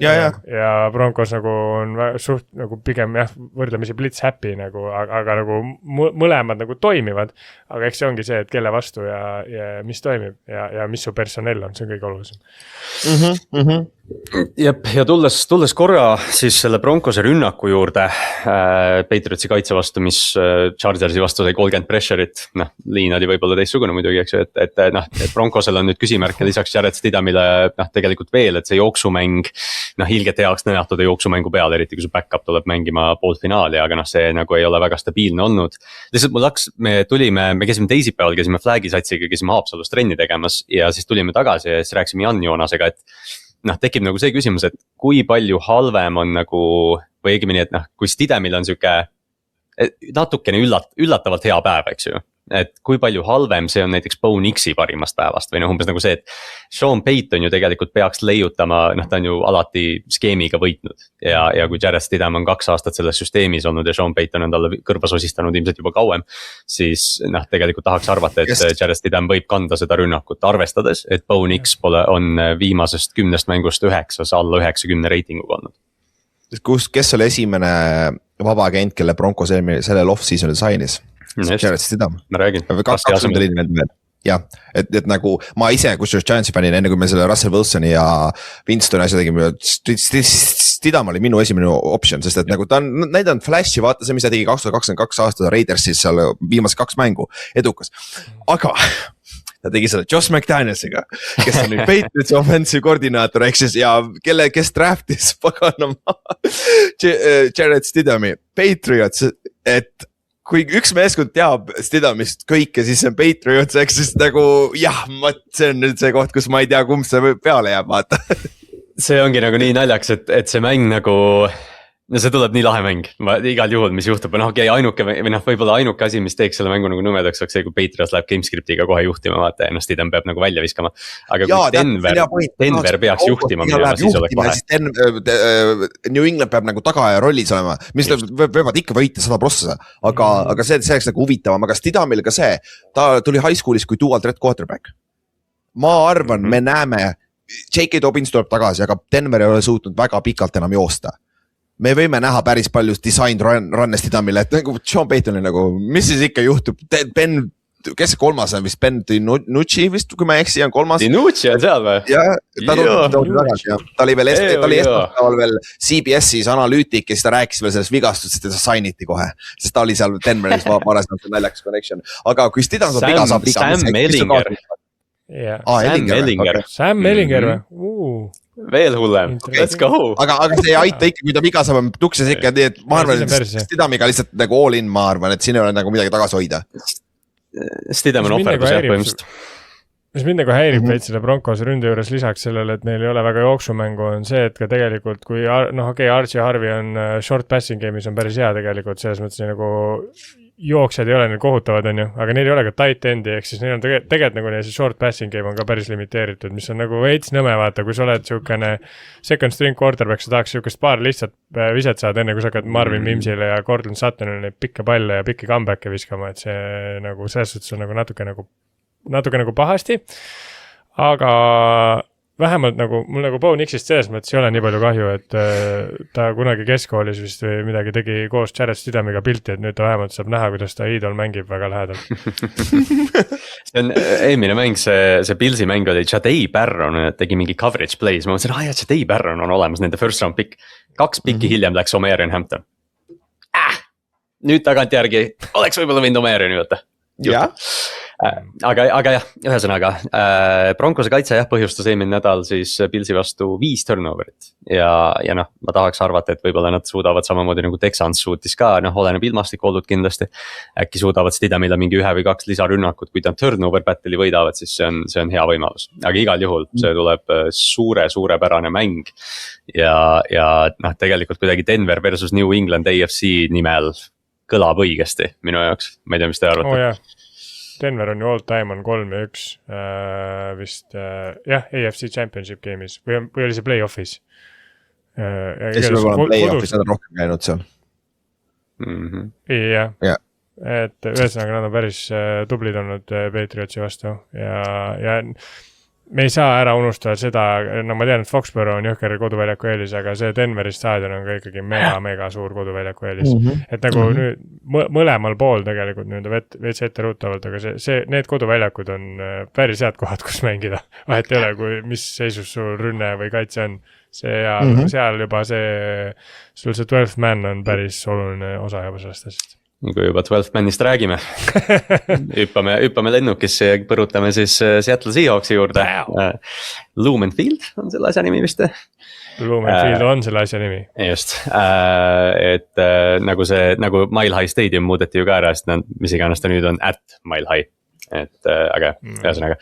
jah. Ja Broncos nagu on suht nagu pigem jah, võrdlemisi blitz happy nagu, aga nagu mõlemad nagu toimivad, aga eks see ongi see, et kelle vastu ja mis toimib ja mis su personell on, see on kõige olulisem. Jep, ja tulles korra siis selle Broncose rünnaku juurde Patriotsi kaitse vastu, mis Chargersi vastu sai 30 pressure'it, liin oli võib-olla teistsugune muidugi, eks ju, et Broncosel on nüüd küsimärke lisaks Jared Stidhamile tegelikult veel, et see jooksumäng ilgelt heaks nõjatuda jooksumängu peale, eriti kui su back-up tuleb mängima poolfinaali, aga see nagu ei ole väga stabiilne olnud. Lihtsalt me käisime teisipäeval, käisime Flagi satsiga, käisime Haapsalus trenni tegemas ja siis tulime tagasi ja siis rääkisime Jan Joonasega, et tekib nagu see küsimus, et kui palju halvem on nagu, või õigemini, et kui Stidhamil on siuke natukene üllatavalt hea päev, eks ju. Et kui palju halvem see on näiteks Bo Nixi parimast päevast või umbes nagu see, et Sean Payton ju tegelikult peaks leiutama, ta on ju alati skeemiga võitnud. Ja kui Jared Stidham on 2 aastat selles süsteemis olnud ja Sean Payton on talle kõrvas osistanud ilmselt juba kauem, siis tegelikult tahaks arvata, et Jared Stidham võib kanda seda rünnakut arvestades, et Bo Nix on viimasest 10 mängust 9 alla 90 reitinguga olnud. Kes oli esimene vaba agent, kelle Broncos sellel off-seasonil sainis? Jared Stidham. Ma räägin. Jah, et nagu ma ise, kusjuures Giantsi fännina, enne kui me selle Russell Wilsoni ja Winston asja tegime, Stidham oli minu esimene option, sest et nagu ta on näidanud flash'i, vaata see, mis ta tegi 2022 aastal Raidersis seal viimased 2 mängu, edukas. Aga ta tegi selle Josh McDanielsiga, kes on nüüd Patriotsi offensive koordinaator, kes draftis paganama Jared Stidhami Patriots, et kui üks meeskond teab Stidhamist kõike, siis see on Patriots, eks siis nagu see on nüüd see koht, kus ma ei tea, kumb see peale jääb, vaata. See ongi nagu nii naljaks, et see mäng nagu, see tuleb nii lahe mäng, igal juhul, mis juhtub, ainuke või võib-olla ainuke asi, mis teeks selle mängu nagu nõmedaks, oleks see, kui Patriots läheb gamescriptiga kohe juhtima, vaata, ja Stidham peab nagu välja viskama. Aga kui Denver peaks juhtima, siis oleks vahe. New England peab nagu taga ja rollis olema, mis võivad ikka võita 100%, aga see oleks nagu huvitavam, aga Stidhamil ka see, ta tuli high school'is kui dual threat quarterback. Ma arvan, me näeme, J.K. Dobbins tuleb tagasi, aga Denver ei ole suutnud väga pikalt enam joosta. me võime näha päris palju designed run'e Stidhamile, et nagu Sean Payton oli nagu, mis siis ikka juhtub, Ben, kes see kolmas on vist, Ben DiNucci vist, kui ma ei eksi, on kolmas. DiNucci on seal või? jah, ta tuli tagasi ja ta oli veel esmaspäeval veel CBS-is analüütik ja siis ta rääkis veel sellest vigastust, et ta signiti kohe, sest ta oli seal Denveris varasemalt naljakas connection, aga kui Stidham saab viga, saab viga. Sam Ellinger. Sam Ellinger või? Veel hullem, let's go. Aga see ei aita ikka, kui ta viga saab, tukses ikka nii, et ma arvan, et Stidhamiga lihtsalt nagu all in, ma arvan, et siin ei ole nagu midagi tagasi hoida. Stidham on ohverdus jah põhimõtteliselt. Mis mind nagu häirib veits selle Broncos ründe juures lisaks sellele, et neil ei ole väga jooksumängu, on see, et ka tegelikult kui Archie Harvey on short passing game'is on päris hea tegelikult, selles mõttes nagu jooksjad ei ole neil kohutavad, on ju, aga neil ei ole ka tight endi, ehk siis neil on tegelikult nagu neil see short passing game on ka päris limiteeritud, mis on nagu veits nõme, vaata, kui sa oled siukene second string quarterback, sa tahaks siukest paar lihtsalt viset saada, enne kui sa hakkad Marvin Mimsile ja Cortland Suttonile neid pikke palle ja pikki comeback'e viskama, et see nagu selles suhtes on nagu natuke nagu pahasti, aga vähemalt nagu, mul nagu Bo Nixist selles mõttes ei ole nii palju kahju, et ta kunagi keskkoolis vist või midagi tegi koos Jared Stidhamiga pilti, et nüüd ta vähemalt saab näha, kuidas ta iidol mängib väga lähedal. See on eelmine mäng, see Pilsi mäng oli Jadei Barron, tegi mingi coverage plays, ma mõtlesin, Jadei Barron on olemas, nende first round pick, 2 piki hiljem läks Omarion Hampton. Nüüd tagantjärgi oleks võib-olla võinud Omarioni võtta. jah. Aga jah, ühesõnaga Broncose kaitse jah põhjustas eelmine nädal siis Pilsi vastu 5 turnoverit ja noh, ma tahaks arvata, et võib-olla nad suudavad samamoodi nagu Texans suutis ka, noh oleneb ilmastik olnud kindlasti, äkki suudavad Stidhamile mingi 1 või 2 lisarünnakut, kui ta turnover battle'i võidavad, siis see on hea võimalus, aga igal juhul see tuleb suurepärane mäng ja noh, tegelikult kuidagi Denver versus New England AFC nimel kõlab õigesti minu jaoks, ma ei tea, mis te arvate. Denver on ju all time on 3-1 vist jah, AFC Championship game'is või oli see play-off'is? Kes võib olla play-off'is, nad on rohkem käinud seal. Jah, et ühesõnaga nad on päris tublid olnud Patriotsi vastu ja me ei saa ära unustada seda, no ma tean, et Foxborough on jõhker koduväljaku eelis, aga see Denveri staadion on ka ikkagi mega suur koduväljaku eelis. Et nagu nüüd mõlemal pool tegelikult nüüd veits ette ruutavalt, aga need koduväljakud on päris head kohad, kus mängida. Vahet ei ole, kui mis seisus sul rünne või kaitse on. Seal juba sul see 12 man on päris oluline osa juba sellest asjast. Kui juba 12 manist räägime, hüppame lennukisse ja põrutame siis Seattle Seahawksi juurde. Lumenfield on selle asja nimi vist? Lumenfield on selle asja nimi. Just, et nagu Mile High Stadium muudeti ju ka ära, sest mis iganes ta nüüd on at Mile High. Et aga ühesõnaga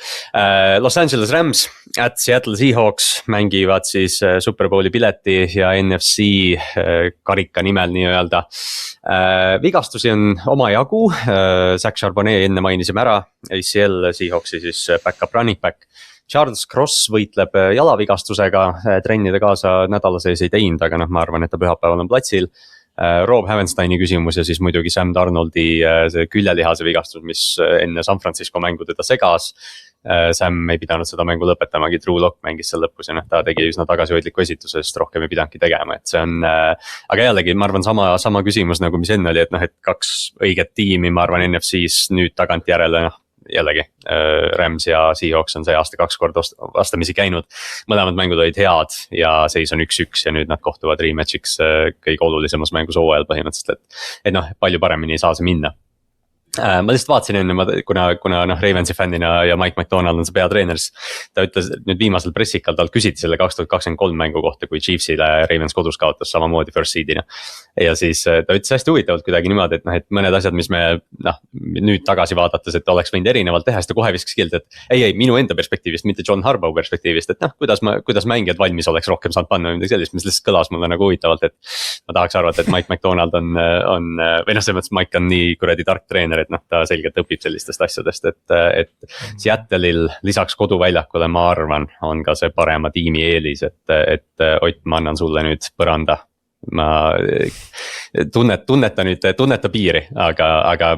Los Angeles Rams at Seattle Seahawks mängivad siis Super Bowli pileti ja NFC karika nimel nii-öelda. Vigastusi on omajagu, Zach Charbonnet enne mainisime ära, ACL Seahawksi siis back-up running back. Charles Cross võitleb jalavigastusega, trennide kaasa nädala sees ei teinud, aga ma arvan, et ta pühapäeval on platsil. Rob Havensteini küsimus ja siis muidugi Sam Darnoldi see küljelihase vigastus, mis enne San Francisco mängu teda segas. Sam ei pidanud seda mängu lõpetamagi, Drew Lock mängis seal lõpus ja ta tegi üsna tagasihoidliku esituse, sest rohkem ei pidanudki tegema, et see on, aga jällegi ma arvan sama küsimus nagu mis enne oli, et 2 õiget tiimi, ma arvan NFC-s nüüd tagantjärele, jällegi Rams ja Seahawks on see aasta 2 korda vastamisi käinud, mõlemad mängud olid head ja seis on 1-1 ja nüüd nad kohtuvad rematchiks kõige olulisemas mängus hooajal põhimõtteliselt, et palju paremini ei saa see minna. Ma lihtsalt vaatasin enne, kuna Ravensi fännina ja Mike McDonald on see peatreener, ta ütles nüüd viimasel pressikal, tal küsiti selle 2023 mängu kohta, kui Chiefsile Ravens kodus kaotas samamoodi first seedina. Ja siis ta ütles hästi huvitavalt kuidagi niimoodi, et mõned asjad, mis me nüüd tagasi vaadates, et oleks võinud erinevalt teha, siis ta kohe viskas keelt, et ei, minu enda perspektiivist, mitte John Harbaugh perspektiivist, et kuidas mängijad valmis oleks rohkem saanud panna või midagi sellist, mis lihtsalt kõlas mulle nagu huvitavalt, et ma tahaks arvata, et Mike McDonald on või selles mõttes Mike on nii kuradi tark treener, et ta selgelt õpib sellistest asjadest, et Seattle'il lisaks koduväljakule, ma arvan, on ka see parema tiimi eelis, et Ott, ma annan sulle nüüd põranda. Ma tunneta piiri, aga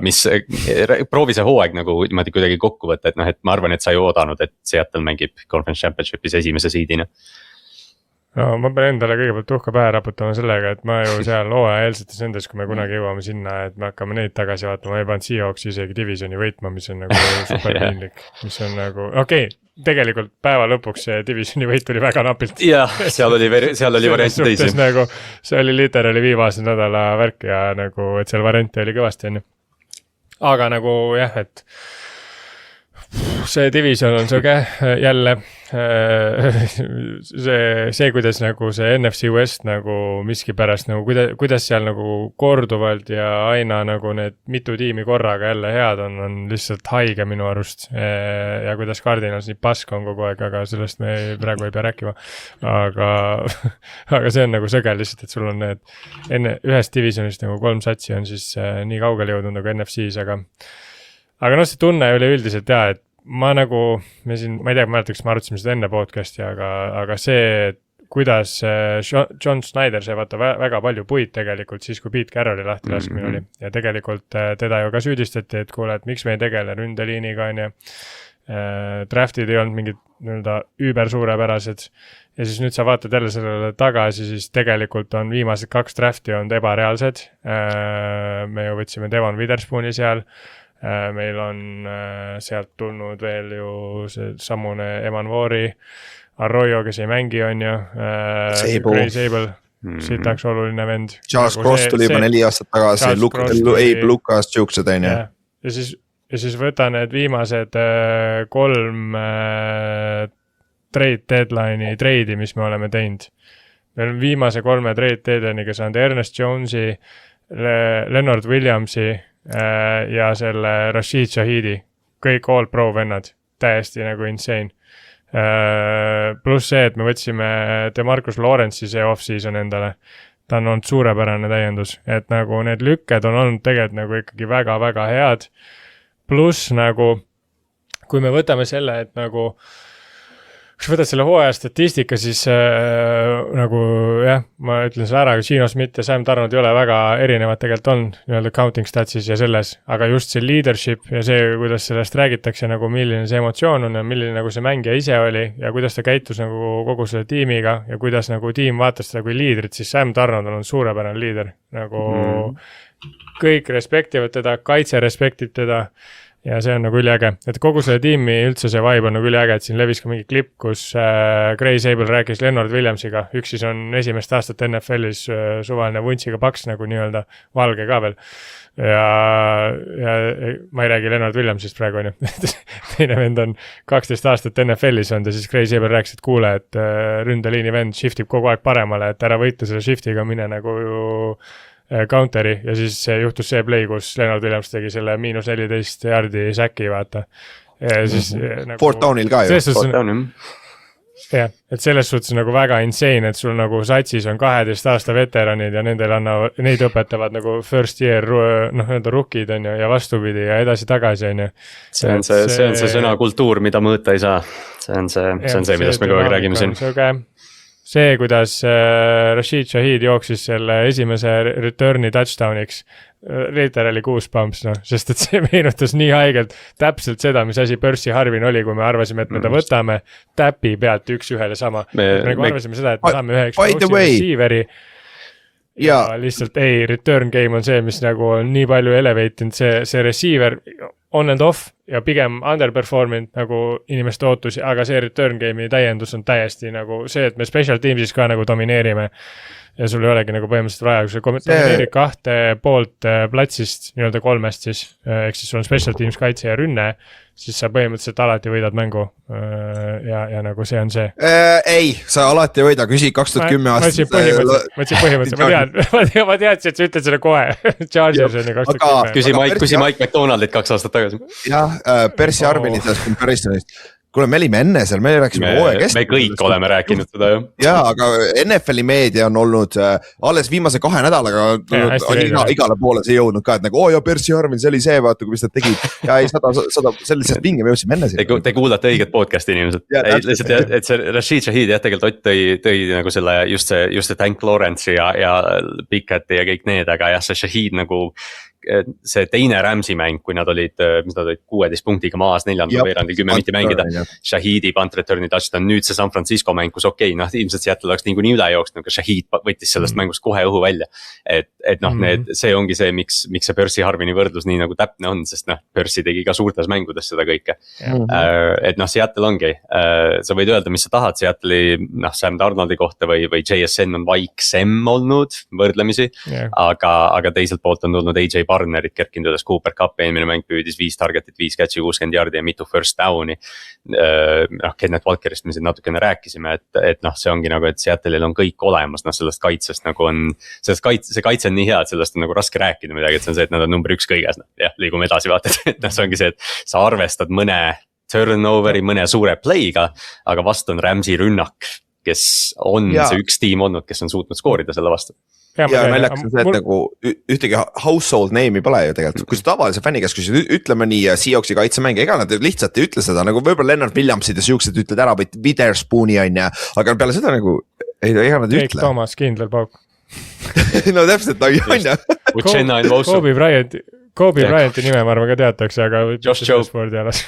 proovi see hooaeg nagu niimoodi kuidagi kokku võtta, et ma arvan, et sa ei oodanud, et Seattle mängib Conference Championship'is esimese seedina. no ma pean endale kõigepealt tuhka pähe raputama sellega, et ma ju seal hooajaeelsetes nendes, kui me kunagi jõuame sinna, et me hakkame neid tagasi vaatama, ma ei pannud Seahawksi isegi divisioni võitma, mis on nagu super piinlik, mis on nagu okei, tegelikult päeva lõpuks see divisioni võit tuli väga napilt. jah, seal oli variante teisi. Nagu, see oli literaali viimase nädala värk ja nagu, et seal variante oli kõvasti enne. Aga nagu jah, et see division on söge jälle. See, kuidas nagu see NFC West nagu miskipärast nagu kuidas seal nagu korduvalt ja aina nagu need mitu tiimi korraga jälle head on lihtsalt haige minu arust. Ja kuidas Cardinals nii pask on kogu aeg, aga sellest me praegu ei pea rääkima. Aga see on nagu söge lihtsalt, et sul on need enne ühest divisionist nagu 3 satsi on siis nii kaugele jõudnud nagu NFC-s, aga noh, see tunne oli üldiselt et ma nagu, ma ei tea, ma mäletan, kas me arutasime seda enne podcasti, aga see, kuidas John Schneider sai vaata väga palju puid tegelikult siis, kui Pete Carrolli lahti laskmine oli. Ja tegelikult teda ju ka süüdistati, et kuule, et miks me ei tegele ründeliiniga on ja draftid ei olnud mingid nii-öelda üüber suurepärased. Ja siis nüüd sa vaatad jälle sellele tagasi, siis tegelikult on viimased 2 drafti olnud ebareaalsed. Me ju võtsime Devon Witherspooni seal. Meil on sealt tulnud veel ju see samune Eman Voori, Arroyo, kes ei mängi on ju, Gray Sable, sitaks oluline vend. Charles Cross tuli juba 4 aastat tagasi, Abe Lucas, siuksed on ju. Ja siis võta need viimased 3 trade deadline'i treidi, mis me oleme teinud. Meil on viimase 3 trade deadline'iga saanud Ernest Jonesi, Leonard Williamsi ja selle Rashid Shahidi, kõik all pro vennad, täiesti nagu insane. Pluss see, et me võtsime DeMarcus Lawrence'i see off-season endale, ta on olnud suurepärane täiendus, et nagu need lükked on olnud tegelikult nagu ikkagi väga-väga head. Pluss nagu, kui me võtame selle, et nagu kui võtad selle hooaja statistika, siis nagu jah, ma ütlen selle ära, Gino Smith ja Sam Darnold ei ole väga erinevad tegelikult on nii-öelda counting statsis ja selles, aga just see leadership ja see, kuidas sellest räägitakse nagu milline see emotsioon on ja milline nagu see mängija ise oli ja kuidas ta käitus nagu kogu selle tiimiga ja kuidas nagu tiim vaatas seda kui liidrit, siis Sam Darnold on suurepärane liider, nagu kõik respektivad teda, kaitse respektib teda. Ja see on nagu üliäge, et kogu selle tiimi üldse see vibe on nagu üliäge, et siin levis ka mingi klipp, kus Gray Sable rääkis Leonard Williamsiga, üks siis on esimest aastat NFL-is suvaline vuntsiga paks nagu nii-öelda valge ka veel. Ja ma ei räägi Leonard Williamsist praegu on ju, teine vend on 12 aastat NFL-is on ja siis Gray Sable rääkis, et kuule, et ründeliini vend shiftib kogu aeg paremale, et ära võita selle shiftiga, mine nagu ju counteri ja siis juhtus see play, kus Leonard Williams tegi selle -14 jardi säki, vaata. Siis, nagu, Fort Downil ka ju. Jah, et selles suhtes nagu väga insane, et sul nagu satsis on 12 aasta veteranid ja neid õpetavad nagu first year, noh, need rookid on ju ja vastupidi ja edasi-tagasi on ju. See on see sõnakultuur, mida mõõta ei saa. See on see, millest me kogu aeg räägime siin. See, kuidas Rashid Shahid jooksis selle esimese return'i touchdowniks, literaali goosebumps, noh, sest et see meenutas nii haigelt täpselt seda, mis asi Percy Harvin oli, kui me arvasime, et me ta võtame täpi pealt 1-1 sama. Me arvasime seda, et me saame ühe receiveri ja lihtsalt return game on see, mis nagu on nii palju elevated, see receiver on and off ja pigem underperforming nagu inimeste ootusi, aga see return game'i täiendus on täiesti nagu see, et me special teamsis ka nagu domineerime ja sul ei olegi nagu põhimõtteliselt vaja, kui sa domineerid 2 poolt platsist, nii-öelda 3 siis, ehk siis sul on special teams kaitse ja rünne, siis sa põhimõtteliselt alati võidad mängu ja nagu see on see. Ei, sa alati ei võida, küsi 2010 aastast. Ma ütlesin põhimõtteliselt, ma teadsin, et sa ütled selle kohe. Chargers on ju 2010. Küsi Mike McDonaldilt 2 aastat tagasi. Jah, Percy Harvinitest comparisonist. Kuule, me olime enne seal, me rääkisime hooaja kest. Me kõik oleme rääkinud seda ju. Jaa, aga NFL-i meedia on olnud alles viimase 2 nädalaga igale poole see jõudnud ka, et nagu ja Percy Harvin, see oli see, vaata, kui mis nad tegid. Ja ei, 100 sellisest vinge, me jõudsime enne siin. Te kuulate õiget podcasti inimesed. Et see Rashid Shahid jah, tegelikult Ott tõi nagu selle just see Tank Lawrence ja Pickett ja kõik need, aga jah, see Shahid nagu see teine Rams'i mäng, kui nad olid, mis nad olid 16 punktiga maas, 4. veerandil 10 minti mängida. Shahidi punt return'i touchdown, nüüd see San Francisco mäng, kus noh, ilmselt Seattle oleks niikuinii üle jooksnud, aga Shahid võttis sellest mängust kohe õhu välja. Et noh, see ongi see, miks see Percy Harvini võrdlus nii nagu täpne on, sest noh, Percy tegi ka suurtes mängudes seda kõike. Et noh, Seattle ongi, sa võid öelda, mis sa tahad Seattle'i, noh, Sam Darnoldi kohta või JSN on vaiksem olnud võrdlemisi, aga teiselt poolt on tulnud AJ Barnerit kerkinud üles, Cooper Cup eelmine mäng püüdis 5 targetit, 5 catch'i, 60 jardi ja mitu first down'i. Noh, Kenneth Walkerist me siin natukene rääkisime, et noh, see ongi nagu, et Seattle'il on kõik olemas, noh, sellest kaitsest nagu on, see kaitse on nii hea, et sellest on nagu raske rääkida midagi, et see on see, et nad on number 1 kõiges, noh, jah, liigume edasi vaata, et noh, see ongi see, et sa arvestad mõne turnoveri, mõne suure play'ga, aga vastu on Rams'i rünnak, kes on see üks tiim olnud, kes on suutnud skoorida selle vastu. Ja naljakas on see, et nagu ühtegi household name'i pole ju tegelikult, kui sa tavalise fänni käest küsid, ütleme nii Seahawksi kaitsemäng, ega nad lihtsalt ei ütle seda, nagu võib-olla Leonard Williamsid ja siuksed ütled ära või Witherspooni on ja, aga peale seda nagu, ega nad ei ütle. Thomas, kindel pauk. No täpselt, on ju. Kobe Bryanti nime ma arvan ka teatakse, aga Josh Jobe spordi alas.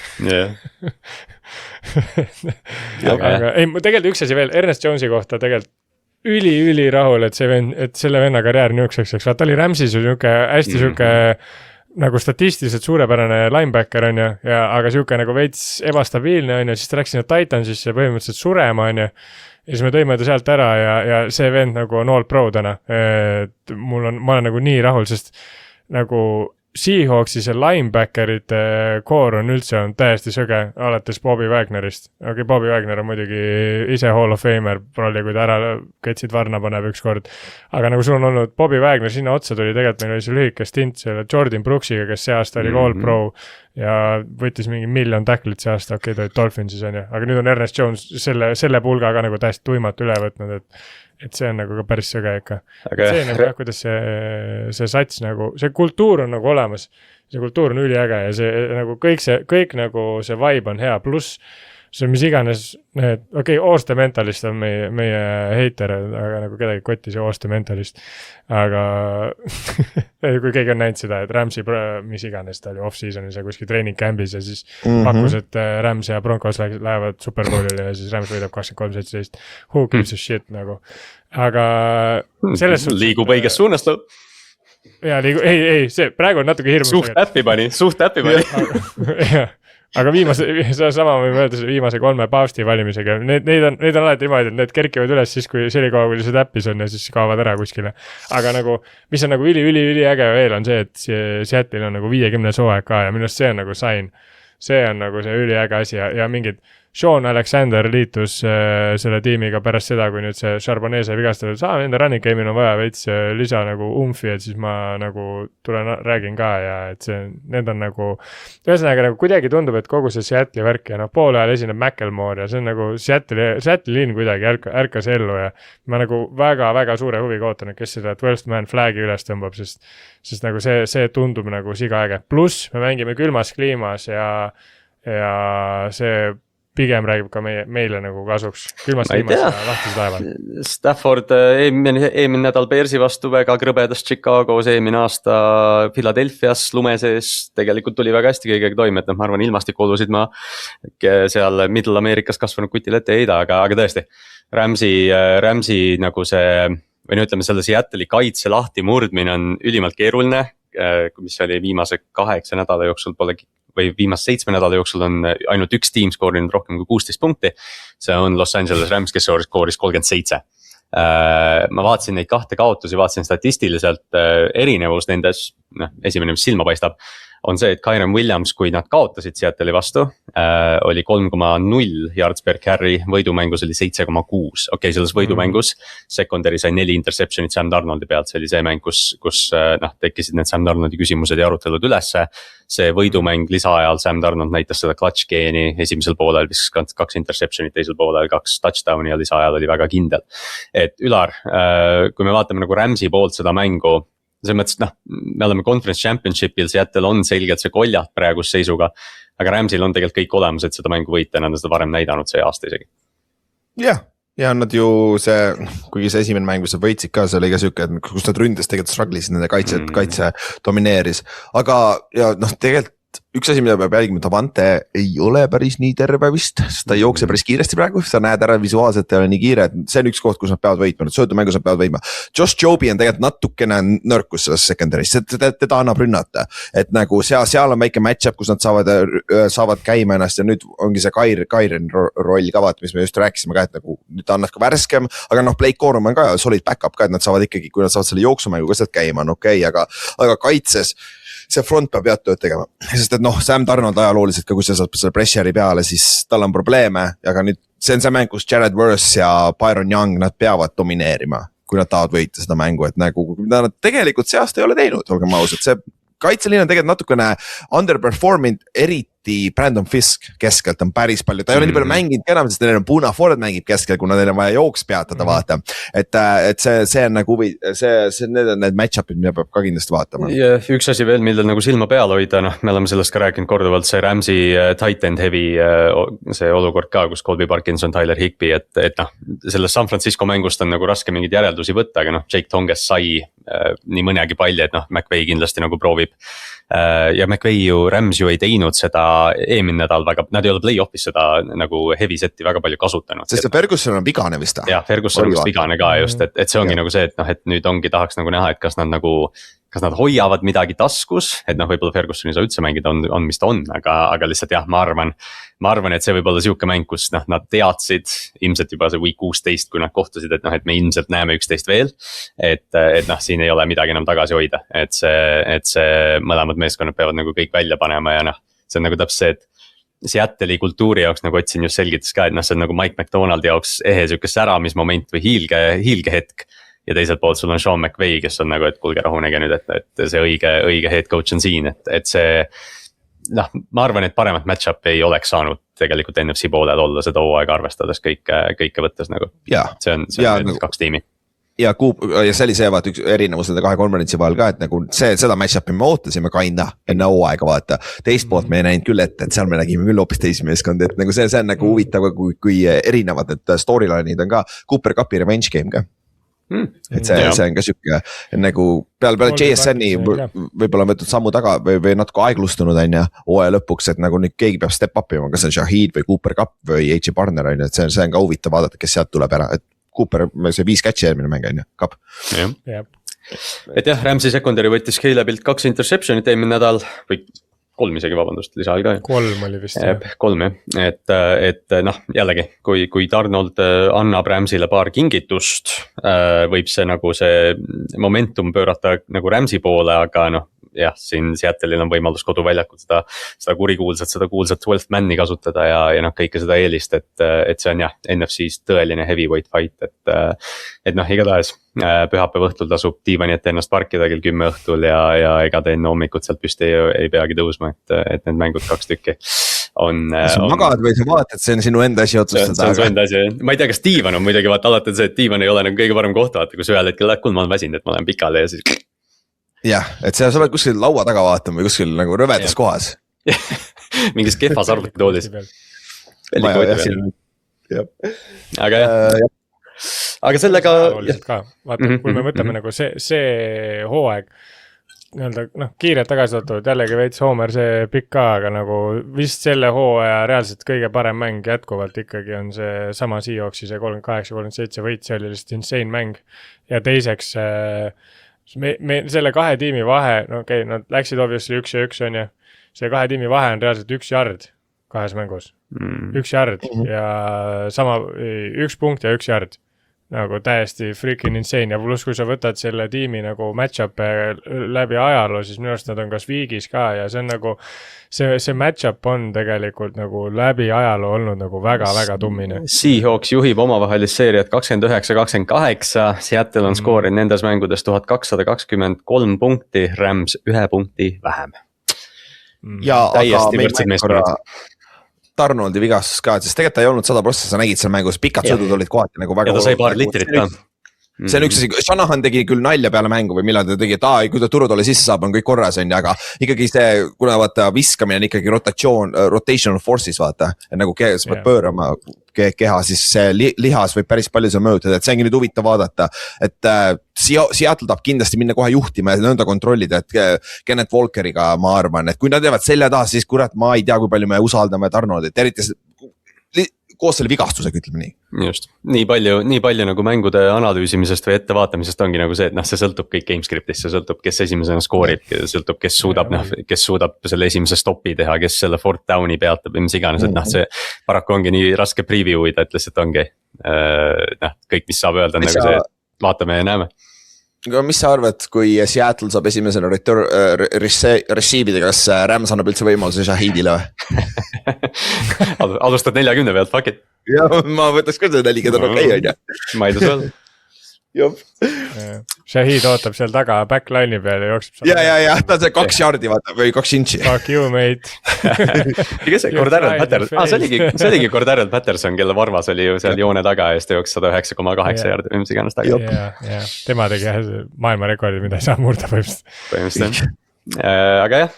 Aga ei, tegelikult üks asi veel, Ernest Jonesi kohta tegelikult üli rahul, et selle venna karjäär niukseks, vaata oli Rams'is ju hästi siuke nagu statistiliselt suurepärane linebacker on ju, aga siuke nagu veits ebastabiilne on ju, siis ta läks sinna Titansisse põhimõtteliselt surema on ju. Ja siis me tõime ta sealt ära ja see vend nagu on all pro täna. Ma olen nagu nii rahul, sest nagu Seahawksi see linebackerite core on üldse on täiesti söge, alates Bobby Wagnerist. Okay, Bobby Wagner on muidugi ise Hall of Famer, prolli, kui ta ära ketsid varna paneb üks kord. Aga nagu sul on olnud Bobby Wagner, sinna otsa tuli tegelikult meil oli see lühike stint selle Jordan Brooksiga, kes see aasta oli all pro ja võttis mingi 1 miljon tacklit see aasta, okei, ta oli Dolphinsis on ju, aga nüüd on Ernest Jones selle pulga ka nagu täiesti tuimalt üle võtnud, et see on nagu ka päris söge ikka. See nagu jah, kuidas see sats nagu, see kultuur on nagu olemas, see kultuur on üliäge ja see nagu kõik nagu see vibe on hea, pluss see mis iganes, Ooste Mentalist on meie heiter, aga nagu kedagi kotti see Ooste Mentalist, aga kui keegi on näinud seda, et Rams'i, mis iganes ta oli off-season'is ja kuskil training camp'is ja siis pakkus, et Rams ja Broncos lähevad Superbowlile ja siis Rams võidab 23-17, who gives a shit nagu, aga selles suhtes liigub õiges suunas too. Jaa, ei, see praegu on natuke hirmus. Suht äppi pani. Jah. Aga sama võime öelda viimase 3 paavsti valimisega, neid on alati niimoodi, et need kerkivad üles siis, kui selikaua, kui see täppis on ja siis kaovad ära kuskile. Aga nagu, mis on nagu üli äge veel on see, et Seattle'il on nagu 50 sooaeg ka ja minust see on nagu sign. See on nagu see üliäge asi ja mingid Sean Alexander liitus selle tiimiga pärast seda, kui nüüd see Charbonnet sai vigastada, et enda running game'il on vaja veits lisa nagu umfi, et siis ma nagu tulen räägin ka ja et need on nagu, ühesõnaga nagu kuidagi tundub, et kogu see Seattle'i värk ja poole ajal esineb Macklemore ja see on nagu Seattle'i linn kuidagi ärkas ellu ja ma nagu väga suure huviga ootan, et kes seda 12 man flagi üles tõmbab, sest nagu see tundub nagu siga äge. Pluss me mängime külmas kliimas ja see pigem räägib ka meile nagu kasuks külmas kliimas ja lahtis laeval. Stafford eelmine nädal Bearsi vastu väga krõbedas Chicagos, eelmine aasta Philadelphias lume sees tegelikult tuli väga hästi kõigega toime, et ma arvan ilmastikuolusid ma seal Middle Ameerikas kasvanud kutil ette ei heida, aga tõesti Rams'i nagu see, või ütleme selle Seattle'i kaitse lahti murdmine on ülimalt keeruline, mis oli viimase 8 nädala jooksul või viimase 7 nädala jooksul on ainult üks tiim skoorinud rohkem kui 16 punkti. See on Los Angeles Rams, kes skooris 37. Ma vaatasin neid 2 kaotusi, vaatasin statistiliselt erinevus nendes, esimene mis silma paistab, on see, et Kyren Williams, kui nad kaotasid Seattle'i vastu, oli 3,0 yards per carry, võidumängus oli 7,6. Okei, selles võidumängus secondary sai 4 interceptionit Sam Darnoldi pealt, see oli see mäng, kus tekkisid need Sam Darnoldi küsimused ja arutelud ülesse. See võidumäng lisaajal Sam Darnold näitas seda clutch geeni, esimesel poolel viskas 2 interceptionit, teisel poolel 2 touchdowni ja lisaajal oli väga kindel. Et Ülar, kui me vaatame nagu Rams'i poolt seda mängu, selles mõttes, me oleme conference championship'il, Seattle on selgelt see koljat praegust seisuga, aga Rams'il on tegelikult kõik olemas, et seda mängu võita, nad on seda varem näidanud see aasta isegi. Jah, ja nad ju kuigi see esimene mäng, mis nad võitsid ka, see oli ka siuke, kus nad ründes tegelikult struggle'isid, nende kaitse domineeris, aga ja tegelikult üks asi, mida peab jälgima, Davante ei ole päris nii terve vist, sest ta ei jookse päris kiiresti praegu, sa näed ära visuaalselt ei ole nii kiire, et see on üks koht, kus nad peavad võitma, söödumängus nad peavad võitma. Josh Joby on tegelikult natukene nõrkus selles secondary's, teda annab rünnata, et nagu seal on väike match-up, kus nad saavad käima ennast ja nüüd ongi see Kairin roll ka vaata, mis me just rääkisime ka, et nagu nüüd ta annab ka värskem, aga Blake Corum on ka solid back-up ka, et nad saavad ikkagi, kui nad saavad selle jooksumängu ka sealt käima, on okei, aga kaitses see front peab head tööd tegema, sest et Sam Darnold ajalooliselt ka, kui sa saad selle pressure'i peale, siis tal on probleeme, aga nüüd see on see mäng, kus Jared Verse ja Byron Young, nad peavad domineerima, kui nad tahavad võita seda mängu, et nagu nad tegelikult see aasta ei ole teinud, olgem ausad, see kaitseliin on tegelikult natukene underperforming, eriti Brandon Fisk keskelt on päris palju, ta ei ole nii palju mänginud enam, sest neil on Puna Ford mängib keskel, kuna neil on vaja jooks peatada, vaata. Et see on nagu need on need match-up'id, mida peab ka kindlasti vaatama. Ja üks asi veel, millel nagu silma peal hoida, me oleme sellest ka rääkinud korduvalt, see Ramsey tight end heavy, see olukord ka, kus Colby Parkinson, Tyler Higbee, et sellest San Francisco mängust on nagu raske mingeid järeldusi võtta, aga Jake Tonges sai nii mõnegi palli, et McVay kindlasti nagu proovib. Ja McVay ju, Rams ju ei teinud seda eelmine nädal väga, nad ei ole play-off'is seda nagu heavy seti väga palju kasutanud. Sest Ferguson on vigane vist. Jah, Ferguson on vist vigane ka just, et see ongi nagu see, et nüüd ongi tahaks nagu näha, et kas nad hoiavad midagi taskus, et võib-olla Ferguson ei saa üldse mängida, on mis ta on, aga lihtsalt jah, ma arvan, et see võib olla siuke mäng, kus nad teadsid ilmselt juba see week 16, kui nad kohtusid, et me ilmselt näeme 11 veel, et siin ei ole midagi enam tagasi hoida, et see mõlemad meeskonnad peavad nagu kõik välja panema ja see on nagu täpselt see, et Seattle'i kultuuri jaoks nagu otsin just selgitas ka, et see on nagu Mike McDonaldi jaoks ehe siuke säramismoment või hiilgehetk. Ja teiselt poolt sul on Sean McVay, kes on nagu, et kuulge rahunege nüüd, et see õige head coach on siin, et see ma arvan, et paremat match-up ei oleks saanud tegelikult NFC poolel olla seda hooaega arvestades kõike võttes nagu. See on nagu 2 tiimi. Ja see oli see vaata üks erinevus nende 2 konverentsi vahel ka, et nagu seda match-up'i me ootasime kinda enne hooaega vaata. Teist poolt me ei näinud küll et seal me nägime küll hoopis teisi meeskondi, et nagu see on nagu huvitav, kui erinevad need storyline'id on ka. Cooper Cupi revenge game ka. Et see on ka siuke nagu peale JSN-i võib-olla on võetud sammu taga või natuke aeglustunud on ja hooaja lõpuks, et nagu nüüd keegi peab step up ima, kas see on Shaheed või Cooper Cup või AJ Barner on, et see on ka huvitav vaadata, kes sealt tuleb ära, et Cooper, see 5 catch'i eelmine mäng on ju, Cup. Et jah, Ramsey secondary võttis Calebilt 2 interception'it eelmine nädal või 3 isegi, vabandust, lisaal ka. 3 oli vist. 3 jah, et jällegi, kui Darnold annab Ramsile paar kingitust, võib see nagu see momentum pöörata nagu Ramsi poole, aga jah, siin Seattle'il on võimalus koduväljakul seda kurikuulsat 12 man'i kasutada ja kõike seda eelist, et see on jah, NFC's tõeline heavyweight fight, et igatahes pühapäeva õhtul tasub diivani ette ennast parkida kell 10 õhtul ja ega ta enne hommikut sealt püsti ei peagi tõusma, et need mängud 2 tükki on. magad või sa vaatad, see on sinu enda asi otsustada. See on su enda asi, ma ei tea, kas diivan on muidugi, vaata alati see, et diivan ei ole nagu kõige parem koht, vaata, kus ühel hetkel kuul ma olen väsinud, et ma olen pikali ja siis. Jah, et sa oled kuskil laua taga vaatama või kuskil nagu rõvedas kohas. Mingis kehvas arvutitoolis. Aga jah. Aga sellega. Vaata, kui me võtame nagu see hooaeg, kiired tagasisatud, jällegi veits Homer see pikk ka, aga nagu vist selle hooaja reaalselt kõige parem mäng jätkuvalt ikkagi on see sama Seahawksi see 38-37 võit, see oli lihtsalt insane mäng. Ja teiseks me selle 2 tiimi vahe, nad läksid obviously 1 ja 1 on ja see 2 tiimi vahe on reaalselt 1 yard 2 mängus. 1 yard ja sama 1 punkt ja 1 yard. Nagu täiesti freaking insane ja pluss kui sa võtad selle tiimi nagu match-up läbi ajaloo, siis minu arust nad on kas viigis ka ja see on nagu see match-up on tegelikult nagu läbi ajaloo olnud nagu väga-väga tummine. Seahawks juhib omavahelist seeriat 29-28, Seattle on skoorinud nendes mängudes 1223 punkti, Rams 1 punkti vähem. Ja aga meil Darnoldi vigastus ka, sest tegelikult ta ei olnud 100%, sa nägid seal mängus, pikad sõdud olid kohati nagu väga. Ja ta sai paar litrit ka. see on üks asi, Shanahan tegi küll nalja peale mängu või millal ta tegi, et kui ta turutolle sisse saab, on kõik korras on ju, aga ikkagi see, kuna vaata viskamine on ikkagi rotational forces vaata, et nagu sa pead pöörama keha, siis see lihas võib päris palju seal mõjutada, et see ongi nüüd huvitav vaadata, et Seattle tahab kindlasti minna kohe juhtima ja nõnda kontrollida, et Kenneth Walkeriga ma arvan, et kui nad jäävad selja taha, siis kurat, ma ei tea, kui palju me usaldame Darnoldit, eriti koos selle vigastusega, ütleme nii. Just, nii palju nagu mängude analüüsimisest või ettevaatamisest ongi nagu see, et see sõltub kõik GameScriptist, see sõltub, kes esimesena skoorib, sõltub, kes suudab selle esimese stopi teha, kes selle fourth down'i peatab või mis iganes, et see paraku ongi nii raske preview ida, et lihtsalt ongi kõik, mis saab öelda, on nagu see, et vaatame ja näeme. Aga mis sa arvad, kui Seattle saab esimesena receive ida, kas Rams annab üldse võimaluse Shahidile või? Alustad 40 pealt, fuck it. Ja ma võtaks ka seda 40 on okei, on ju. Ma ei tea sul. Shahid ootab seal taga backline'i peal ja jookseb. Ja, ta on see 2 jardi vaata või 2 inchi. Fuck you, mate. Kes see Cordarrelle Patterson? See oligi Cordarrelle Patterson, kelle varvas oli ju seal joone taga ja siis ta jooksis 109,8 jardi või mis iganes taga. Tema tegi maailmarekordi, mida ei saa murda põhimõtteliselt. Aga jah,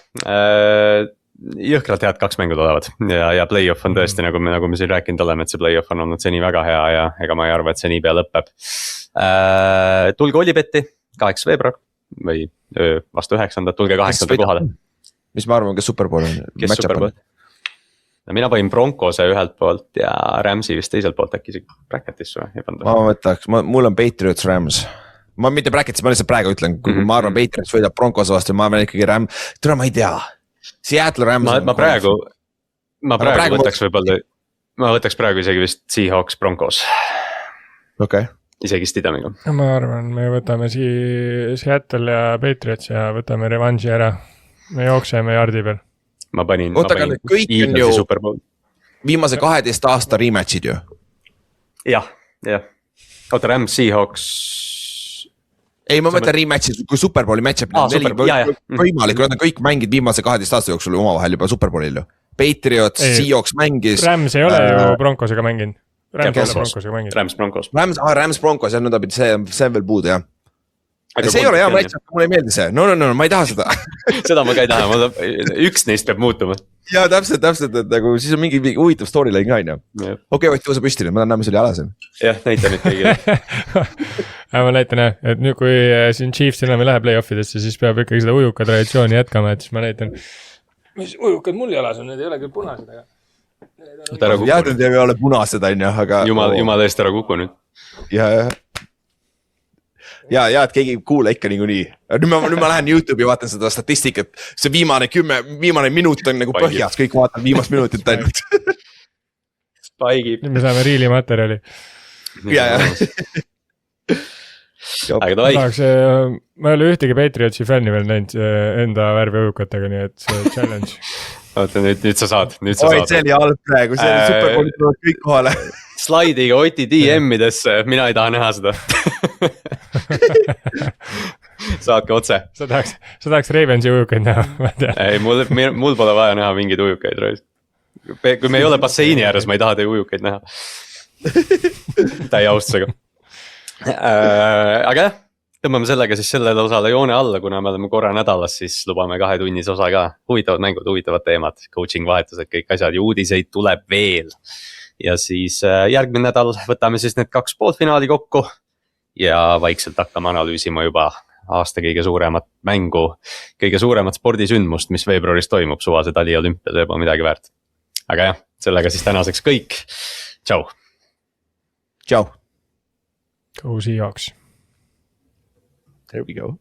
jõhkralt head 2 mängu tulevad ja play-off on tõesti nagu me siin rääkinud oleme, et see play-off on olnud seni väga hea ja ega ma ei arva, et see nii pea lõpeb. Tulge Olipetti 8. veebruar või vastu 9. tulge 8. kohale. Mis ma arvan, kes Superbowl on? Kes Superbowl? No mina panin Broncose ühelt poolt ja Ramsi vist teiselt poolt äkki isegi bracket'is või? Ma võtaks, mul on Patriots Rams. Ma mitte bracket'is, ma lihtsalt praegu ütlen, kui ma arvan Patriots võidab Broncose vastu, ma arvan ikkagi tule ma ei tea. Seattle Rams. Ma praegu võtaks võib-olla, ma võtaks praegu isegi vist Seahawks Broncos. Okei. Isegi Stidamiga. Ma arvan, me võtame Seattle ja Patriots ja võtame revanži ära. Me jookseme jardi peal. Ma panin kõik on ju viimase 12 aasta rematchid ju. Jah. Oota, Rams, Seahawks. Ei, ma mõtlen rematchid, kui Superbowli match-up võimalik, nad on kõik mängid viimase 12 aasta jooksul omavahel juba Superbowlil ju. Patriots, Seahawks mängis. Rams ei ole ju Broncosega mänginud. Rams Broncos. Rams Broncos, jah, nõnda pidi, see on veel puudu, jah. See ei ole hea match, mulle ei meeldi see. No, ma ei taha seda. Seda ma ka ei taha, üks neist peab muutuma. Ja täpselt, et nagu siis on mingi huvitav storyline ka, on ju. Okei, Ott, tõuse püsti, ma tahan näha, mis oli alas. Jah, näita nüüd kõigile. Ma näitan, et nüüd kui siin Chiefs enam ei lähe play-offidesse, siis peab ikkagi seda ujuka traditsiooni jätkama, et siis ma näitan, mis ujukad mul jalas on, need ei ole küll punased, aga jah, need ei ole punased, on ju, aga Jumal eest ära kuku nüüd. Ja, et keegi ei kuule ikka niikuinii. Nüüd ma lähen YouTube'i ja vaatan seda statistikat. See viimane minut on nagu põhjas, kõik vaatan viimast minutit ainult. Paigib. Nüüd me saame riili materjali. Ja. Aga ma ei ole ühtegi Patriotsi fänni veel näinud enda värvi ujukatega, nii et see challenge. Oota, nüüd sa saad. Oi, see oli halb praegu, see oli Superbowli tulevad kõik kohale. Slaidiga Oti DM-idesse, mina ei taha näha seda. Saadke otse. Sa tahaks Ravensi ujukaid näha, ma tean. Ei, mul pole vaja näha mingeid ujukaid. Kui me ei ole basseini ääres, ma ei taha teie ujukaid näha. Täie austusega. Aga jah, tõmbame sellega siis sellele osale joone alla, kuna me oleme korra nädalas, siis lubame 2 tunnise osa ka. Huvitavad mängud, huvitavad teemad, coaching vahetused, kõik asjad ja uudiseid tuleb veel. Ja siis järgmine nädal võtame siis need 2 poolfinaali kokku ja vaikselt hakkame analüüsima juba aasta kõige suuremat mängu, kõige suuremat spordisündmust, mis veebruaris toimub, suvase taliolümpia, see pole midagi väärt. Aga jah, sellega siis tänaseks kõik. Tšau. Tšau. Go Seahawks. There we go.